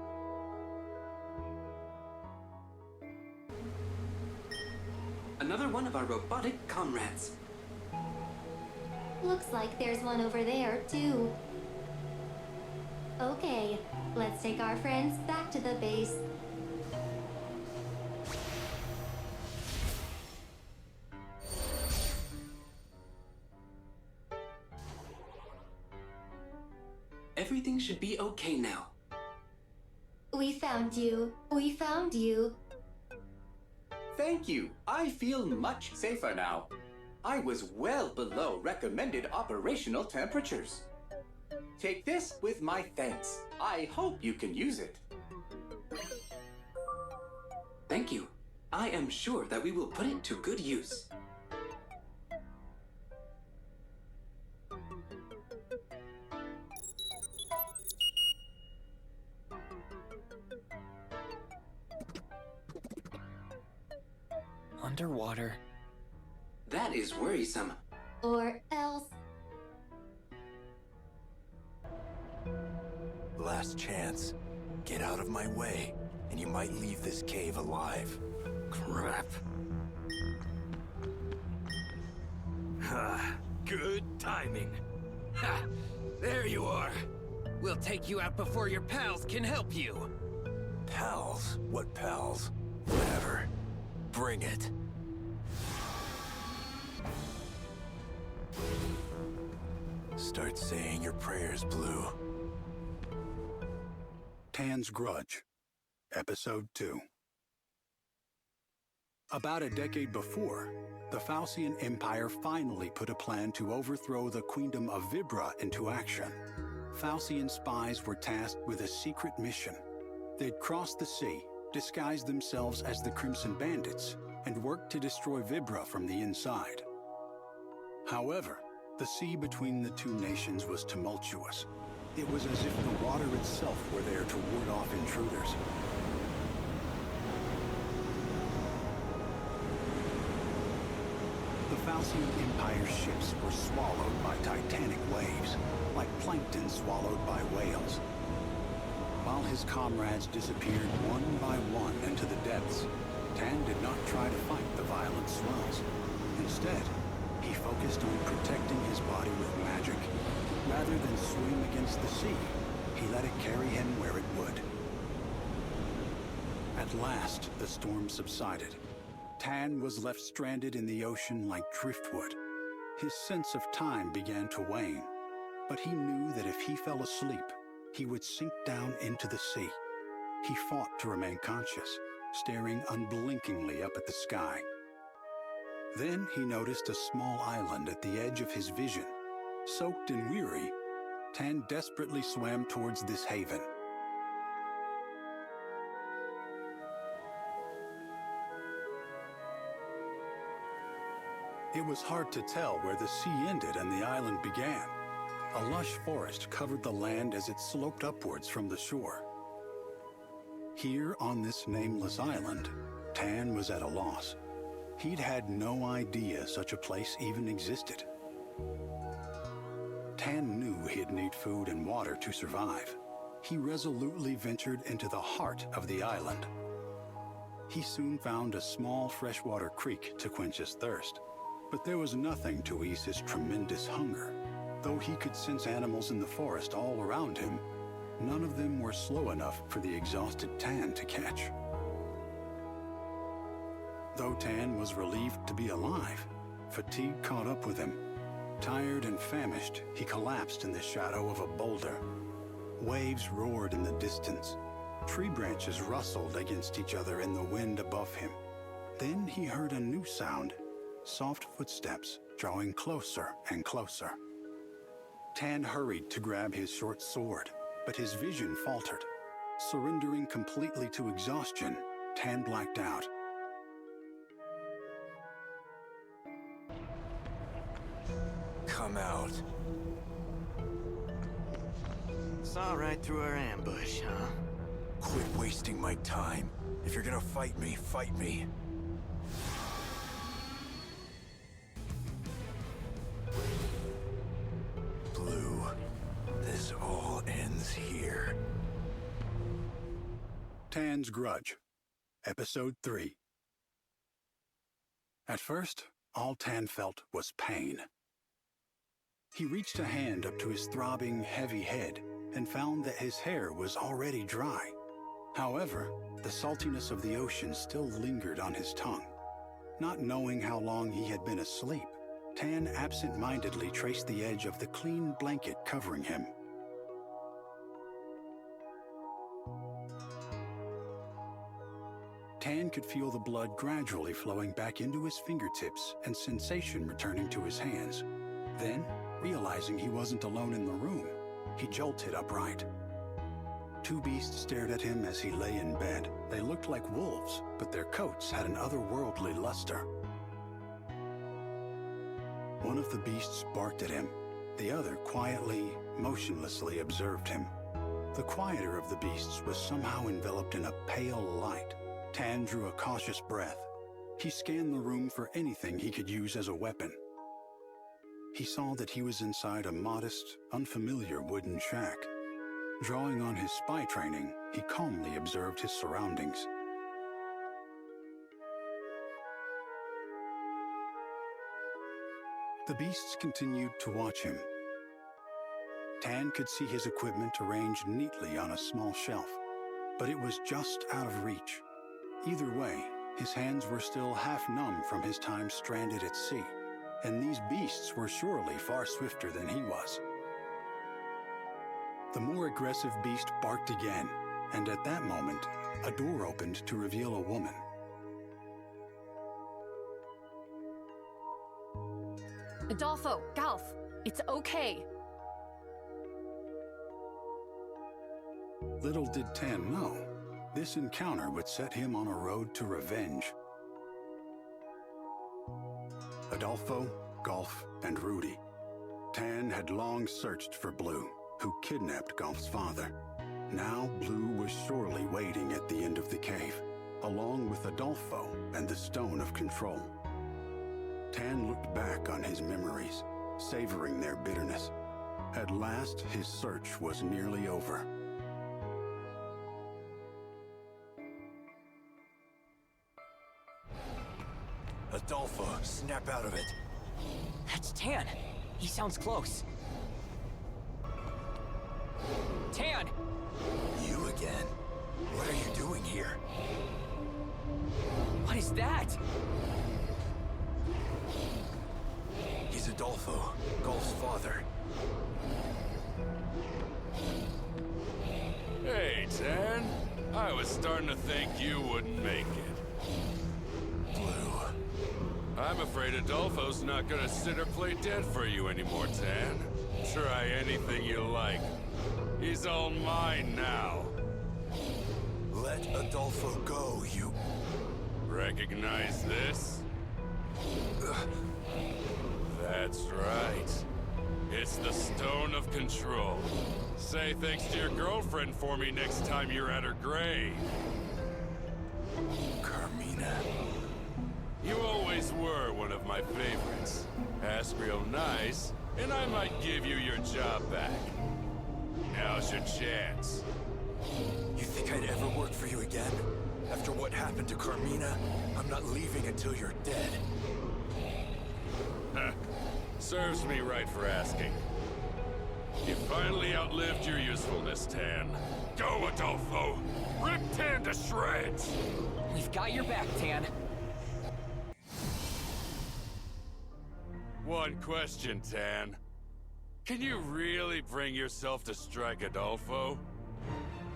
Another one of our robotic comrades. Looks like there's one over there, too. Okay, let's take our friends back to the base. Everything should be okay now. We found you. We found you. Thank you. I feel much safer now. I was well below recommended operational temperatures. Take this with my thanks. I hope you can use it. Thank you. I am sure that we will put it to good use. Underwater. That is worrisome. Or else. Last chance. Get out of my way, and you might leave this cave alive. Crap. Good timing. Ha! There you are. We'll take you out before your pals can help you. Pals? What pals? Whatever. Bring it. Start saying your prayers, Blue. Tan's Grudge, Episode 2. About a decade before, the Falcion Empire finally put a plan to overthrow the Queendom of Vibra into action. Falcion spies were tasked with a secret mission. They'd cross the sea, disguise themselves as the Crimson Bandits, and work to destroy Vibra from the inside. However, the sea between the two nations was tumultuous. It was as if the water itself were there to ward off intruders. The Falcion Empire's ships were swallowed by titanic waves, like plankton swallowed by whales. While his comrades disappeared one by one into the depths, Tan did not try to fight the violent swells. Instead, he focused on protecting his body with magic. Rather than swim against the sea, he let it carry him where it would. At last, the storm subsided. Tan was left stranded in the ocean like driftwood. His sense of time began to wane, but he knew that if he fell asleep, he would sink down into the sea. He fought to remain conscious, staring unblinkingly up at the sky. Then he noticed a small island at the edge of his vision. Soaked and weary, Tan desperately swam towards this haven. It was hard to tell where the sea ended and the island began. A lush forest covered the land as it sloped upwards from the shore. Here on this nameless island, Tan was at a loss. He'd had no idea such a place even existed. Tan knew he'd need food and water to survive. He resolutely ventured into the heart of the island. He soon found a small freshwater creek to quench his thirst, but there was nothing to ease his tremendous hunger. Though he could sense animals in the forest all around him, none of them were slow enough for the exhausted Tan to catch. Though Tan was relieved to be alive, fatigue caught up with him. Tired and famished, he collapsed in the shadow of a boulder. Waves roared in the distance. Tree branches rustled against each other in the wind above him. Then he heard a new sound, soft footsteps drawing closer and closer. Tan hurried to grab his short sword, but his vision faltered. Surrendering completely to exhaustion, Tan blacked out. Come out. Saw right through our ambush, huh? Quit wasting my time. If you're gonna fight me, fight me. Blue, this all ends here. Tan's Grudge, Episode 3. At first, all Tan felt was pain. He reached a hand up to his throbbing, heavy head and found that his hair was already dry. However, the saltiness of the ocean still lingered on his tongue. Not knowing how long he had been asleep, Tan absent-mindedly traced the edge of the clean blanket covering him. Tan could feel the blood gradually flowing back into his fingertips and sensation returning to his hands. Then, realizing he wasn't alone in the room, he jolted upright. Two beasts stared at him as he lay in bed. They looked like wolves, but their coats had an otherworldly luster. One of the beasts barked at him. The other quietly, motionlessly observed him. The quieter of the beasts was somehow enveloped in a pale light. Tan drew a cautious breath. He scanned the room for anything he could use as a weapon. He saw that he was inside a modest, unfamiliar wooden shack. Drawing on his spy training, he calmly observed his surroundings. The beasts continued to watch him. Tan could see his equipment arranged neatly on a small shelf, but it was just out of reach. Either way, His hands were still half numb from his time stranded at sea, and these beasts were surely far swifter than he was. The more aggressive beast barked again, and at that moment, a door opened to reveal a woman. Adolfo, Golf, it's okay. Little did Tan know, this encounter would set him on a road to revenge. Adolfo, Golf, and Rudy. Tan had long searched for Blue, who kidnapped Golf's father. Now Blue was surely waiting at the end of the cave, along with Adolfo and the Stone of Control. Tan looked back on his memories, savoring their bitterness. At last, his search was nearly over. Adolfo, snap out of it. That's Tan. He sounds close. Tan! You again? What are you doing here? What is that? He's Adolfo, Golf's father. Hey, Tan. I was starting to think you wouldn't make it. Blue. I'm afraid Adolfo's not gonna sit or play dead for you anymore, Tan. Try anything you like. He's all mine now. Let Adolfo go, you... Recognize this? That's right. It's the Stone of Control. Say thanks to your girlfriend for me next time you're at her grave. Carmina. You always were one of my favorites. Ask real nice, and I might give you your job back. Now's your chance. You think I'd ever work for you again? After what happened to Carmina, I'm not leaving until you're dead. Serves me right for asking. You finally outlived your usefulness, Tan. Go, Adolfo! Rip Tan to shreds! We've got your back, Tan. One question, Tan. Can you really bring yourself to strike Adolfo?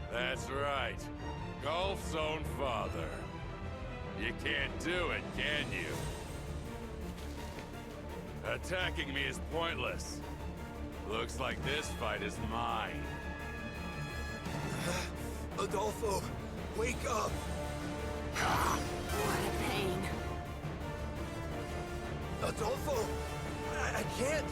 That's right. Golf's own father. You can't do it, can you? Attacking me is pointless. Looks like this fight is mine. Adolfo, wake up! What a pain. Adolfo! I can't!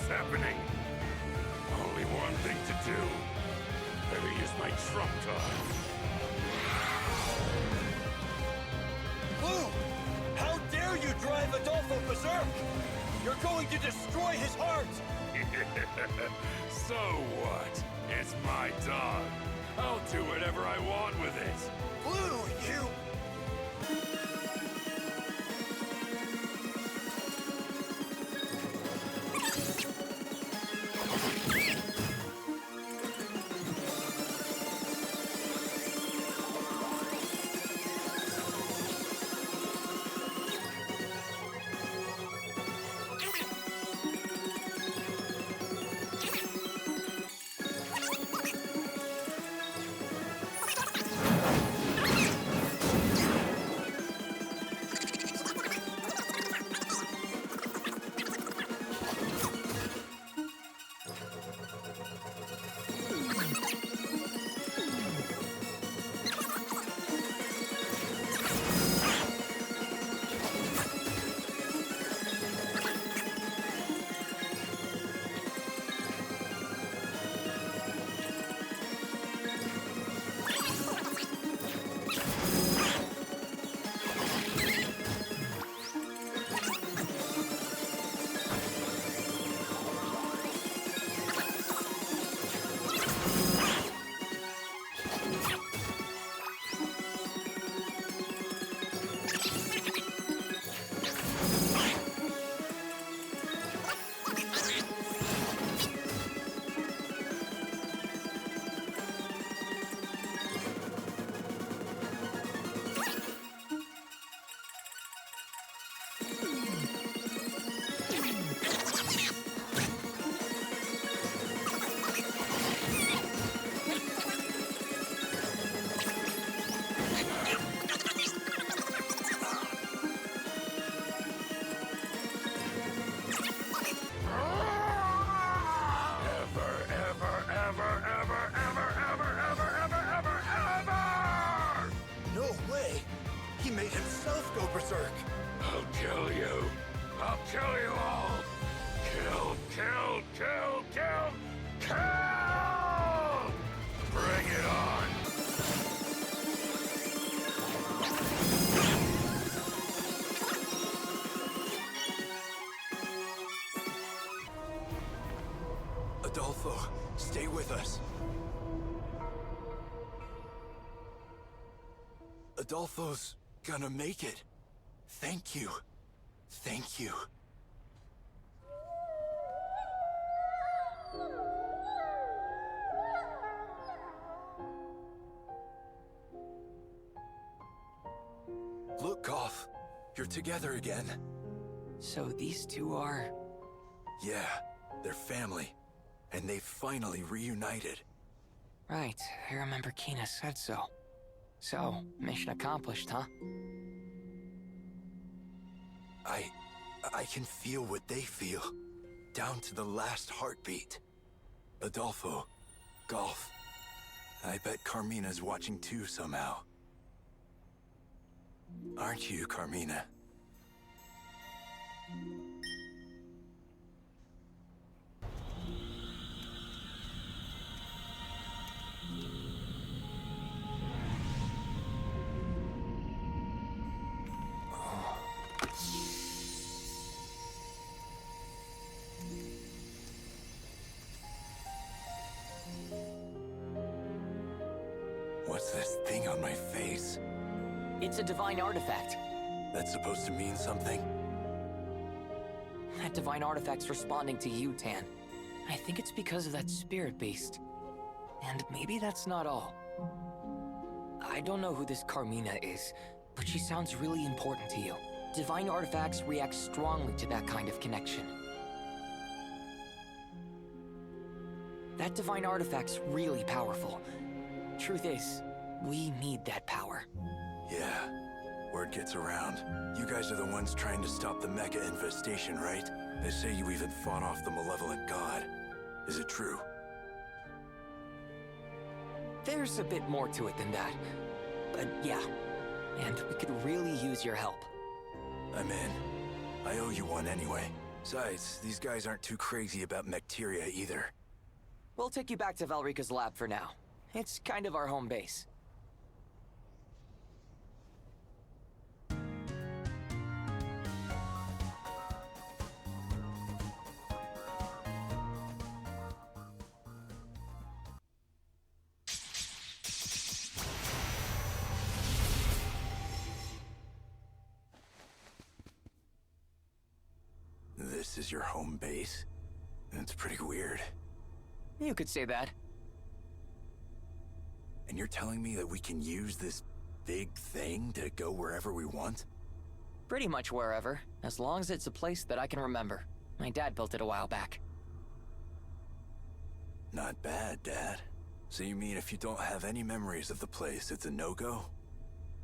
Happening. Only one thing to do. Better use my trump card. Blue! How dare you drive Adolfo berserk? You're going to destroy his heart! So what? It's my dog. I'll do whatever I want with it. Blue, you... Adolfo, stay with us. Adolfo's gonna make it. Thank you. Thank you. Look, Golf. You're together again. So these two are... Yeah, they're family. And they've finally reunited. Right, I remember Kina said so. So, mission accomplished, huh? I can feel what they feel. Down to the last heartbeat. Adolfo, Golf. I bet Carmina's watching too somehow. Aren't you, Carmina? What's this thing on my face? It's a divine artifact. That's supposed to mean something? That divine artifact's responding to you, Tan. I think it's because of that spirit beast. And maybe that's not all. I don't know who this Carmina is, but she sounds really important to you. Divine artifacts react strongly to that kind of connection. That divine artifact's really powerful. Truth is, we need that power. Yeah, word gets around. You guys are the ones trying to stop the mecha infestation, right? They say you even fought off the malevolent god. Is it true? There's a bit more to it than that. But yeah, and we could really use your help. I'm in. I owe you one anyway. Besides, these guys aren't too crazy about Mecteria either. We'll take you back to Valrika's lab for now. It's kind of our home base. this is your home base? It's pretty weird. You could say that. And you're telling me that we can use this big thing to go wherever we want? Pretty much wherever, as long as it's a place that I can remember. My dad built it a while back. Not bad, Dad. So you mean if you don't have any memories of the place, it's a no-go?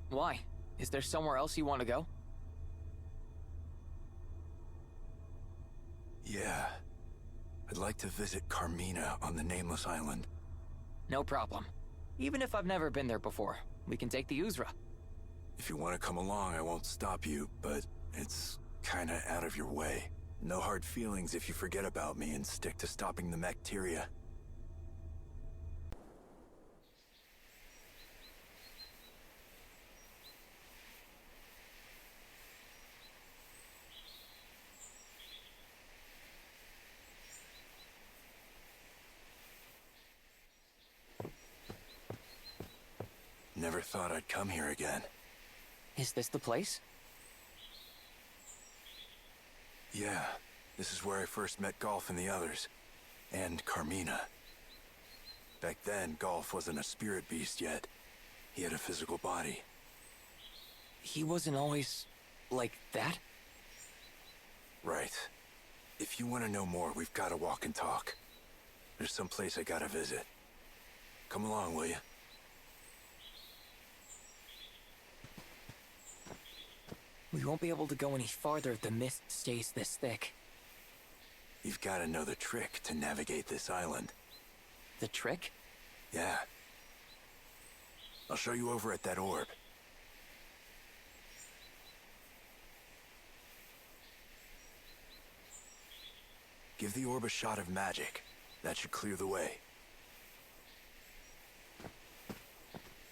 Why? Is there somewhere else you want to go? Yeah. I'd like to visit Carmina on the Nameless Island. No problem. Even if I've never been there before, we can take the Uzra. If you want to come along, I won't stop you, but it's kinda out of your way. No hard feelings if you forget about me and stick to stopping the bacteria. Never thought I'd come here again. Is this the place? Yeah, this is where I first met Golf and the others. And Carmina. Back then, Golf wasn't a spirit beast yet. He had a physical body. He wasn't always like that? Right. If you want to know more, we've got to walk and talk. There's some place I gotta visit. Come along, will you? We won't be able to go any farther if the mist stays this thick. You've got to know the trick to navigate this island. The trick? Yeah. I'll show you over at that orb. Give the orb a shot of magic. That should clear the way.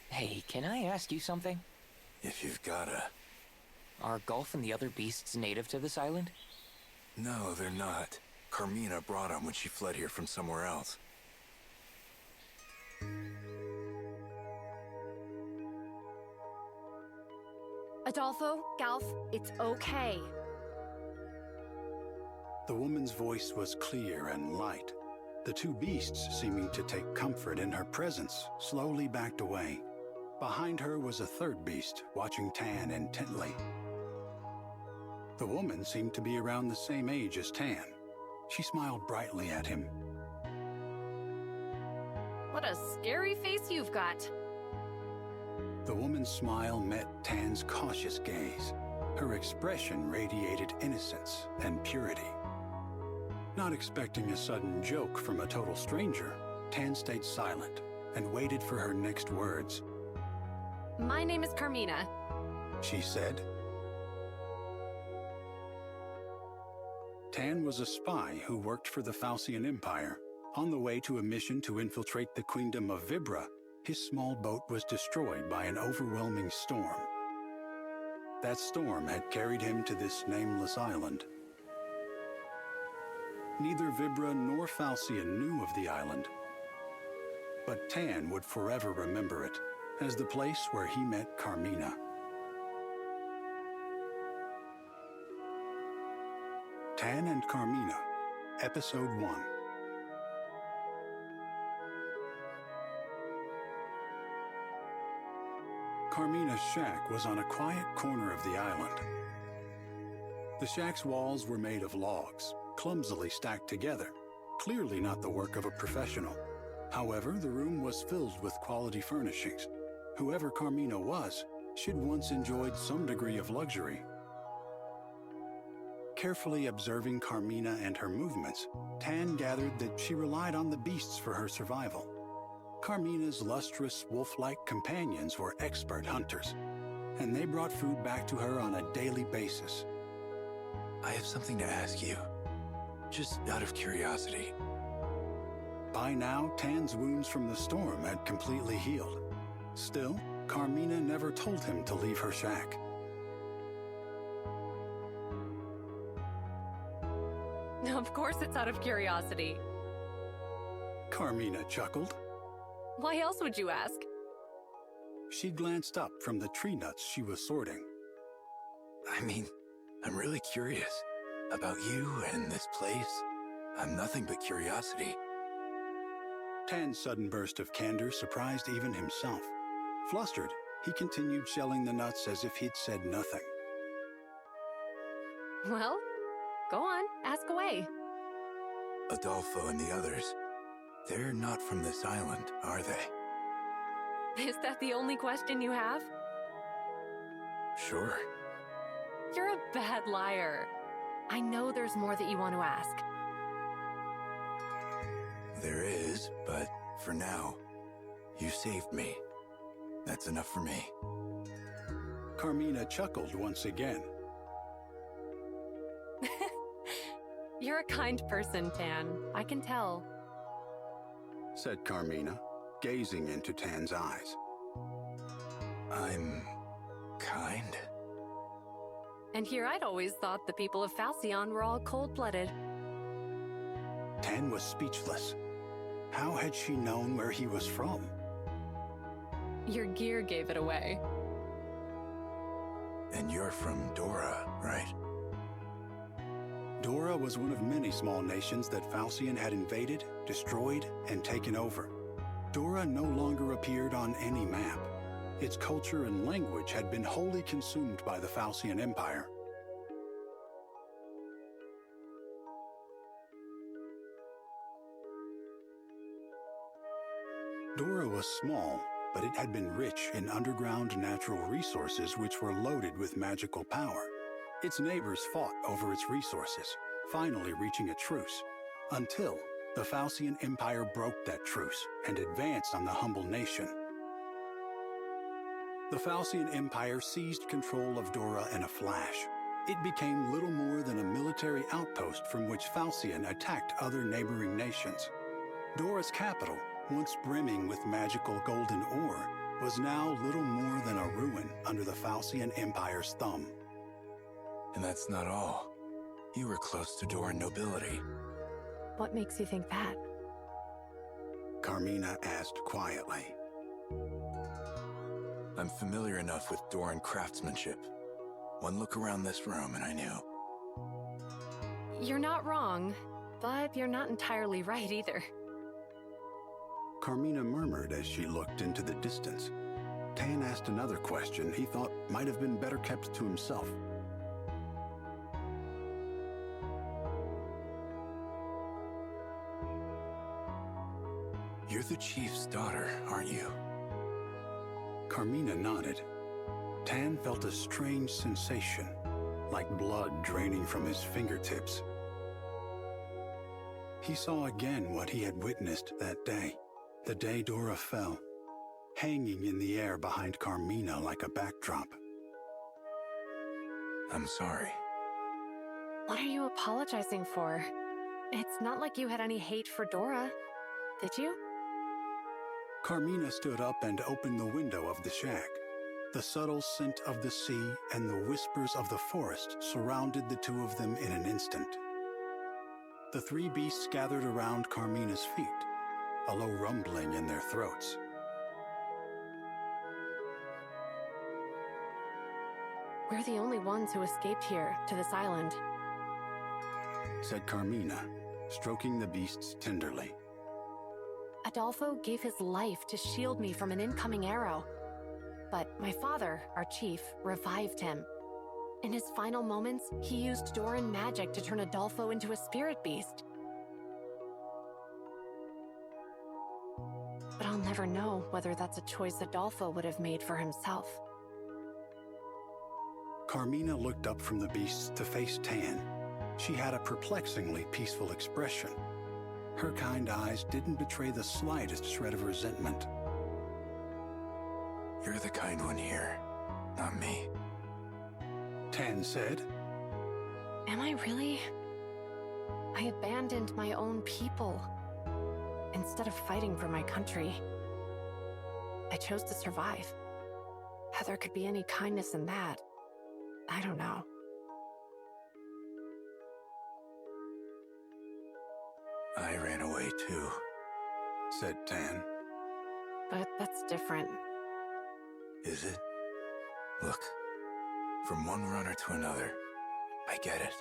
Hey, can I ask you something? If you've gotta. Are Golf and the other beasts native to this island? No, they're not. Carmina brought them when she fled here from somewhere else. Adolfo, Galf, it's okay. The woman's voice was clear and light. The two beasts, seeming to take comfort in her presence, slowly backed away. Behind her was a third beast, watching Tan intently. The woman seemed to be around the same age as Tan. She smiled brightly at him. What a scary face you've got. The woman's smile met Tan's cautious gaze. Her expression radiated innocence and purity. Not expecting a sudden joke from a total stranger, Tan stayed silent and waited for her next words. My name is Carmina, she said. Tan was a spy who worked for the Falcion Empire. On the way to a mission to infiltrate the Queendom of Vibra, his small boat was destroyed by an overwhelming storm. That storm had carried him to this nameless island. Neither Vibra nor Falcion knew of the island, but Tan would forever remember it as the place where he met Carmina. Tan and Carmina, Episode 1. Carmina's shack was on a quiet corner of the island. The shack's walls were made of logs, clumsily stacked together, clearly not the work of a professional. However, the room was filled with quality furnishings. Whoever Carmina was, she'd once enjoyed some degree of luxury. Carefully observing Carmina and her movements, Tan gathered that she relied on the beasts for her survival. Carmina's lustrous, wolf-like companions were expert hunters, and they brought food back to her on a daily basis. I have something to ask you, just out of curiosity. By now, Tan's wounds from the storm had completely healed. Still, Carmina never told him to leave her shack. Of course it's out of curiosity. Carmina chuckled. Why else would you ask? She glanced up from the tree nuts she was sorting. I mean, I'm really curious. About you and this place, I'm nothing but curiosity. Tan's sudden burst of candor surprised even himself. Flustered, he continued shelling the nuts as if he'd said nothing. Well, go on, ask away. Adolfo and the others, they're not from this island, are they? Is that the only question you have? Sure. You're a bad liar. I know there's more that you want to ask. There is, but for now, you saved me. That's enough for me. Carmina chuckled once again. You're a kind person, Tan. I can tell. Said Carmina, gazing into Tan's eyes. I'm kind? And here I'd always thought the people of Falcion were all cold-blooded. Tan was speechless. How had she known where he was from? Your gear gave it away. And you're from Dora, right? Dora was one of many small nations that Falcion had invaded, destroyed, and taken over. Dora no longer appeared on any map. Its culture and language had been wholly consumed by the Falcion Empire. Dora was small, but it had been rich in underground natural resources which were loaded with magical power. Its neighbors fought over its resources, finally reaching a truce, until the Falcion Empire broke that truce and advanced on the humble nation. The Falcion Empire seized control of Dora in a flash. It became little more than a military outpost from which Falcion attacked other neighboring nations. Dora's capital, once brimming with magical golden ore, was now little more than a ruin under the Falcion Empire's thumb. And that's not all. You were close to Doran nobility. What makes you think that? Carmina asked quietly. I'm familiar enough with Doran craftsmanship. One look around this room and I knew. You're not wrong, but you're not entirely right either. Carmina murmured as she looked into the distance. Tan asked another question he thought might have been better kept to himself. You're the chief's daughter, aren't you? Carmina nodded. Tan felt a strange sensation, like blood draining from his fingertips. He saw again what he had witnessed that day, the day Dora fell, hanging in the air behind Carmina like a backdrop. I'm sorry. What are you apologizing for? It's not like you had any hate for Dora, did you? Carmina stood up and opened the window of the shack. The subtle scent of the sea and the whispers of the forest surrounded the two of them in an instant. The three beasts gathered around Carmina's feet, a low rumbling in their throats. We're the only ones who escaped here, to this island. Said Carmina, stroking the beasts tenderly. Adolfo gave his life to shield me from an incoming arrow. But my father, our chief, revived him. In his final moments, he used Doran magic to turn Adolfo into a spirit beast. But I'll never know whether that's a choice Adolfo would have made for himself. Carmina looked up from the beasts to face Tan. She had a perplexingly peaceful expression. Her kind eyes didn't betray the slightest shred of resentment. You're the kind one here, not me. Tan said. Am I really? I abandoned my own people. Instead of fighting for my country, I chose to survive. How there could be any kindness in that, I don't know. I ran away too, said Tan. But that's different. Is it? Look, from one runner to another, I get it.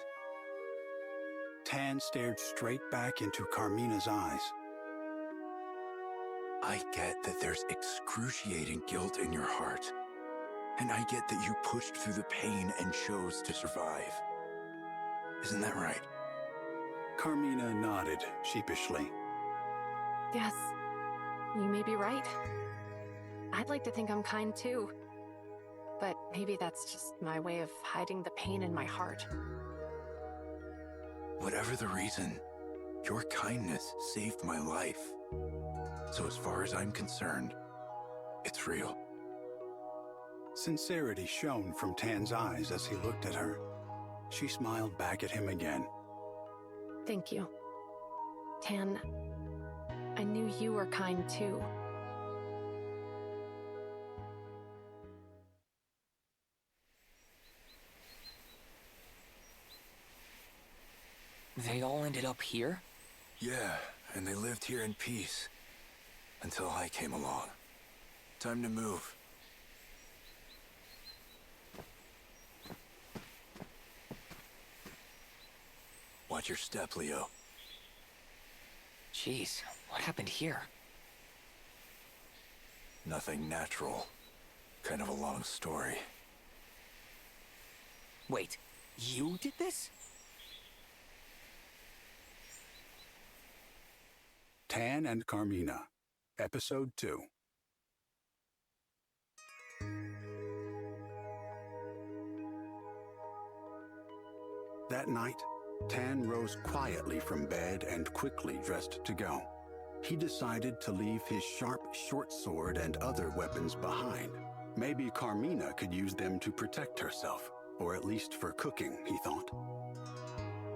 Tan stared straight back into Carmina's eyes. I get that there's excruciating guilt in your heart. And I get that you pushed through the pain and chose to survive. Isn't that right? Carmina nodded sheepishly. Yes, you may be right. I'd like to think I'm kind too. But maybe that's just my way of hiding the pain in my heart. Whatever the reason, your kindness saved my life. So as far as I'm concerned, it's real. Sincerity shone from Tan's eyes as he looked at her. She smiled back at him again. Thank you. Tan, I knew you were kind too. They all ended up here? Yeah, and they lived here in peace. Until I came along. Time to move. Watch your step, Leo. Jeez, what happened here? Nothing natural. Kind of a long story. Wait, you did this? Tan and Carmina, Episode 2. That night, Tan rose quietly from bed and quickly dressed to go. He decided to leave his sharp short sword and other weapons behind. Maybe Carmina could use them to protect herself, or at least for cooking, he thought.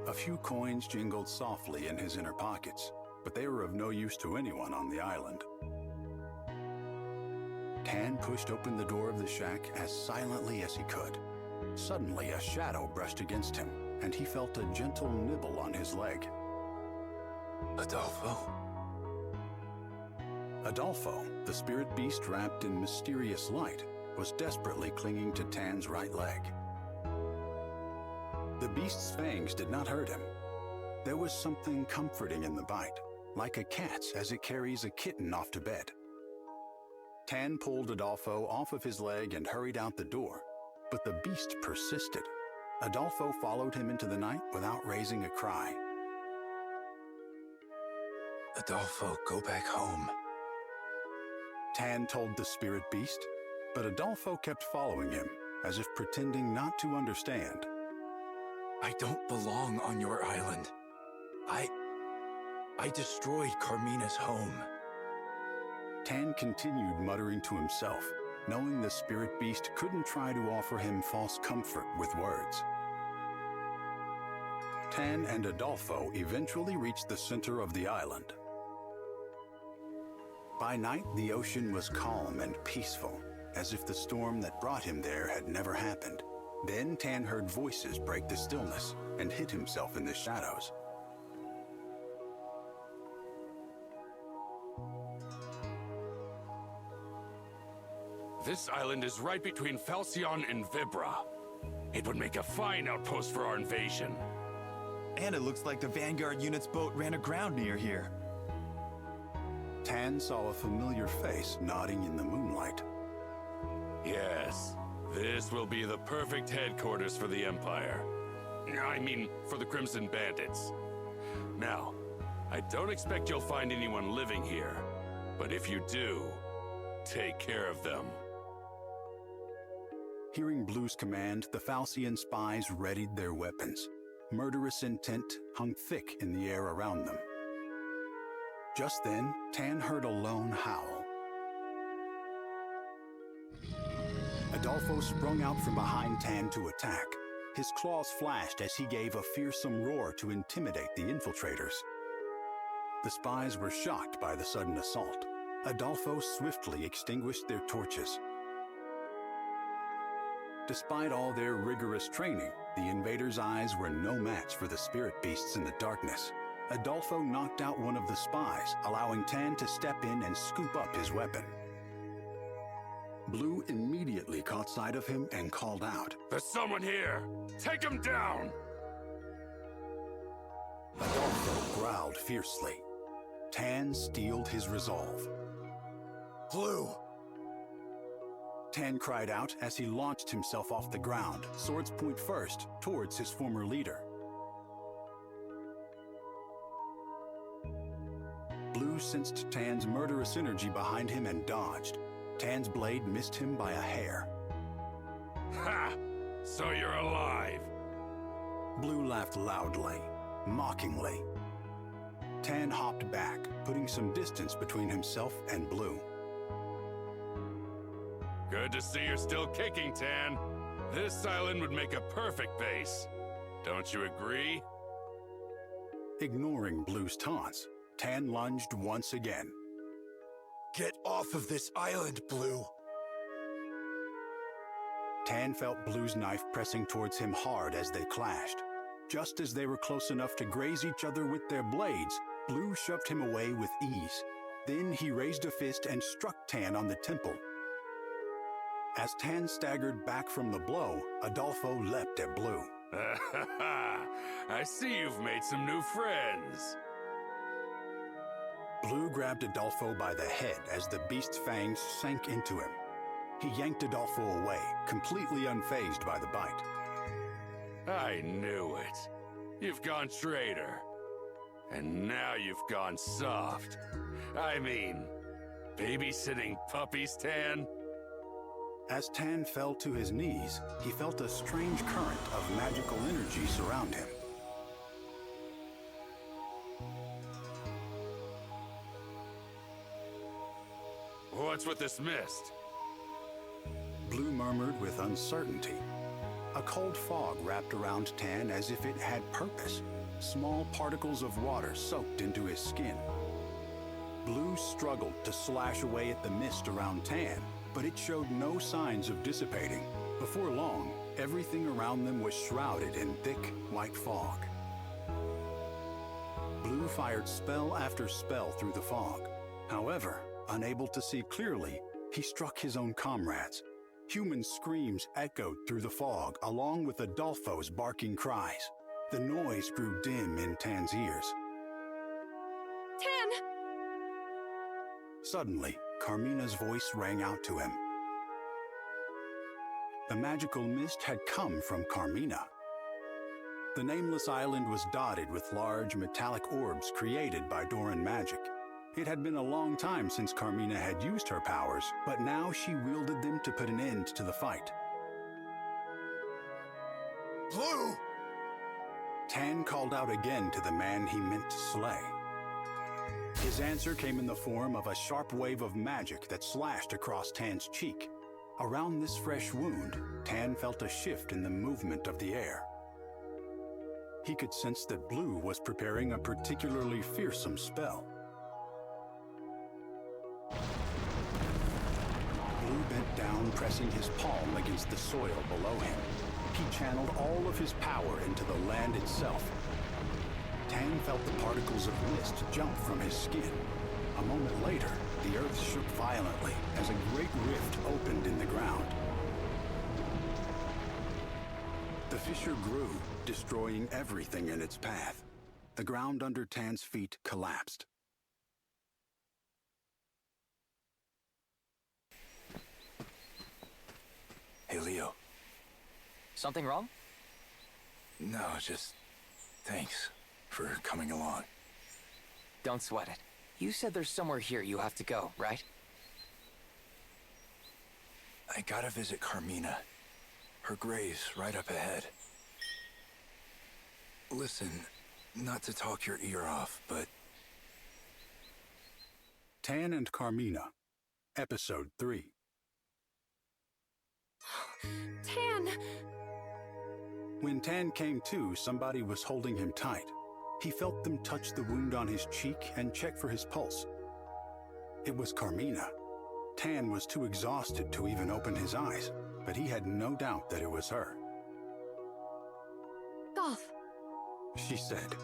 A few coins jingled softly in his inner pockets, but they were of no use to anyone on the island. Tan pushed open the door of the shack as silently as he could. Suddenly, a shadow brushed against him, and he felt a gentle nibble on his leg. Adolfo? Adolfo, the spirit beast wrapped in mysterious light, was desperately clinging to Tan's right leg. The beast's fangs did not hurt him. There was something comforting in the bite, like a cat's as it carries a kitten off to bed. Tan pulled Adolfo off of his leg and hurried out the door, but the beast persisted. Adolfo followed him into the night without raising a cry. Adolfo, go back home. Tan told the spirit beast, but Adolfo kept following him, as if pretending not to understand. I don't belong on your island. I destroyed Carmina's home. Tan continued muttering to himself, knowing the spirit beast couldn't try to offer him false comfort with words. Tan and Adolfo eventually reached the center of the island. By night, the ocean was calm and peaceful, as if the storm that brought him there had never happened. Then Tan heard voices break the stillness and hid himself in the shadows. This island is right between Falcion and Vibra. It would make a fine outpost for our invasion. And it looks like the Vanguard unit's boat ran aground near here. Tan saw a familiar face nodding in the moonlight. Yes, this will be the perfect headquarters for the Empire. I mean, for the Crimson Bandits. Now, I don't expect you'll find anyone living here, but if you do, take care of them. Hearing Blue's command, the Falcion spies readied their weapons. Murderous intent hung thick in the air around them. Just then, Tan heard a lone howl. Adolfo sprung out from behind Tan to attack. His claws flashed as he gave a fearsome roar to intimidate the infiltrators. The spies were shocked by the sudden assault. Adolfo swiftly extinguished their torches. Despite all their rigorous training, the invaders' eyes were no match for the spirit beasts in the darkness. Adolfo knocked out one of the spies, allowing Tan to step in and scoop up his weapon. Blue immediately caught sight of him and called out, "There's someone here! Take him down!" growled fiercely. Tan steeled his resolve. Blue! Tan cried out as he launched himself off the ground, swords point first, towards his former leader. Blue sensed Tan's murderous energy behind him and dodged. Tan's blade missed him by a hair. Ha! So you're alive! Blue laughed loudly, mockingly. Tan hopped back, putting some distance between himself and Blue. Good to see you're still kicking, Tan. This island would make a perfect base. Don't you agree? Ignoring Blue's taunts, Tan lunged once again. Get off of this island, Blue! Tan felt Blue's knife pressing towards him hard as they clashed. Just as they were close enough to graze each other with their blades, Blue shoved him away with ease. Then he raised a fist and struck Tan on the temple. As Tan staggered back from the blow, Adolfo leapt at Blue. I see you've made some new friends. Blue grabbed Adolfo by the head as the beast's fangs sank into him. He yanked Adolfo away, completely unfazed by the bite. I knew it. You've gone traitor. And now you've gone soft. I mean, babysitting puppies, Tan? As Tan fell to his knees, he felt a strange current of magical energy surround him. What's with this mist? Blue murmured with uncertainty. A cold fog wrapped around Tan as if it had purpose. Small particles of water soaked into his skin. Blue struggled to slash away at the mist around Tan, but it showed no signs of dissipating. Before long, everything around them was shrouded in thick, white fog. Blue fired spell after spell through the fog. However, unable to see clearly, he struck his own comrades. Human screams echoed through the fog, along with Adolfo's barking cries. The noise grew dim in Tan's ears. Tan! Suddenly, Carmina's voice rang out to him. The magical mist had come from Carmina. The Nameless island was dotted with large metallic orbs created by Doran magic. It had been a long time since Carmina had used her powers, but now she wielded them to put an end to the fight. Blue! Tan called out again to the man he meant to slay. His answer came in the form of a sharp wave of magic that slashed across Tan's cheek. Around this fresh wound, Tan felt a shift in the movement of the air. He could sense that Blue was preparing a particularly fearsome spell. Blue bent down, pressing his palm against the soil below him. He channeled all of his power into the land itself. Tan felt the particles of mist jump from his skin. A moment later, the earth shook violently as a great rift opened in the ground. The fissure grew, destroying everything in its path. The ground under Tan's feet collapsed. Hey, Leo. Something wrong? No, just thanks for coming along. Don't sweat it. You said there's somewhere here you have to go, right? I gotta visit Carmina. Her grave's right up ahead. Listen, not to talk your ear off, but... Tan and Carmina, Episode 3. Tan! When Tan came to, somebody was holding him tight. He felt them touch the wound on his cheek and check for his pulse. It was Carmina. Tan was too exhausted to even open his eyes, but he had no doubt that it was her. Golf, She said,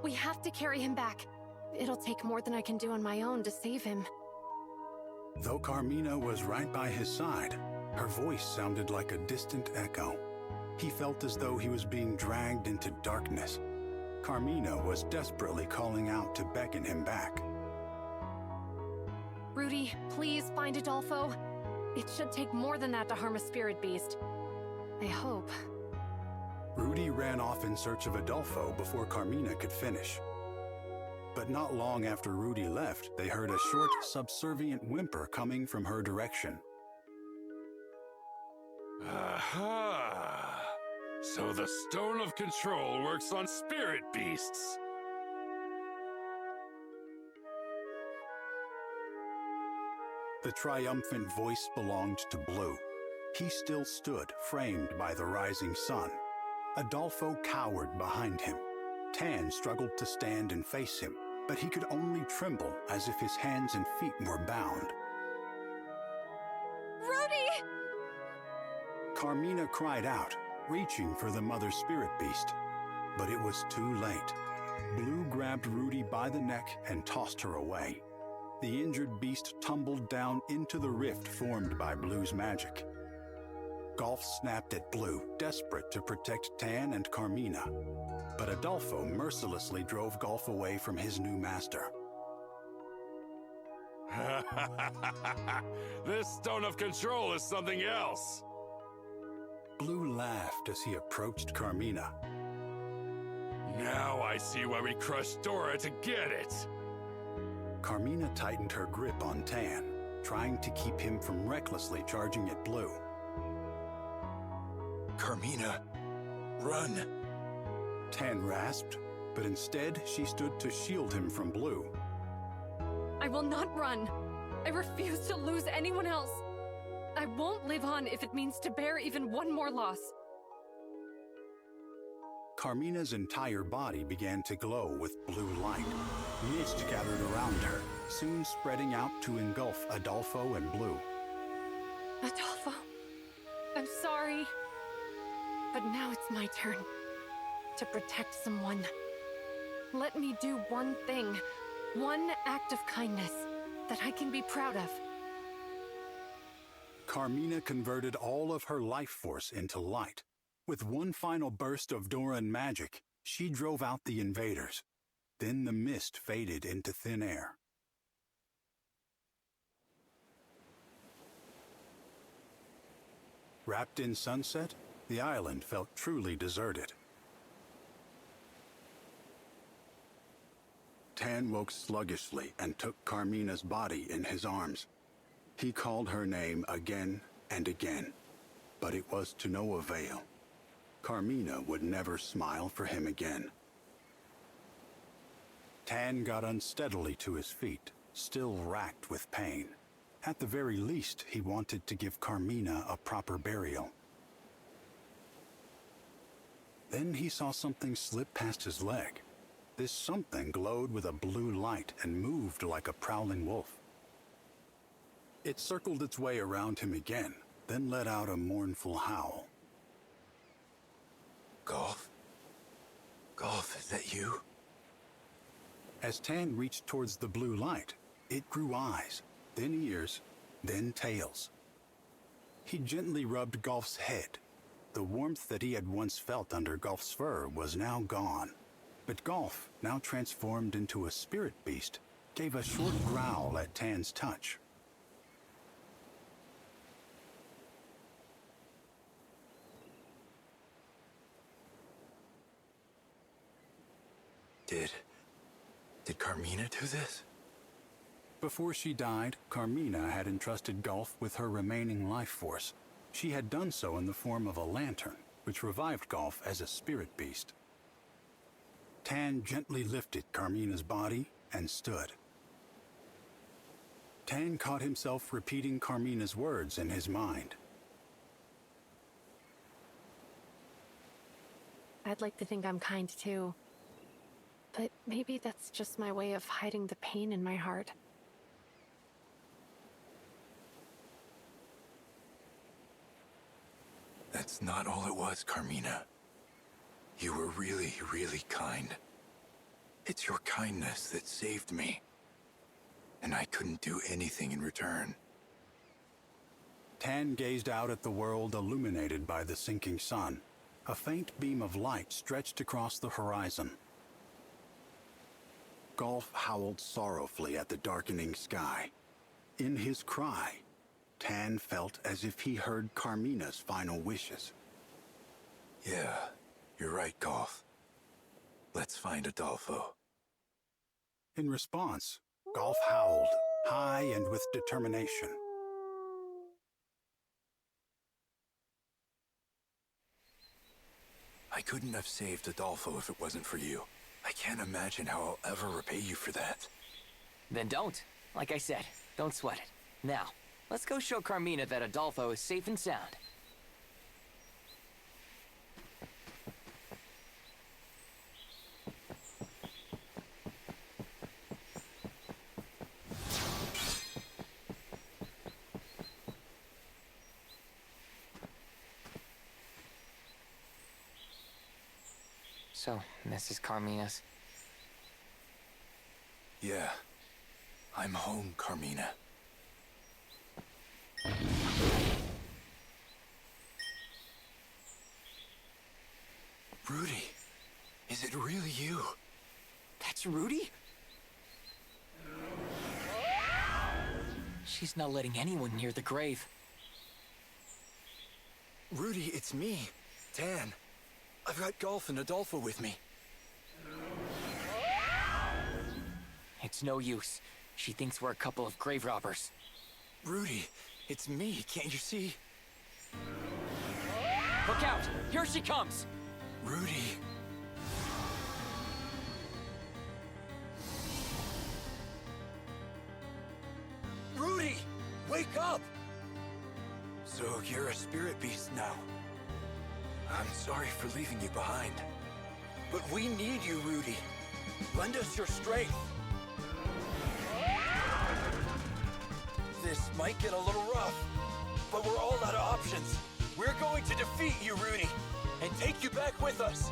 we have to carry him back. It'll take more than I can do on my own to save him. Though Carmina was right by his side, her voice sounded like a distant echo. He felt as though he was being dragged into darkness. Carmina was desperately calling out to beckon him back. Rudy, please find Adolfo. It should take more than that to harm a spirit beast. I hope. Rudy ran off in search of Adolfo before Carmina could finish. But not long after Rudy left, they heard a short, subservient whimper coming from her direction. Aha! So the Stone of Control works on spirit beasts. The triumphant voice belonged to Blue. He still stood, framed by the rising sun. Adolfo cowered behind him. Tan struggled to stand and face him, but he could only tremble as if his hands and feet were bound. Rudy! Carmina cried out, reaching for the mother spirit beast. But it was too late. Blue grabbed Rudy by the neck and tossed her away. The injured beast tumbled down into the rift formed by Blue's magic. Golf snapped at Blue, desperate to protect Tan and Carmina. But Adolfo mercilessly drove Golf away from his new master. This Stone of Control is something else. Blue laughed as he approached Carmina. Now I see why we crushed Dora to get it. Carmina tightened her grip on Tan, trying to keep him from recklessly charging at Blue. Carmina, run! Tan rasped, but instead she stood to shield him from Blue. I will not run. I refuse to lose anyone else. I won't live on if it means to bear even one more loss. Carmina's entire body began to glow with blue light. Mist gathered around her, soon spreading out to engulf Adolfo and Blue. Adolfo, I'm sorry. But now it's my turn to protect someone. Let me do one thing, one act of kindness that I can be proud of. Carmina converted all of her life force into light. With one final burst of Doran magic, she drove out the invaders. Then the mist faded into thin air. Wrapped in sunset, the island felt truly deserted. Tan woke sluggishly and took Carmina's body in his arms. He called her name again and again, but it was to no avail. Carmina would never smile for him again. Tan got unsteadily to his feet, still racked with pain. At the very least, he wanted to give Carmina a proper burial. Then he saw something slip past his leg. This something glowed with a blue light and moved like a prowling wolf. It circled its way around him again, then let out a mournful howl. Golf? Golf, is that you? As Tan reached towards the blue light, it grew eyes, then ears, then tails. He gently rubbed Golf's head. The warmth that he had once felt under Golf's fur was now gone. But Golf, now transformed into a spirit beast, gave a short growl at Tan's touch. Did Carmina do this? Before she died, Carmina had entrusted Golf with her remaining life force. She had done so in the form of a lantern, which revived Golf as a spirit beast. Tan gently lifted Carmina's body and stood. Tan caught himself repeating Carmina's words in his mind. I'd like to think I'm kind too. But maybe that's just my way of hiding the pain in my heart. That's not all it was, Carmina. You were really, really kind. It's your kindness that saved me. And I couldn't do anything in return. Tan gazed out at the world illuminated by the sinking sun. A faint beam of light stretched across the horizon. Golf howled sorrowfully at the darkening sky. In his cry, Tan felt as if he heard Carmina's final wishes. Yeah, you're right, Golf. Let's find Adolfo. In response, Golf howled, high and with determination. I couldn't have saved Adolfo if it wasn't for you. I can't imagine how I'll ever repay you for that. Then don't. Like I said, don't sweat it. Now, let's go show Carmina that Adolfo is safe and sound. So, this is Carmina's. Yeah. I'm home, Carmina. Rudy, is it really you? That's Rudy? She's not letting anyone near the grave. Rudy, it's me, Tan. I've got Golf and Adolfo with me. It's no use. She thinks we're a couple of grave robbers. Rudy, it's me, can't you see? Look out! Here she comes! Rudy. Rudy! Wake up! So you're a spirit beast now. I'm sorry for leaving you behind. But we need you, Rudy. Lend us your strength. This might get a little rough, but we're all out of options. We're going to defeat you, Rudy, and take you back with us.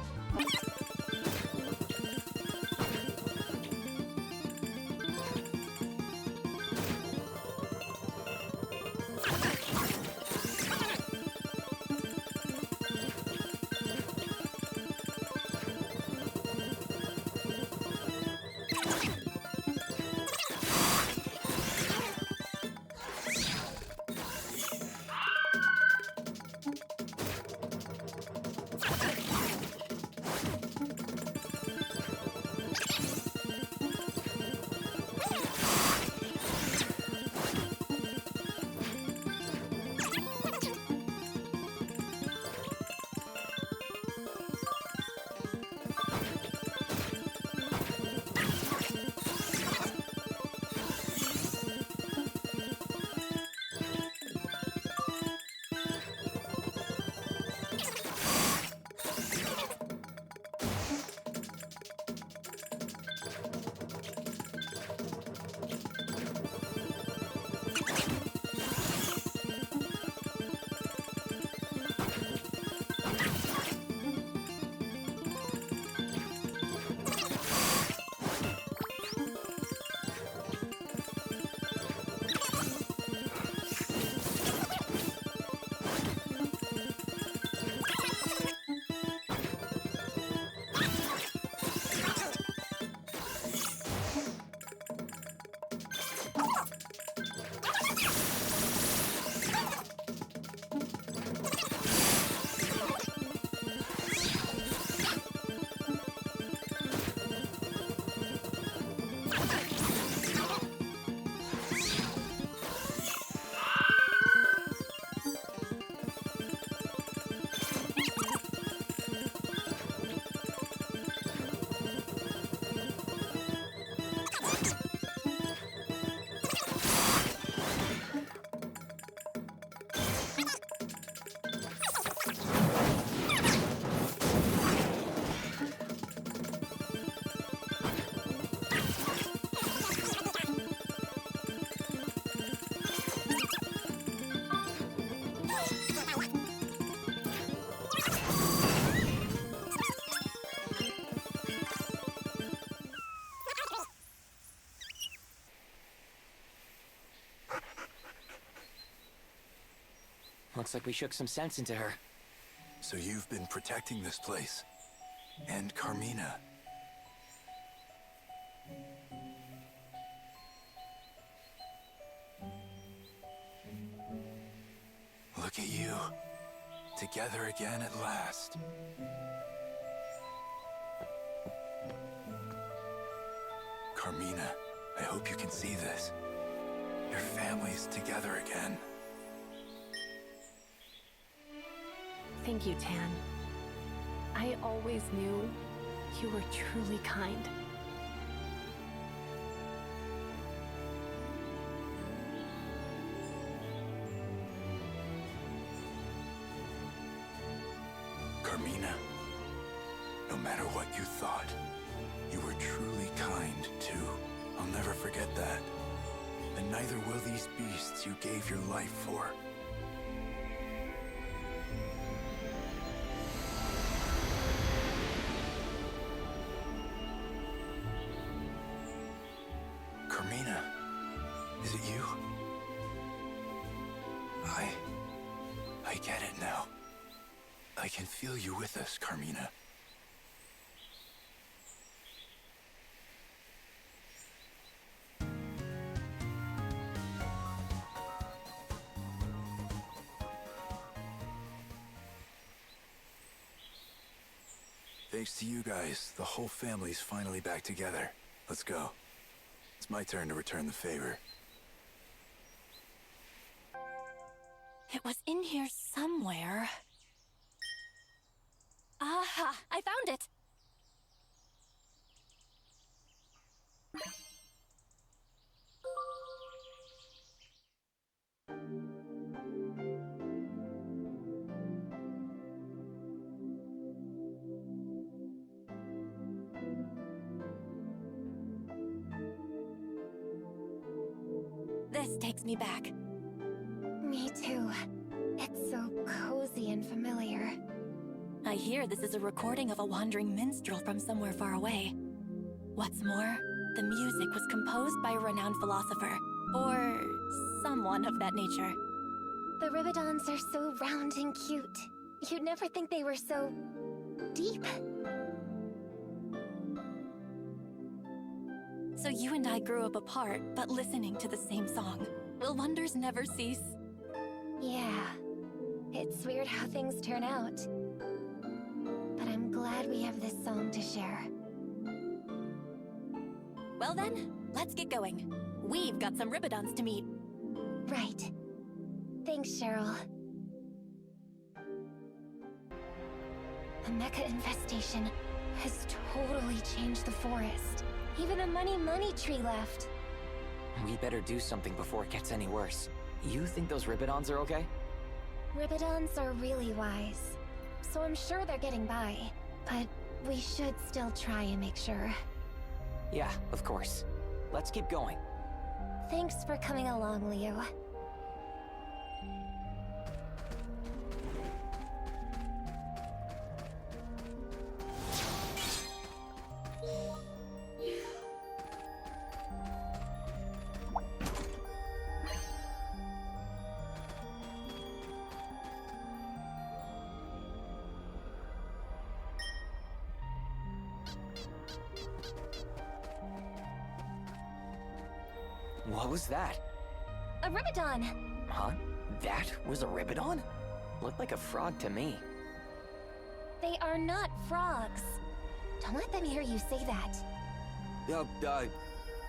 Looks like we shook some sense into her. So you've been protecting this place. And Carmina. Together again at last. Carmina, I hope you can see this. Your family's together again. Thank you, Tan. I always knew you were truly kind. Carmina, no matter what you thought, you were truly kind, too. I'll never forget that. And neither will these beasts you gave your life for. Carmina, is it you? I get it now. I can feel you with us, Carmina. Thanks to you guys, the whole family's finally back together. Let's go. It's my turn to return the favor. It was in here somewhere. Aha! I found it! This takes me back. Me too. It's so cozy and familiar. I hear this is a recording of a wandering minstrel from somewhere far away. What's more, the music was composed by a renowned philosopher, or someone of that nature. The Ribbidons are so round and cute. You'd never think they were so... deep. So you and I grew up apart, but listening to the same song. Will wonders never cease? Yeah. It's weird how things turn out. But I'm glad we have this song to share. Well then, let's get going. We've got some Ribbidons to meet. Right. Thanks, Cheryl. The mecha infestation has totally changed the forest. Even a money tree left. We better do something before it gets any worse. You think those Ribbidons are okay? Ribbidons are really wise, so I'm sure they're getting by. But we should still try and make sure. Yeah, of course. Let's keep going. Thanks for coming along, Leo. What was that? A Ribbidon! Huh? That was a Ribbidon? Looked like a frog to me. They are not frogs. Don't let them hear you say that.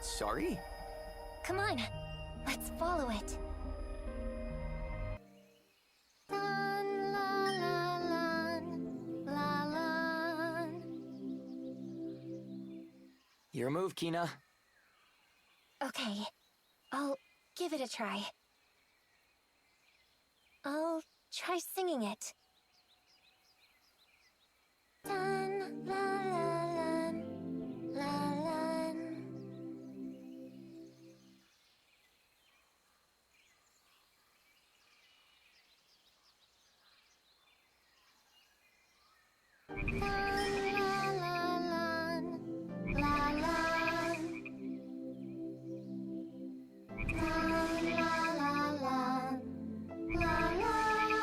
Sorry? Come on, let's follow it. Your move, Kina. Okay, I'll give it a try. I'll try singing it. Dun, la, la, lan, la, lan. Dun, la, la, lan, la, lan. Dun, la, la, lan, la, lan.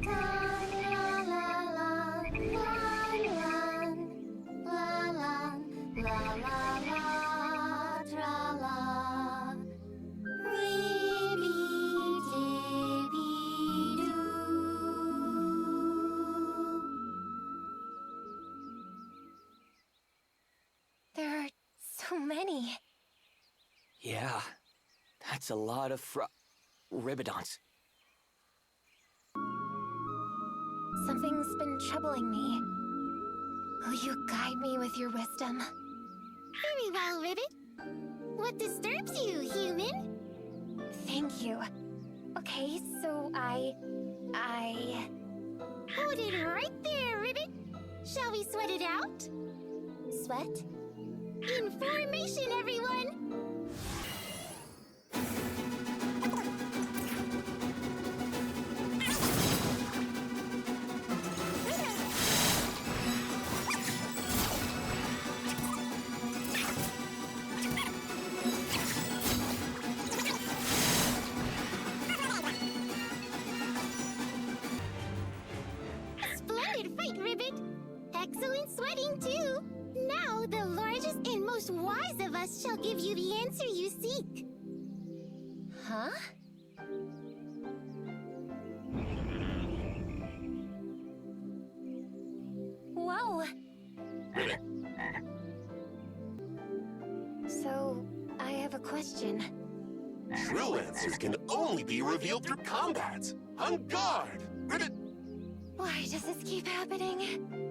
Dun, la, la, lan, la, lan, la, la, tra, la. Repeat so many. Yeah, that's a lot of ribbodons. Something's been troubling me. Will you guide me with your wisdom? Very well, Ribbit. What disturbs you, human? Thank you. Okay, so I... Hold it right there, Ribbit. Shall we sweat it out? Sweat? In formation, everyone! Splendid fight, Ribbit! Excellent sweating, too! Now, the largest and most wise of us shall give you the answer you seek. Huh? Whoa! So, I have a question. True answers can only be revealed through combat. On guard! Ribbit! Why does this keep happening?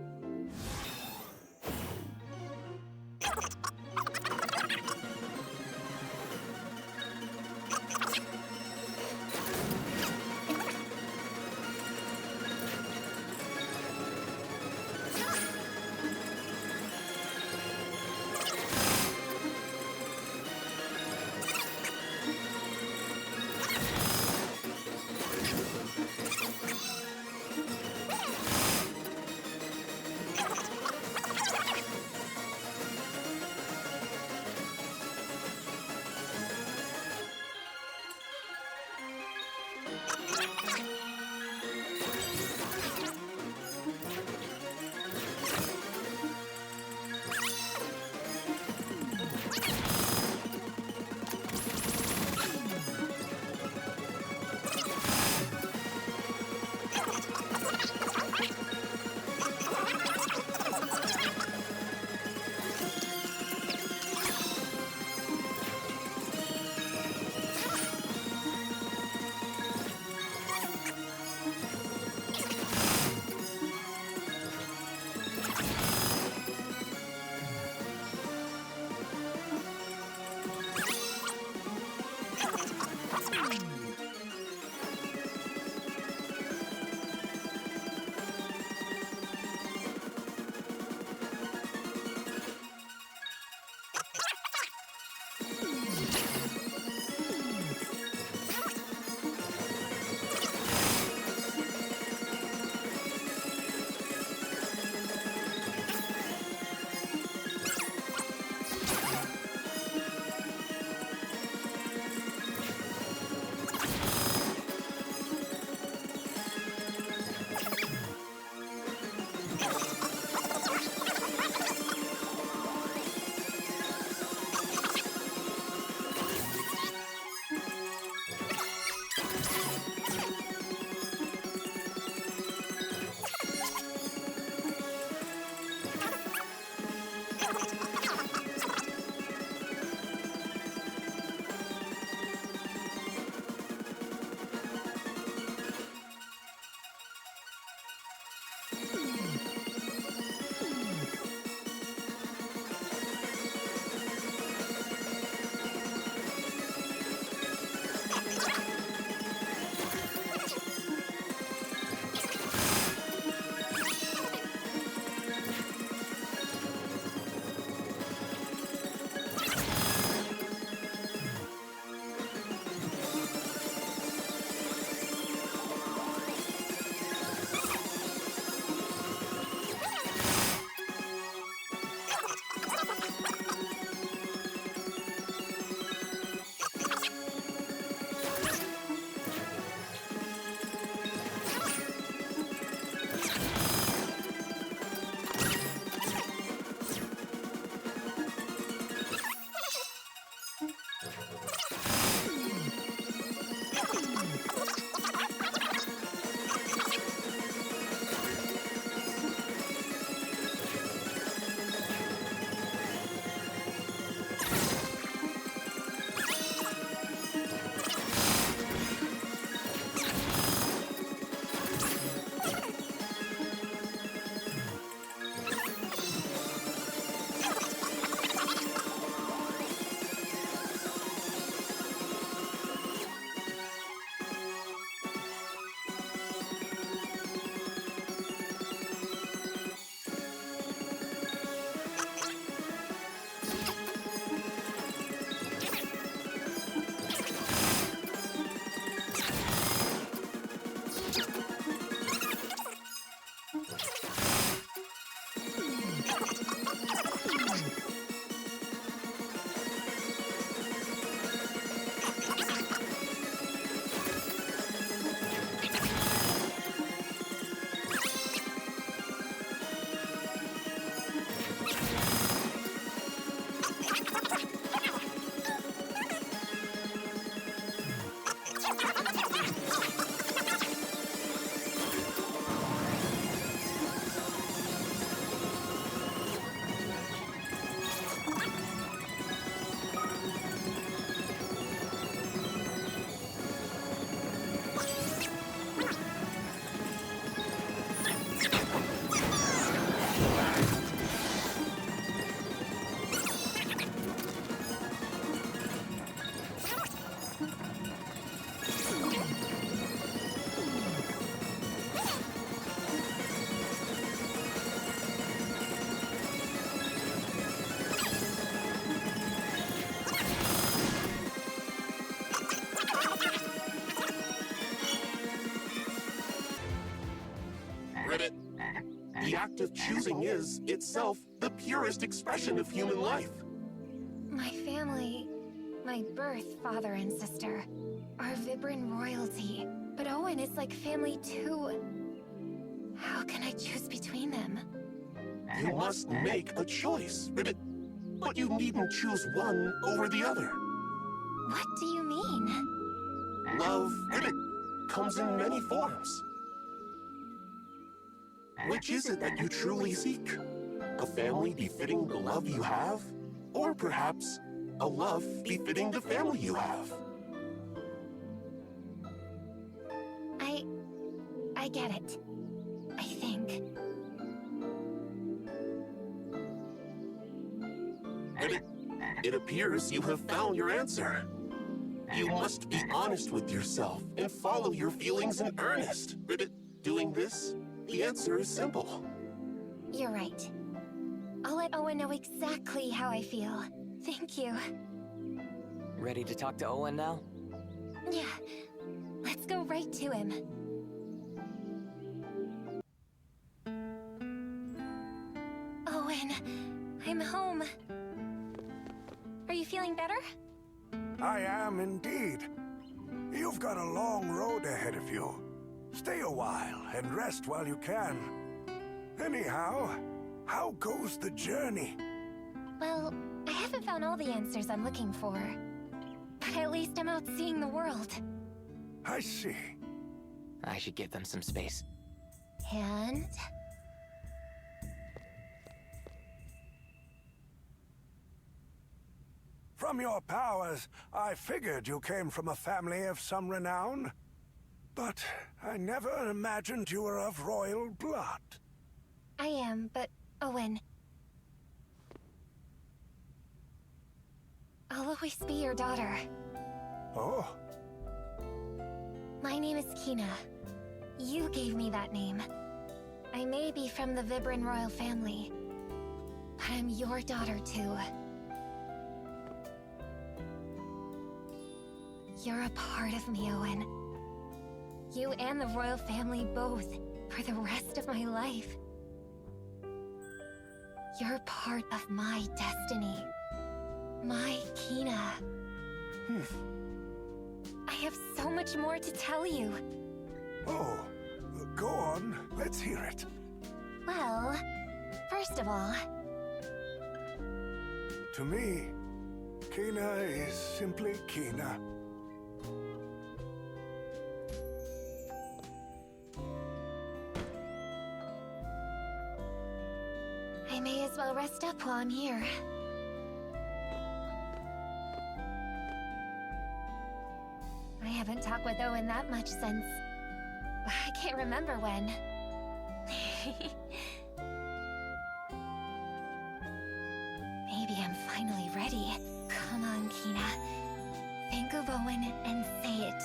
act of choosing is, itself, the purest expression of human life. My family, my birth father and sister, are Vibran royalty. But Owen is like family too. How can I choose between them? You must make a choice, Ribbit. But you needn't choose one over the other. What do you mean? Love, Ribbit, comes in many forms. Which is it that you truly seek? A family befitting the love you have? Or perhaps a love befitting the family you have? I get it. I think. Ribbit, it appears you have found your answer. You must be honest with yourself and follow your feelings in earnest. Ribbit, doing this, the answer is simple. You're right. I'll let Owen know exactly how I feel. Thank you. Ready to talk to Owen now? Yeah. Let's go right to him. Owen, I'm home. Are you feeling better? I am indeed. You've got a long road ahead of you. Stay a while and rest while you can. Anyhow, how goes the journey? Well, I haven't found all the answers I'm looking for. But at least I'm out seeing the world. I see. I should give them some space. And... From your powers, I figured you came from a family of some renown. But I never imagined you were of royal blood. I am, but Owen... I'll always be your daughter. Oh? My name is Kina. You gave me that name. I may be from the Vibran royal family, but I'm your daughter too. You're a part of me, Owen. You and the royal family both, for the rest of my life. You're part of my destiny. My Kina. I have so much more to tell you. Oh, go on. Let's hear it. Well, first of all... To me, Kina is simply Kina. I may as well rest up while I'm here. I haven't talked with Owen that much since... I can't remember when. Maybe I'm finally ready. Come on, Kina. Think of Owen and say it.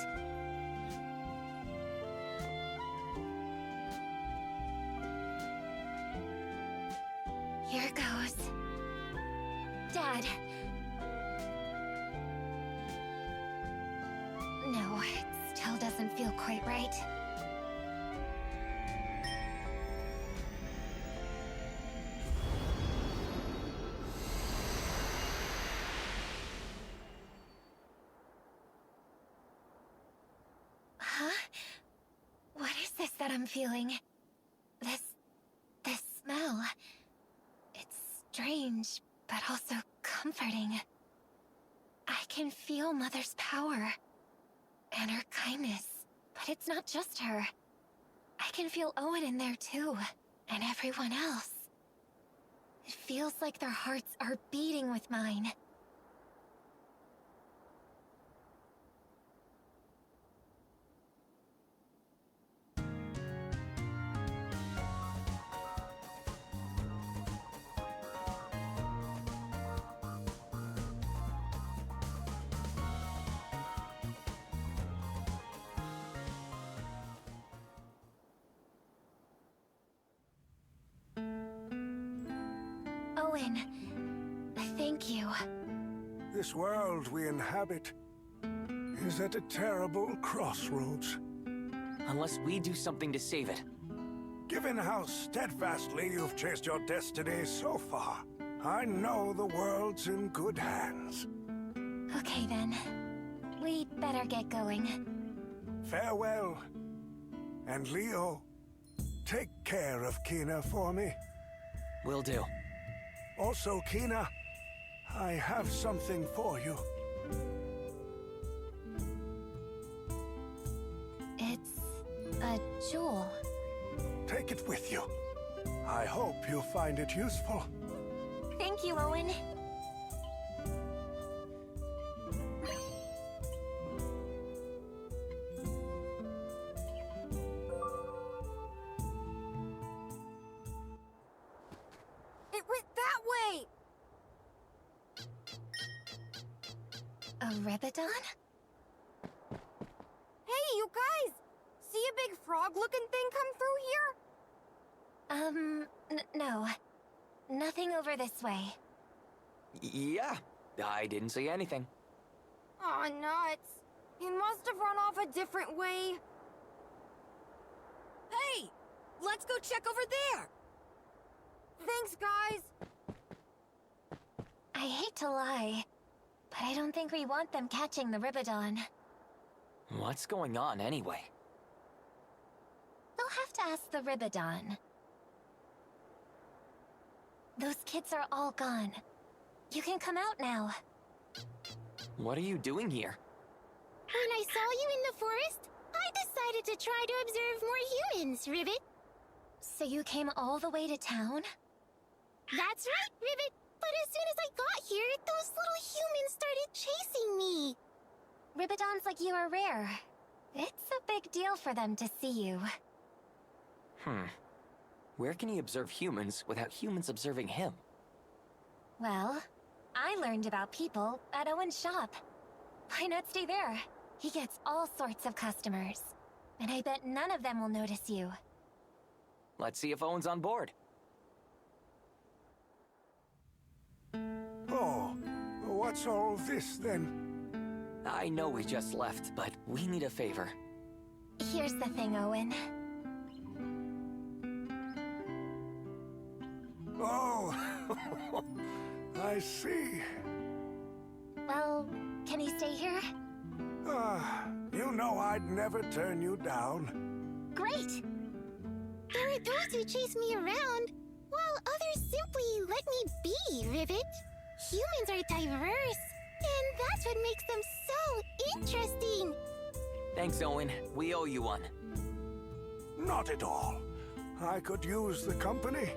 Here goes. Dad. No, it still doesn't feel quite right. Huh? What is this that I'm feeling? This smell. It's strange, but also comforting. I can feel Mother's power. And her kindness. But it's not just her. I can feel Owen in there too. And everyone else. It feels like their hearts are beating with mine. Owen, thank you. This world we inhabit is at a terrible crossroads. Unless we do something to save it. Given how steadfastly you've chased your destiny so far, I know the world's in good hands. Okay then. We better get going. Farewell. And Leo, take care of Kina for me. Will do. Also, Kina, I have something for you. It's a jewel. Take it with you. I hope you'll find it useful. Thank you, Owen. It went that way! A Ribidon? Hey, you guys! See a big frog-looking thing come through here? No. Nothing over this way. Yeah, I didn't see anything. Aw, nuts. He must have run off a different way. Hey! Let's go check over there! Thanks, guys! I hate to lie, but I don't think we want them catching the Ribidon. What's going on anyway? They'll have to ask the Ribidon. Those kids are all gone. You can come out now. What are you doing here? When I saw you in the forest, I decided to try to observe more humans, Rivet. So you came all the way to town? That's right, Rivet. But as soon as I got here, those little humans started chasing me. Ribidons like you are rare. It's a big deal for them to see you. Where can he observe humans without humans observing him? Well, I learned about people at Owen's shop. Why not stay there? He gets all sorts of customers. And I bet none of them will notice you. Let's see if Owen's on board. Oh, what's all this then? I know we just left, but we need a favor. Here's the thing, Owen. Oh, I see. Well, can he stay here? You know I'd never turn you down. Great! There are those who chase me around, while others simply let me be, Rivet. Humans are diverse, and that's what makes them so interesting. Thanks, Owen. We owe you one. Not at all. I could use the company.